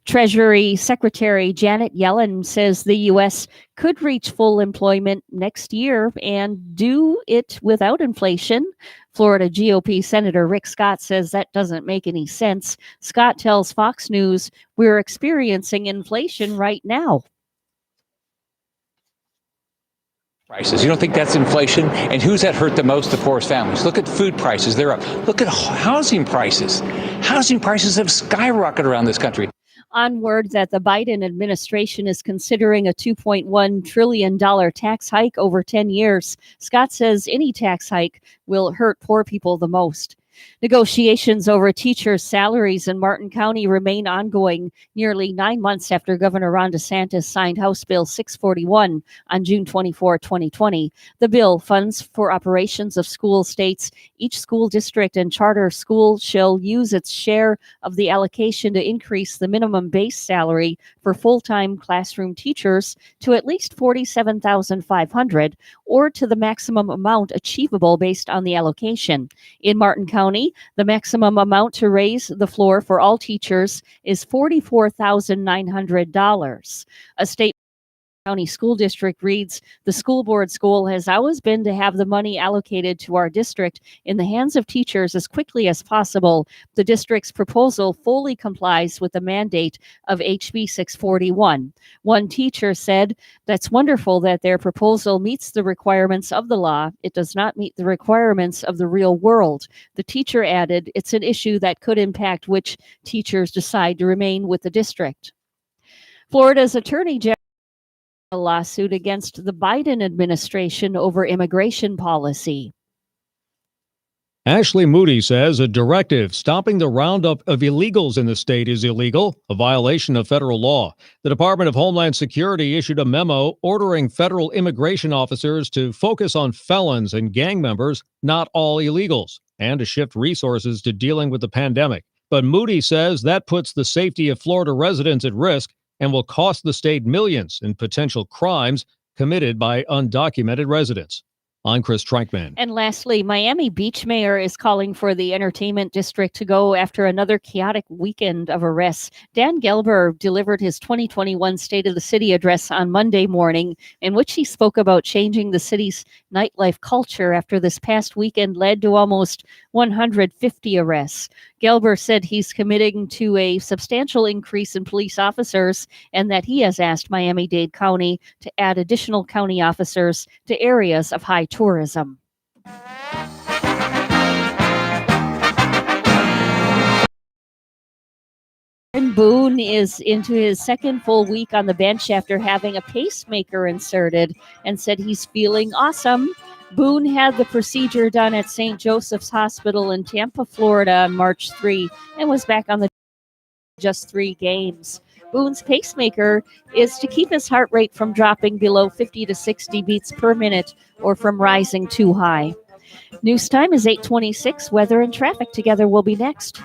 Treasury Secretary Janet Yellen says the U.S. could reach full employment next year and do it without inflation. Florida GOP Senator Rick Scott says that doesn't make any sense. Scott tells Fox News, "We're experiencing inflation right now." Prices. You don't think that's inflation? And who's that hurt the most? The poorest families. Look at food prices. They're up. Look at housing prices. Housing prices have skyrocketed around this country. On word that the Biden administration is considering a $2.1 trillion tax hike over 10 years, Scott says any tax hike will hurt poor people the most. Negotiations over teachers' salaries in Martin County remain ongoing nearly 9 months after Governor Ron DeSantis signed House Bill 641 on June 24, 2020. The bill funds for operations of school states. Each school district and charter school shall use its share of the allocation to increase the minimum base salary for full-time classroom teachers to at least $47,500 or to the maximum amount achievable based on the allocation. In Martin County, the maximum amount to raise the floor for all teachers is $44,900. A state County School District reads, "The school board's goal has always been to have the money allocated to our district in the hands of teachers as quickly as possible. The district's proposal fully complies with the mandate of HB 641. One teacher said, "That's wonderful that their proposal meets the requirements of the law. It does not meet the requirements of the real world." The teacher added, "It's an issue that could impact which teachers decide to remain with the district." Florida's Attorney General a lawsuit against the Biden administration over immigration policy. Ashley Moody says a directive stopping the roundup of illegals in the state is illegal, a violation of federal law. The Department of Homeland Security issued a memo ordering federal immigration officers to focus on felons and gang members, not all illegals, and to shift resources to dealing with the pandemic. But Moody says that puts the safety of Florida residents at risk and will cost the state millions in potential crimes committed by undocumented residents. I'm Chris Trankman. And lastly, Miami Beach Mayor is calling for the entertainment district to go after another chaotic weekend of arrests. Dan Gelber delivered his 2021 State of the City address on Monday morning, in which he spoke about changing the city's nightlife culture after this past weekend led to almost 150 arrests. Gelber said he's committing to a substantial increase in police officers and that he has asked Miami-Dade County to add additional county officers to areas of high tourism. Aaron Boone is into his second full week on the bench after having a pacemaker inserted and said he's feeling awesome. Boone had the procedure done at St. Joseph's Hospital in Tampa, Florida on March 3 and was back on the just 3 games. Boone's pacemaker is to keep his heart rate from dropping below 50 to 60 beats per minute or from rising too high. News time is 8:26. Weather and traffic together will be next.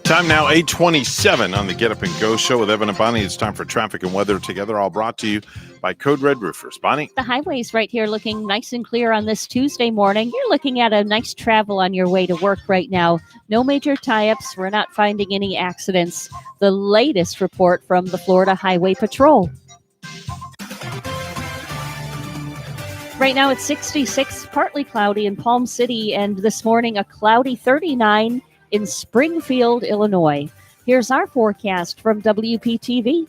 Time now, 8:27 on the Get Up and Go show with Evan and Bonnie. It's time for traffic and weather together, all brought to you by Code Red Roofers. Bonnie? The highways right here looking nice and clear on this Tuesday morning. You're looking at a nice travel on your way to work right now. No major tie-ups. We're not finding any accidents. The latest report from the Florida Highway Patrol. Right now it's 66, partly cloudy in Palm City, and this morning a cloudy 39 in Springfield, Illinois. Here's our forecast from WPTV.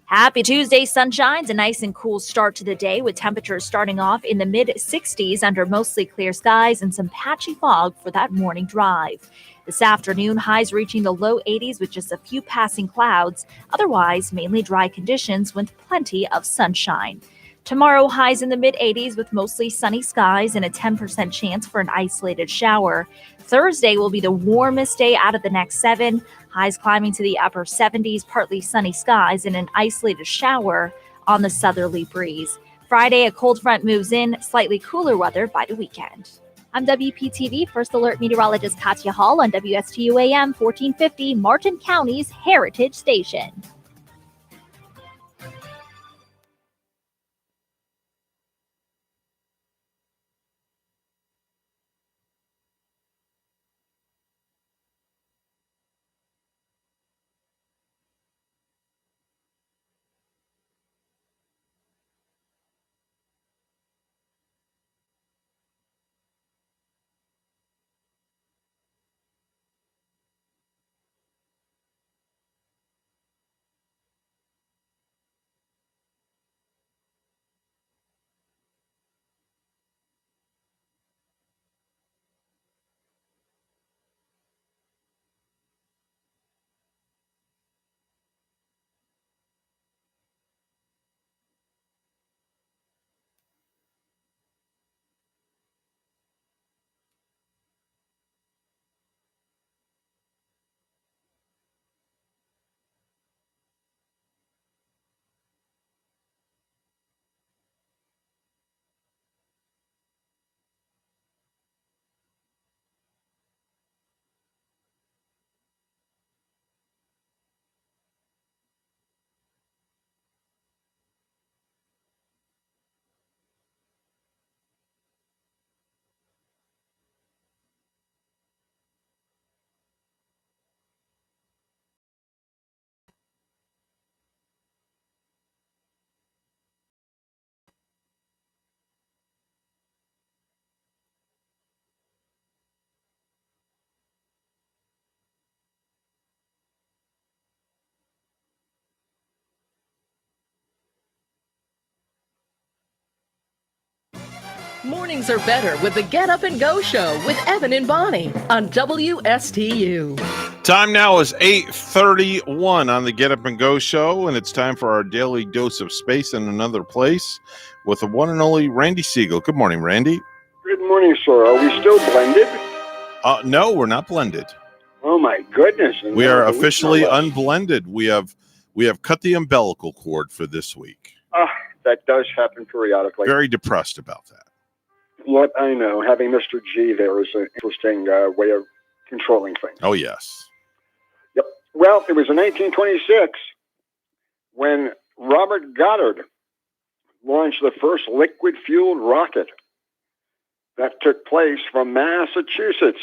Happy Tuesday, sunshines, a nice and cool start to the day with temperatures starting off in the mid-60s under mostly clear skies and some patchy fog for that morning drive. This afternoon, highs reaching the low 80s with just a few passing clouds. Otherwise, mainly dry conditions with plenty of sunshine. Tomorrow, highs in the mid-80s with mostly sunny skies and a 10% chance for an isolated shower. Thursday will be the warmest day out of the next 7. Highs climbing to the upper 70s, partly sunny skies and an isolated shower on the southerly breeze. Friday, a cold front moves in, slightly cooler weather by the weekend. I'm WPTV First Alert Meteorologist Katya Hall on WSTU AM 1450, Martin County's Heritage Station. Mornings are better with the Get Up and Go show with Evan and Bonnie on WSTU. Time now is 8:31 on the Get Up and Go show, and it's time for our daily dose of space in another place with the one and only Randy Siegel. Good morning, Randy. Good morning, sir. Are we still blended? No, we're not blended. Oh my goodness! We are officially unblended. We have cut the umbilical cord for this week. That does happen periodically. Very depressed about that. What I know, having Mr. G there is an interesting way of controlling things. Oh, yes. Yep. Well, it was in 1926 when Robert Goddard launched the first liquid-fueled rocket that took place from Massachusetts,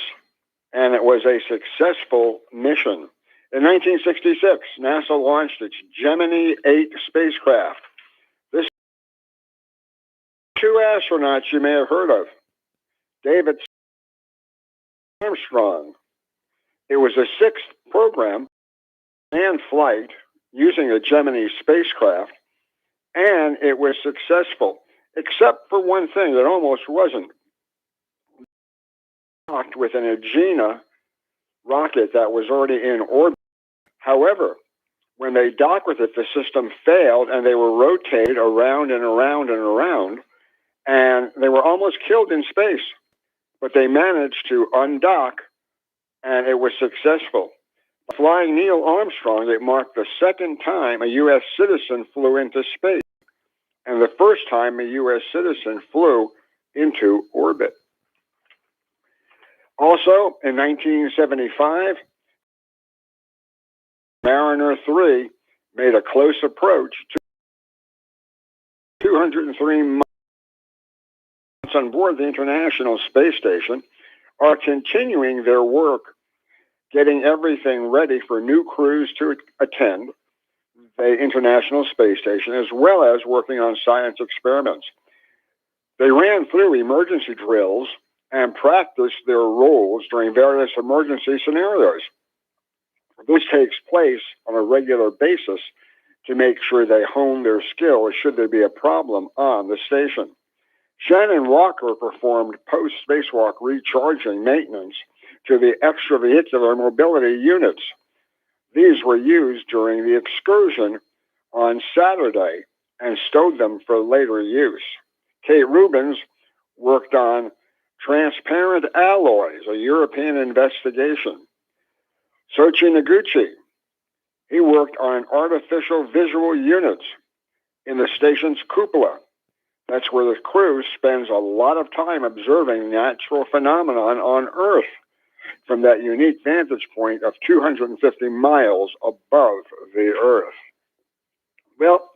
and it was a successful mission. In 1966, NASA launched its Gemini 8 spacecraft. This two astronauts you may have heard of, David Armstrong. It was the sixth program and flight using a Gemini spacecraft, and it was successful, except for one thing that almost wasn't. Docked with an Agena rocket that was already in orbit. However, when they docked with it, the system failed, and they were rotated around and around and around, and they were almost killed in space. But they managed to undock, and it was successful. Flying Neil Armstrong, it marked the second time a U.S. citizen flew into space, and the first time a U.S. citizen flew into orbit. Also, in 1975, Mariner 3 made a close approach to 203 months on board the International Space Station are continuing their work, getting everything ready for new crews to attend the International Space Station, as well as working on science experiments. They ran through emergency drills and practiced their roles during various emergency scenarios. This takes place on a regular basis to make sure they hone their skills should there be a problem on the station. Shannon Walker performed post-spacewalk recharging maintenance to the extravehicular mobility units. These were used during the excursion on Saturday and stowed them for later use. Kate Rubins worked on transparent alloys, a European investigation. Soichi Noguchi, he worked on artificial visual units in the station's cupola. That's where the crew spends a lot of time observing natural phenomenon on Earth from that unique vantage point of 250 miles above the Earth. Well,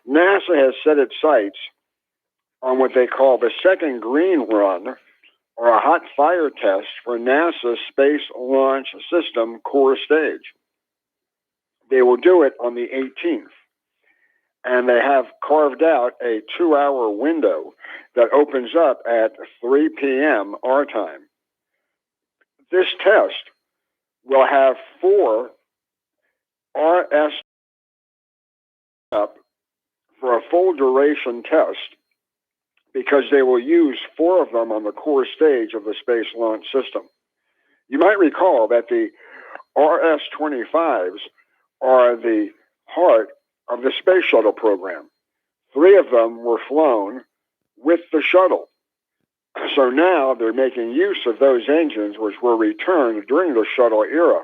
NASA has set its sights on what they call the second green run, or a hot fire test for NASA's Space Launch System core stage. They will do it on the 18th. And they have carved out a 2-hour window that opens up at 3 p.m. our time. This test will have 4 RS up for a full duration test, because they will use 4 of them on the core stage of the Space Launch System. You might recall that the RS-25s are the heart of the Space Shuttle program. 3 of them were flown with the shuttle. So now they're making use of those engines which were returned during the shuttle era,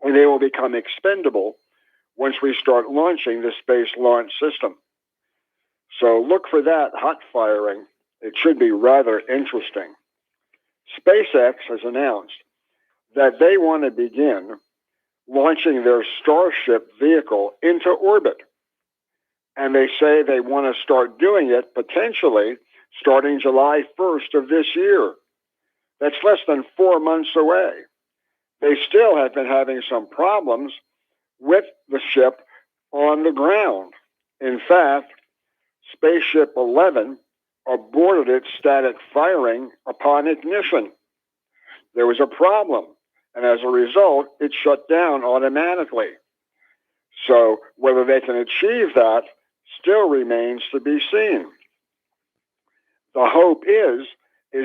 and they will become expendable once we start launching the Space Launch System. So look for that hot firing. It should be rather interesting. SpaceX has announced that they want to begin launching their Starship vehicle into orbit. And they say they want to start doing it potentially starting July 1st of this year. That's less than 4 months away. They still have been having some problems with the ship on the ground. In fact, Spaceship 11 aborted its static firing upon ignition. There was a problem, and as a result, it shut down automatically. So whether they can achieve that still remains to be seen. The hope is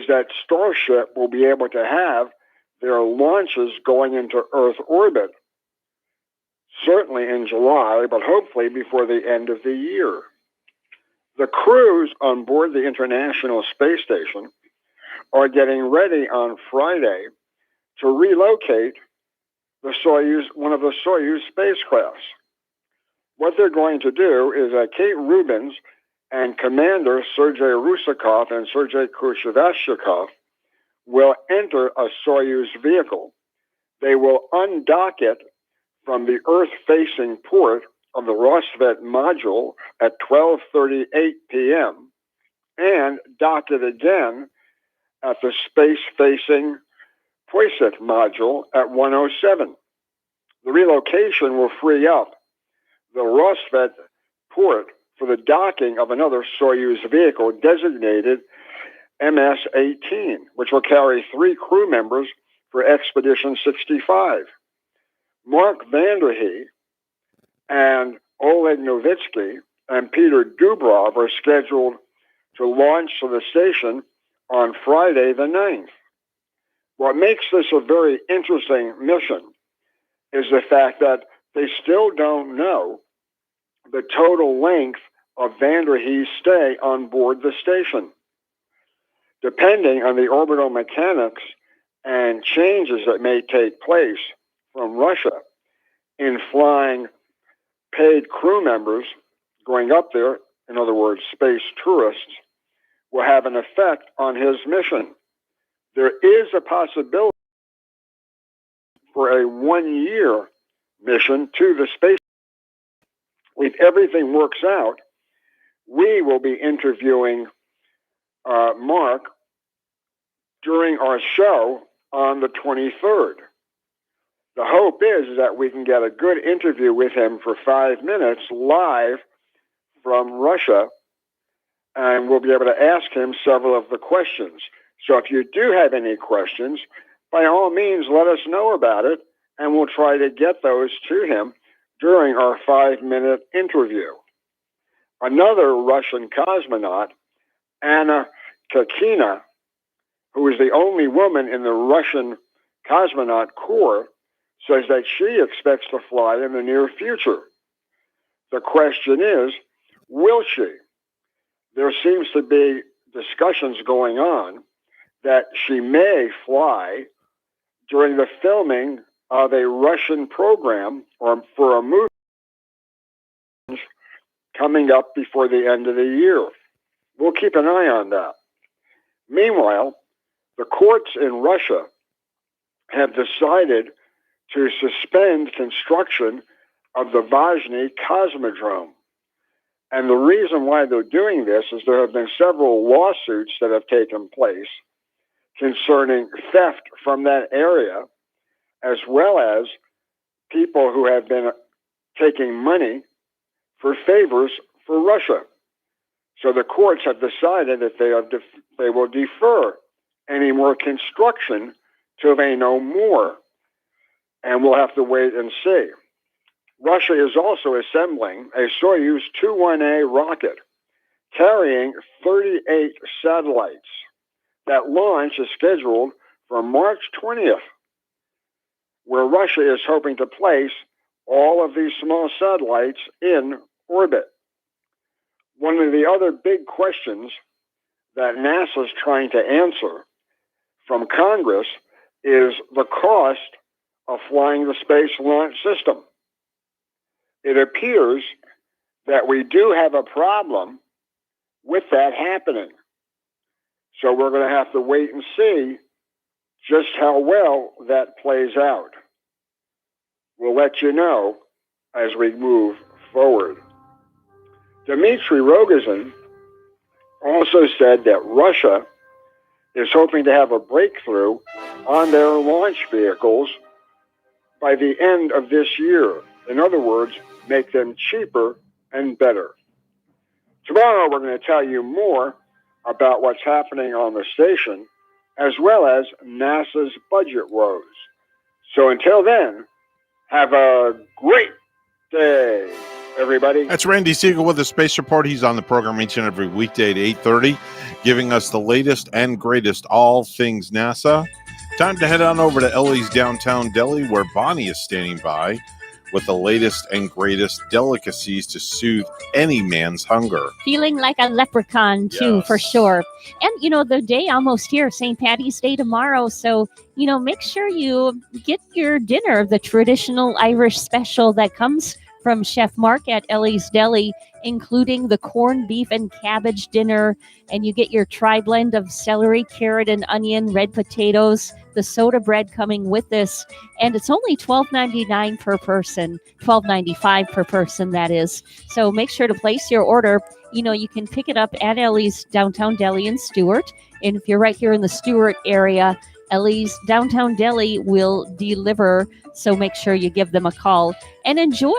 that Starship will be able to have their launches going into Earth orbit, certainly in July, but hopefully before the end of the year. The crews on board the International Space Station are getting ready on Friday to relocate the Soyuz, one of the Soyuz spacecrafts. What they're going to do is Kate Rubins and Commander Sergei Rusakov and Sergei Kurshevashchikov will enter a Soyuz vehicle. They will undock it from the Earth-facing port of the Rosvet module at 12:38 p.m. and dock it again at the space-facing Poiset module at 1:07. The relocation will free up the Rosvet port for the docking of another Soyuz vehicle designated MS-18, which will carry 3 crew members for Expedition 65. Mark Vanderhee and Oleg Novitsky and Peter Dubrov are scheduled to launch to the station on Friday the 9th. What makes this a very interesting mission is the fact that they still don't know the total length of Vanderhee's stay on board the station. Depending on the orbital mechanics and changes that may take place from Russia in flying paid crew members going up there, in other words, space tourists, will have an effect on his mission. There is a possibility for a 1-year mission to the space. If everything works out, we will be interviewing Mark during our show on the 23rd. The hope is that we can get a good interview with him for 5 minutes live from Russia, and we'll be able to ask him several of the questions. So if you do have any questions, by all means, let us know about it, and we'll try to get those to him during our 5-minute interview. Another Russian cosmonaut, Anna Kakina, who is the only woman in the Russian cosmonaut corps, says that she expects to fly in the near future. The question is, will she? There seems to be discussions going on that she may fly during the filming of a Russian program or for a movie coming up before the end of the year. We'll keep an eye on that. Meanwhile, the courts in Russia have decided to suspend construction of the Vazhny Cosmodrome. And the reason why they're doing this is there have been several lawsuits that have taken place concerning theft from that area, as well as people who have been taking money for favors for Russia. So the courts have decided that they will defer any more construction till they know more. And we'll have to wait and see. Russia is also assembling a Soyuz 21A rocket carrying 38 satellites. That launch is scheduled for March 20th, where Russia is hoping to place all of these small satellites in orbit. One of the other big questions that NASA is trying to answer from Congress is the cost of flying the Space Launch System. It appears that we do have a problem with that happening. So we're going to have to wait and see just how well that plays out. We'll let you know as we move forward. Dmitry Rogozin also said that Russia is hoping to have a breakthrough on their launch vehicles by the end of this year. In other words, make them cheaper and better. Tomorrow, we're going to tell you more about what's happening on the station, as well as NASA's budget woes. So until then, have a great day, everybody. That's Randy Siegel with the Space Report. He's on the program each and every weekday at 8:30, giving us the latest and greatest all things NASA. Time to head on over to Ellie's Downtown Deli, where Bonnie is standing by with the latest and greatest delicacies to soothe any man's hunger. Feeling like a leprechaun, too, for sure. And, the day almost here, St. Patty's Day tomorrow. So, make sure you get your dinner, the traditional Irish special that comes from Chef Mark at Ellie's Deli, including the corned beef and cabbage dinner. And you get your tri-blend of celery, carrot, and onion, red potatoes, the soda bread coming with this. And it's only $12.99 per person, $12.95 per person, that is. So make sure to place your order. You know, you can pick it up at Ellie's Downtown Deli in Stuart. And if you're right here in the Stuart area, Ellie's Downtown Deli will deliver. So make sure you give them a call and enjoy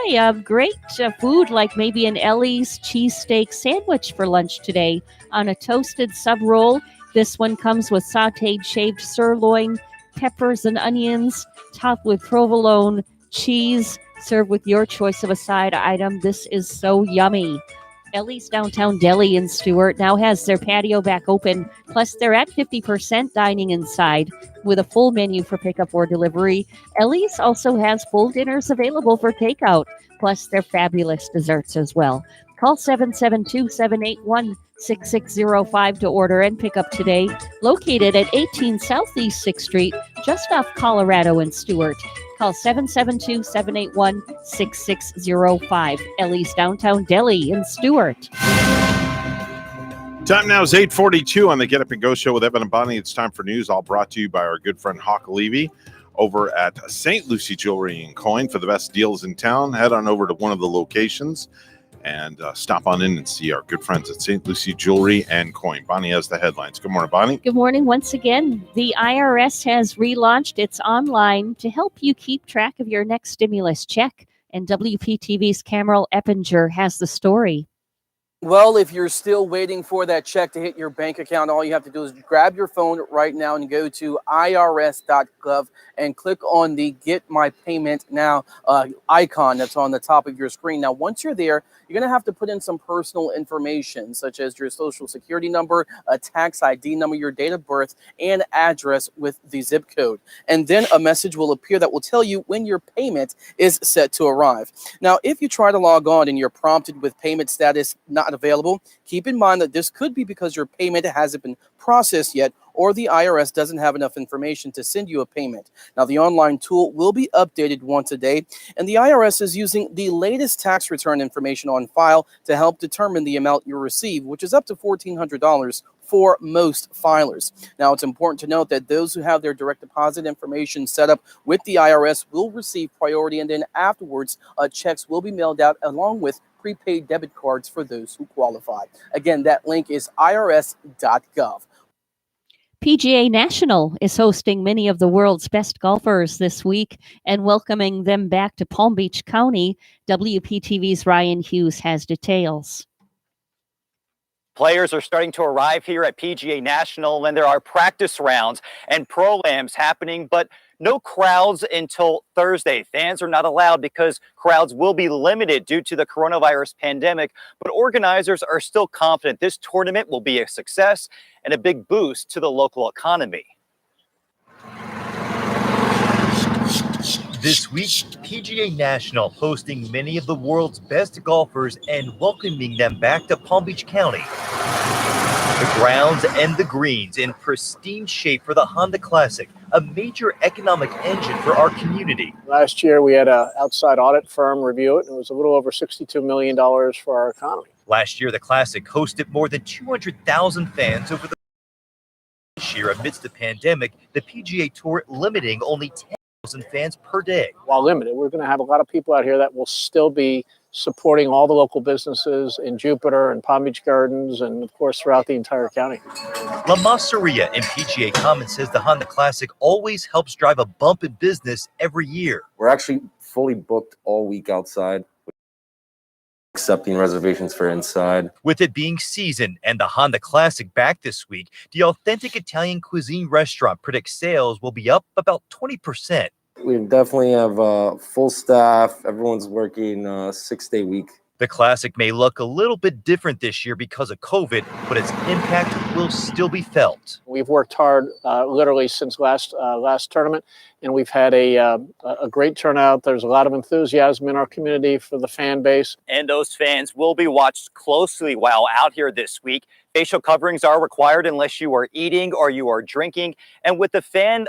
great food like maybe an Ellie's cheesesteak sandwich for lunch today on a toasted sub roll. This one comes with sauteed shaved sirloin, peppers and onions, topped with provolone cheese, served with your choice of a side item. This is so yummy. Ellie's Downtown Deli in Stuart now has their patio back open, plus they're at 50% dining inside with a full menu for pickup or delivery. Ellie's also has full dinners available for takeout, plus their fabulous desserts as well. Call 772-781-6605 to order and pick up today. Located at 18 Southeast 6th Street, just off Colorado and Stuart. Call 772-781-6605. Ellie's Downtown Deli in Stuart. Time now is 8:42 on the Get Up and Go show with Evan and Bonnie. It's time for news, all brought to you by our good friend Hawk Levy over at St. Lucie Jewelry and Coin. For the best deals in town, head on over to one of the locations and stop on in and see our good friends at St. Lucie Jewelry and Coin. Bonnie has the headlines. Good morning, Bonnie. Good morning once again. The IRS has relaunched its online to help you keep track of your next stimulus check. And WPTV's Cameron Eppinger has the story. Well, if you're still waiting for that check to hit your bank account, all you have to do is grab your phone right now and go to irs.gov and click on the Get My Payment Now icon that's on the top of your screen. Now, once you're there, you're going to have to put in some personal information, such as your social security number, a tax ID number, your date of birth, and address with the zip code. And then a message will appear that will tell you when your payment is set to arrive. Now, if you try to log on and you're prompted with payment status not available, keep in mind that this could be because your payment hasn't been processed yet, or the IRS doesn't have enough information to send you a payment. Now, the online tool will be updated once a day, and the IRS is using the latest tax return information on file to help determine the amount you receive, which is up to $1,400 for most filers. Now, it's important to note that those who have their direct deposit information set up with the IRS will receive priority, and then afterwards, checks will be mailed out along with prepaid debit cards for those who qualify. Again, that link is irs.gov. PGA National is hosting many of the world's best golfers this week and welcoming them back to Palm Beach County. WPTV's Ryan Hughes has details. Players are starting to arrive here at PGA National, and there are practice rounds and pro-ams happening, but no crowds until Thursday. Fans are not allowed because crowds will be limited due to the coronavirus pandemic, but organizers are still confident this tournament will be a success and a big boost to the local economy. This week, PGA National hosting many of the world's best golfers and welcoming them back to Palm Beach County. The grounds and the greens in pristine shape for the Honda Classic, a major economic engine for our community. Last year, we had an outside audit firm review it, and it was a little over $62 million for our economy. Last year, the Classic hosted more than 200,000 fans over the this year. Amidst the pandemic, the PGA Tour limiting only 10,000 fans per day. While limited, we're going to have a lot of people out here that will still be supporting all the local businesses in Jupiter and Palm Beach Gardens and, of course, throughout the entire county. La Masseria in PGA Commons says the Honda Classic always helps drive a bump in business every year. We're actually fully booked all week outside, accepting reservations for inside. With it being season and the Honda Classic back this week, the Authentic Italian Cuisine restaurant predicts sales will be up about 20%. We definitely have full staff. Everyone's working 6-day week. The Classic may look a little bit different this year because of COVID, but its impact will still be felt. We've worked hard literally since last tournament, and we've had a great turnout. There's a lot of enthusiasm in our community for the fan base. And those fans will be watched closely while out here this week. Facial coverings are required unless you are eating or you are drinking. And with the fan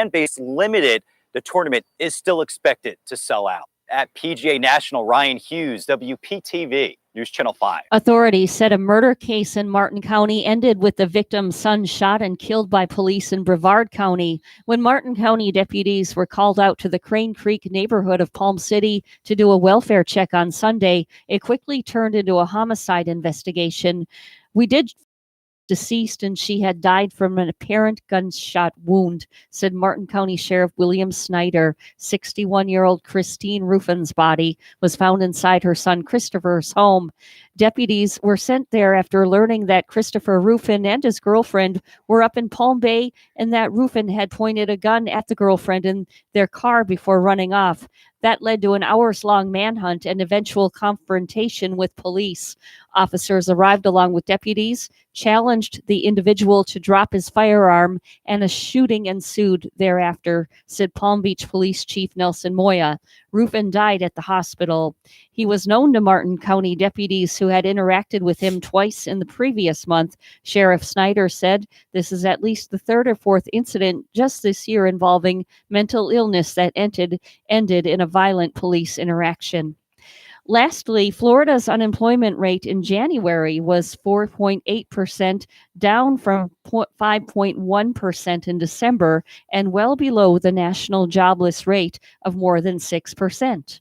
base limited, the tournament is still expected to sell out. at PGA National. Ryan Hughes, WPTV, News Channel 5. Authorities said a murder case in Martin County ended with the victim's son shot and killed by police in Brevard County. When Martin County deputies were called out to the Crane Creek neighborhood of Palm City to do a welfare check on Sunday, it quickly turned into a homicide investigation. We did deceased and she had died from an apparent gunshot wound, said Martin County Sheriff William Snyder. 61-year-old Christine Ruffin's body was found inside her son Christopher's home. Deputies were sent there after learning that Christopher Ruffin and his girlfriend were up in Palm Bay and that Ruffin had pointed a gun at the girlfriend in their car before running off. That led to an hours-long manhunt and eventual confrontation with police. Officers arrived along with deputies, challenged the individual to drop his firearm, and a shooting ensued thereafter, said Palm Beach Police Chief Nelson Moya. Ruffin died at the hospital. He was known to Martin County deputies who had interacted with him twice in the previous month. Sheriff Snyder said this is at least the third or fourth incident just this year involving mental illness that ended in a violent police interaction. Lastly, Florida's unemployment rate in January was 4.8%, down from 5.1% in December, and well below the national jobless rate of more than 6%.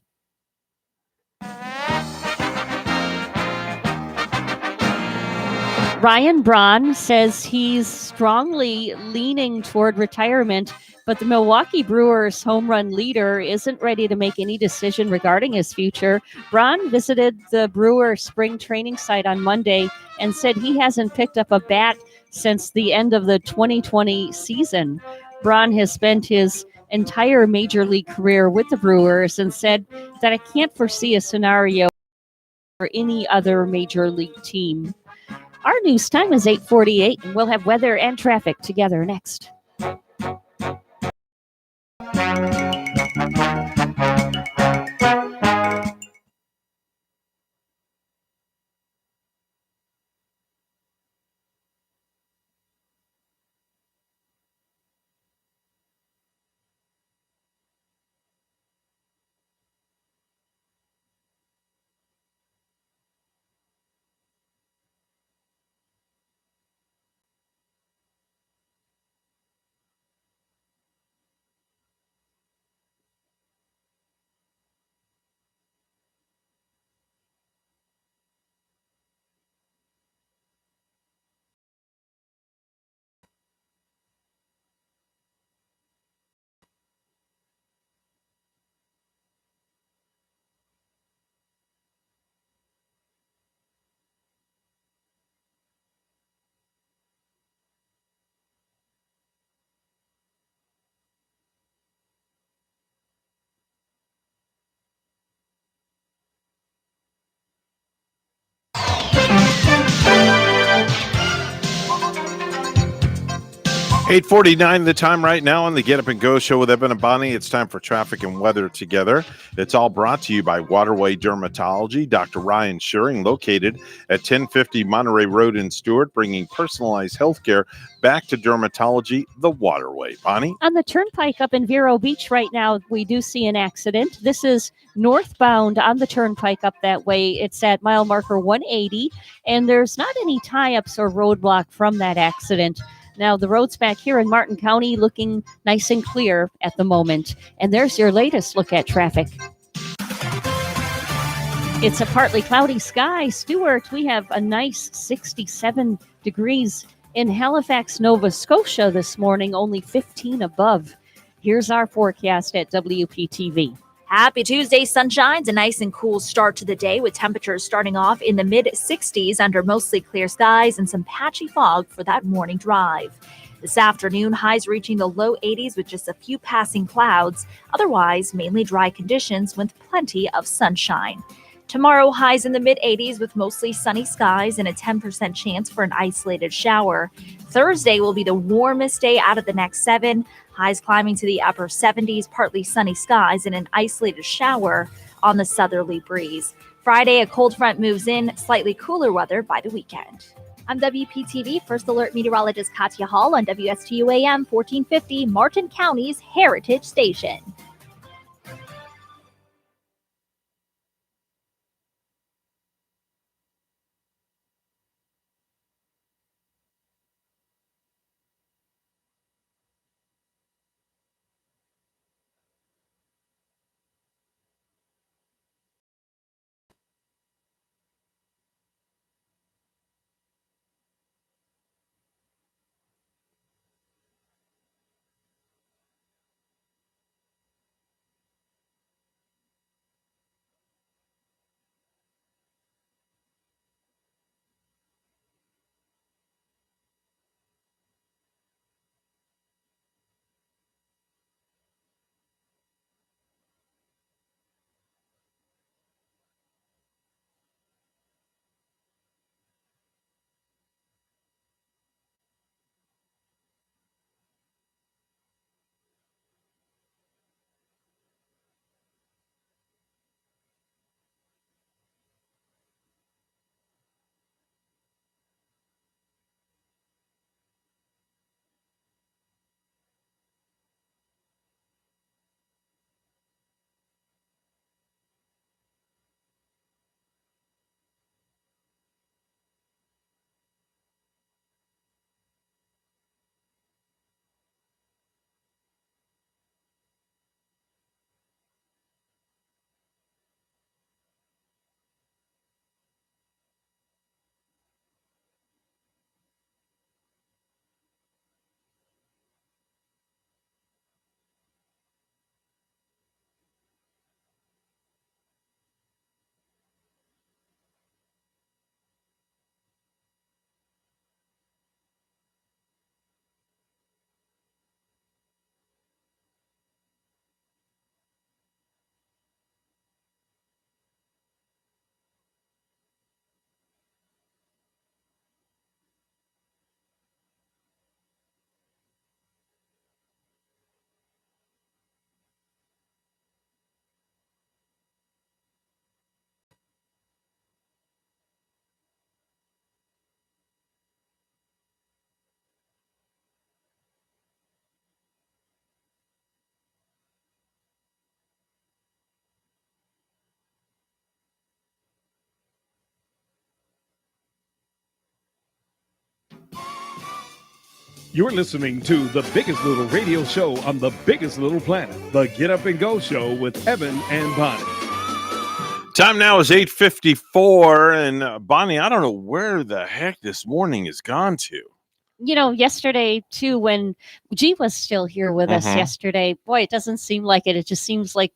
Ryan Braun says he's strongly leaning toward retirement, but the Milwaukee Brewers home run leader isn't ready to make any decision regarding his future. Braun visited the Brewer spring training site on Monday and said he hasn't picked up a bat since the end of the 2020 season. Braun has spent his entire major league career with the Brewers and said that I can't foresee a scenario for any other major league team. Our news time is 8:48, and we'll have weather and traffic together next. $8:49 the time right now on the Get Up and Go show with Evan and Bonnie. It's time for traffic and weather together. It's all brought to you by Waterway Dermatology. Dr. Ryan Schuring, located at 1050 Monterey Road in Stewart, bringing personalized health care back to dermatology the Waterway. Bonnie? On the turnpike up in Vero Beach right now, we do see an accident. This is northbound on the turnpike up that way. It's at mile marker 180, and there's not any tie-ups or roadblock from that accident. Now, the roads back here in Martin County looking nice and clear at the moment. And there's your latest look at traffic. It's a partly cloudy sky. Stuart, we have a nice 67 degrees in Halifax, Nova Scotia this morning, only 15 above. Here's our forecast at WPTV. Happy Tuesday, sunshines, a nice and cool start to the day with temperatures starting off in the mid-60s under mostly clear skies and some patchy fog for that morning drive. This afternoon, highs reaching the low 80s with just a few passing clouds. Otherwise, mainly dry conditions with plenty of sunshine. Tomorrow, highs in the mid-80s with mostly sunny skies and a 10% chance for an isolated shower. Thursday will be the warmest day out of the next 7. Highs climbing to the upper 70s, partly sunny skies and an isolated shower on the southerly breeze. Friday, a cold front moves in, slightly cooler weather by the weekend. I'm WPTV First Alert meteorologist Katya Hall on WSTU AM 1450, Martin County's Heritage Station. You're listening to the biggest little radio show on the biggest little planet, the Get Up and Go Show with Evan and Bonnie. Time now is 8:54, and Bonnie, I don't know where the heck this morning has gone to. You know, yesterday too, when G was still here with us yesterday, boy, it doesn't seem like it. It just seems like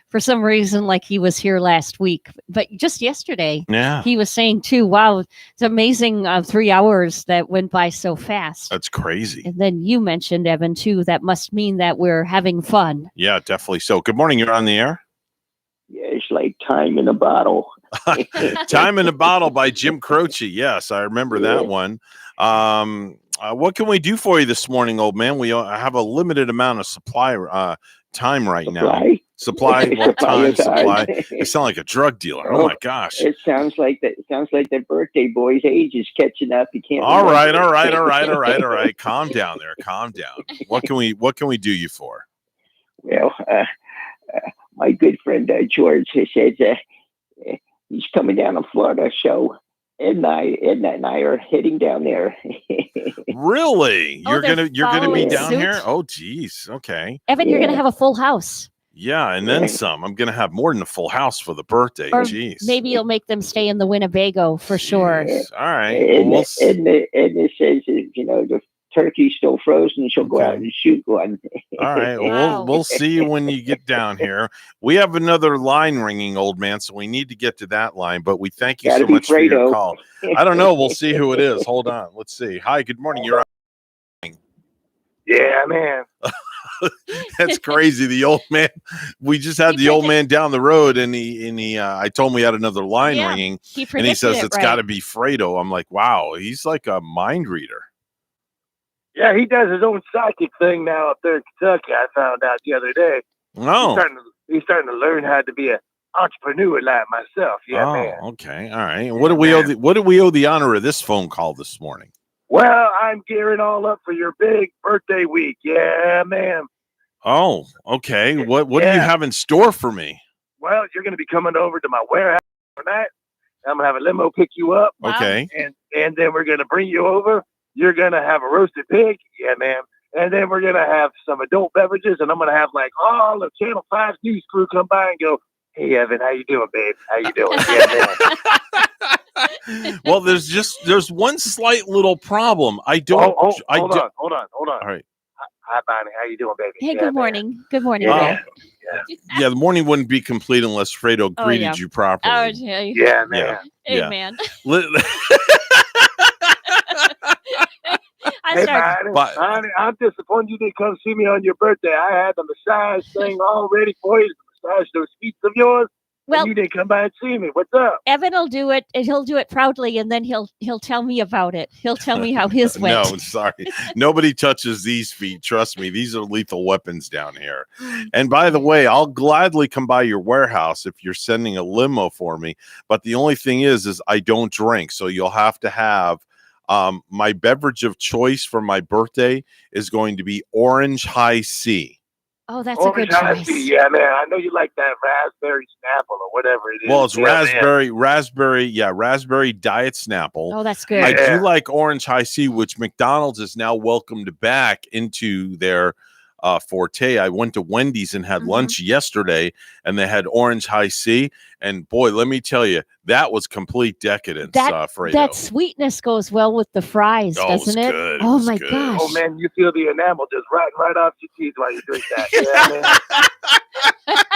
for some reason, like he was here last week. But just yesterday, he was saying too, wow, it's amazing 3 hours that went by so fast. That's crazy. And then you mentioned, Evan, too, that must mean that we're having fun. Yeah, definitely so. Good morning. You're on the air. Yeah, it's like Time in a Bottle. Time in a Bottle by Jim Croce. Yes, I remember that one. What can we do for you this morning, old man? We have a limited amount of supply time right now. Supply. I sound like a drug dealer. Oh my gosh. It sounds like that. It sounds like the birthday boy's age is catching up. You can't. All right. Calm down there. Calm down. What can we do you for? Well, my good friend George says he's coming down to Florida, so Edna and I are heading down there. Really? You're gonna be down suit? here? Oh, geez. Okay. Evan, you're gonna have a full house. Yeah, and then some. I'm gonna have more than a full house for the birthday. Or Jeez. maybe you'll make them stay in the Winnebago for sure. All right. Edna says, the turkey's still frozen. She'll go out and shoot one. All right. Well, we'll see you when you get down here. We have another line ringing, old man, so we need to get to that line. But we thank you so much for your call. I don't know. We'll see who it is. Hold on. Let's see. Hi. Good morning. You're on. Yeah, man. That's crazy. The old man. We just had the old man down the road, and he. I told him we had another line ringing, and he says it's got to be Fredo. I'm like, wow, he's like a mind reader. Yeah, he does his own psychic thing now up there in Kentucky. I found out the other day. Oh, he's starting to learn how to be an entrepreneur like myself. Yeah, man. Okay, all right. And what do we owe the honor of this phone call this morning? Well, I'm gearing all up for your big birthday week. Yeah, man. Oh, okay. What do you have in store for me? Well, you're going to be coming over to my warehouse tonight. I'm going to have a limo pick you up. Okay. And then we're going to bring you over. You're going to have a roasted pig. Yeah, man. And then we're going to have some adult beverages, and I'm going to have like all the Channel 5 news crew come by and go, hey, Evan, how you doing, babe? How you doing? Yeah, man. Well, there's one slight little problem. I don't. Hold on. All right. Hi, Bonnie. How you doing, baby? Hey, good morning. Good morning. Yeah, the morning wouldn't be complete unless Fredo greeted you properly. Oh, yeah. Yeah, man. Hey, man. Bonnie, I'm disappointed you didn't come see me on your birthday. I had the massage thing all ready for you to massage those feet of yours. Well, and you didn't come by and see me. What's up? Evan will do it, and he'll do it proudly, and then he'll tell me about it. He'll tell me how his went. No, sorry. Nobody touches these feet. Trust me. These are lethal weapons down here. And by the way, I'll gladly come by your warehouse if you're sending a limo for me. But the only thing is I don't drink. So you'll have to have my beverage of choice for my birthday is going to be Orange High C. Oh, that's a good choice. Yeah, man. I know you like that raspberry Snapple or whatever it is. Well, it's raspberry diet Snapple. Oh, that's good. I do like Orange High C, which McDonald's is now welcomed back into their forte. I went to Wendy's and had lunch yesterday, and they had Orange High C. And boy, let me tell you, that was complete decadence. Fredo. That sweetness goes well with the fries, doesn't it? Good. Oh it my good. gosh! Oh man, you feel the enamel just right off your teeth while you drink that. Yeah, man.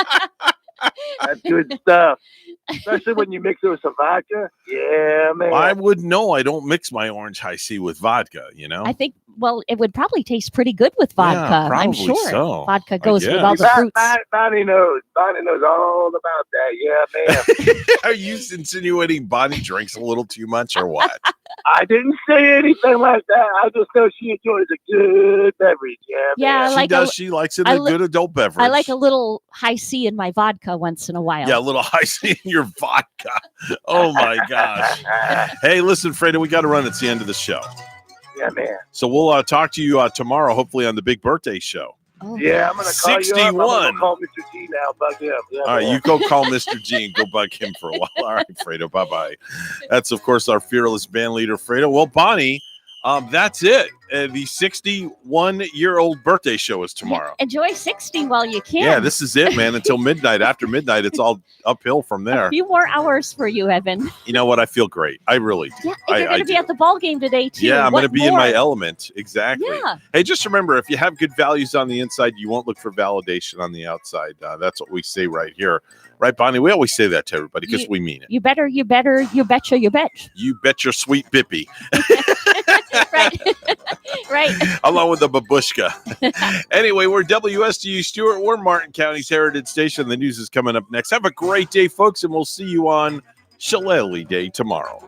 That's good stuff. Especially when you mix it with some vodka. Yeah, man. I would know. I don't mix my Orange High C with vodka, you know? I think, well, it would probably taste pretty good with vodka. Yeah, I'm probably sure. so. Vodka goes with all the fruits. Bonnie knows. Bonnie knows all about that. Yeah, man. Are you insinuating Bonnie drinks a little too much or what? I didn't say anything like that. I just know she enjoys a good beverage. Yeah, man. She likes it a good adult beverage. I like a little High C in my vodka once in a while. Yeah, a little High C in your vodka. Oh my gosh. Hey, listen, Fredo, we got to run. It's the end of the show. Yeah, man. So we'll talk to you tomorrow, hopefully on the big birthday show. Oh, yeah, I'm going to call 61. you up. I'm going to call Mr. G now. Bug him. Yeah, all right, you go call Mr. G and go bug him for a while. All right, Fredo, bye-bye. That's, of course, our fearless band leader, Fredo. Well, Bonnie, That's it. The 61-year-old birthday show is tomorrow. Enjoy 60 while you can. Yeah, this is it, man. Until midnight. After midnight, it's all uphill from there. A few more hours for you, Evan. You know what? I feel great. I really do. Yeah, and you're going to be at the ball game today, too. Yeah, I'm going to What be in my more? element. Exactly. Yeah. Hey, just remember, if you have good values on the inside, you won't look for validation on the outside. That's what we say right here. Right, Bonnie? We always say that to everybody because we mean it. You better, you betcha, you bet. You bet your sweet bippy. Right. Right. Along with the babushka. Anyway, we're WSTU Stewart. We're Martin County's Heritage Station. The news is coming up next. Have a great day, folks, and we'll see you on Shillelagh Day tomorrow.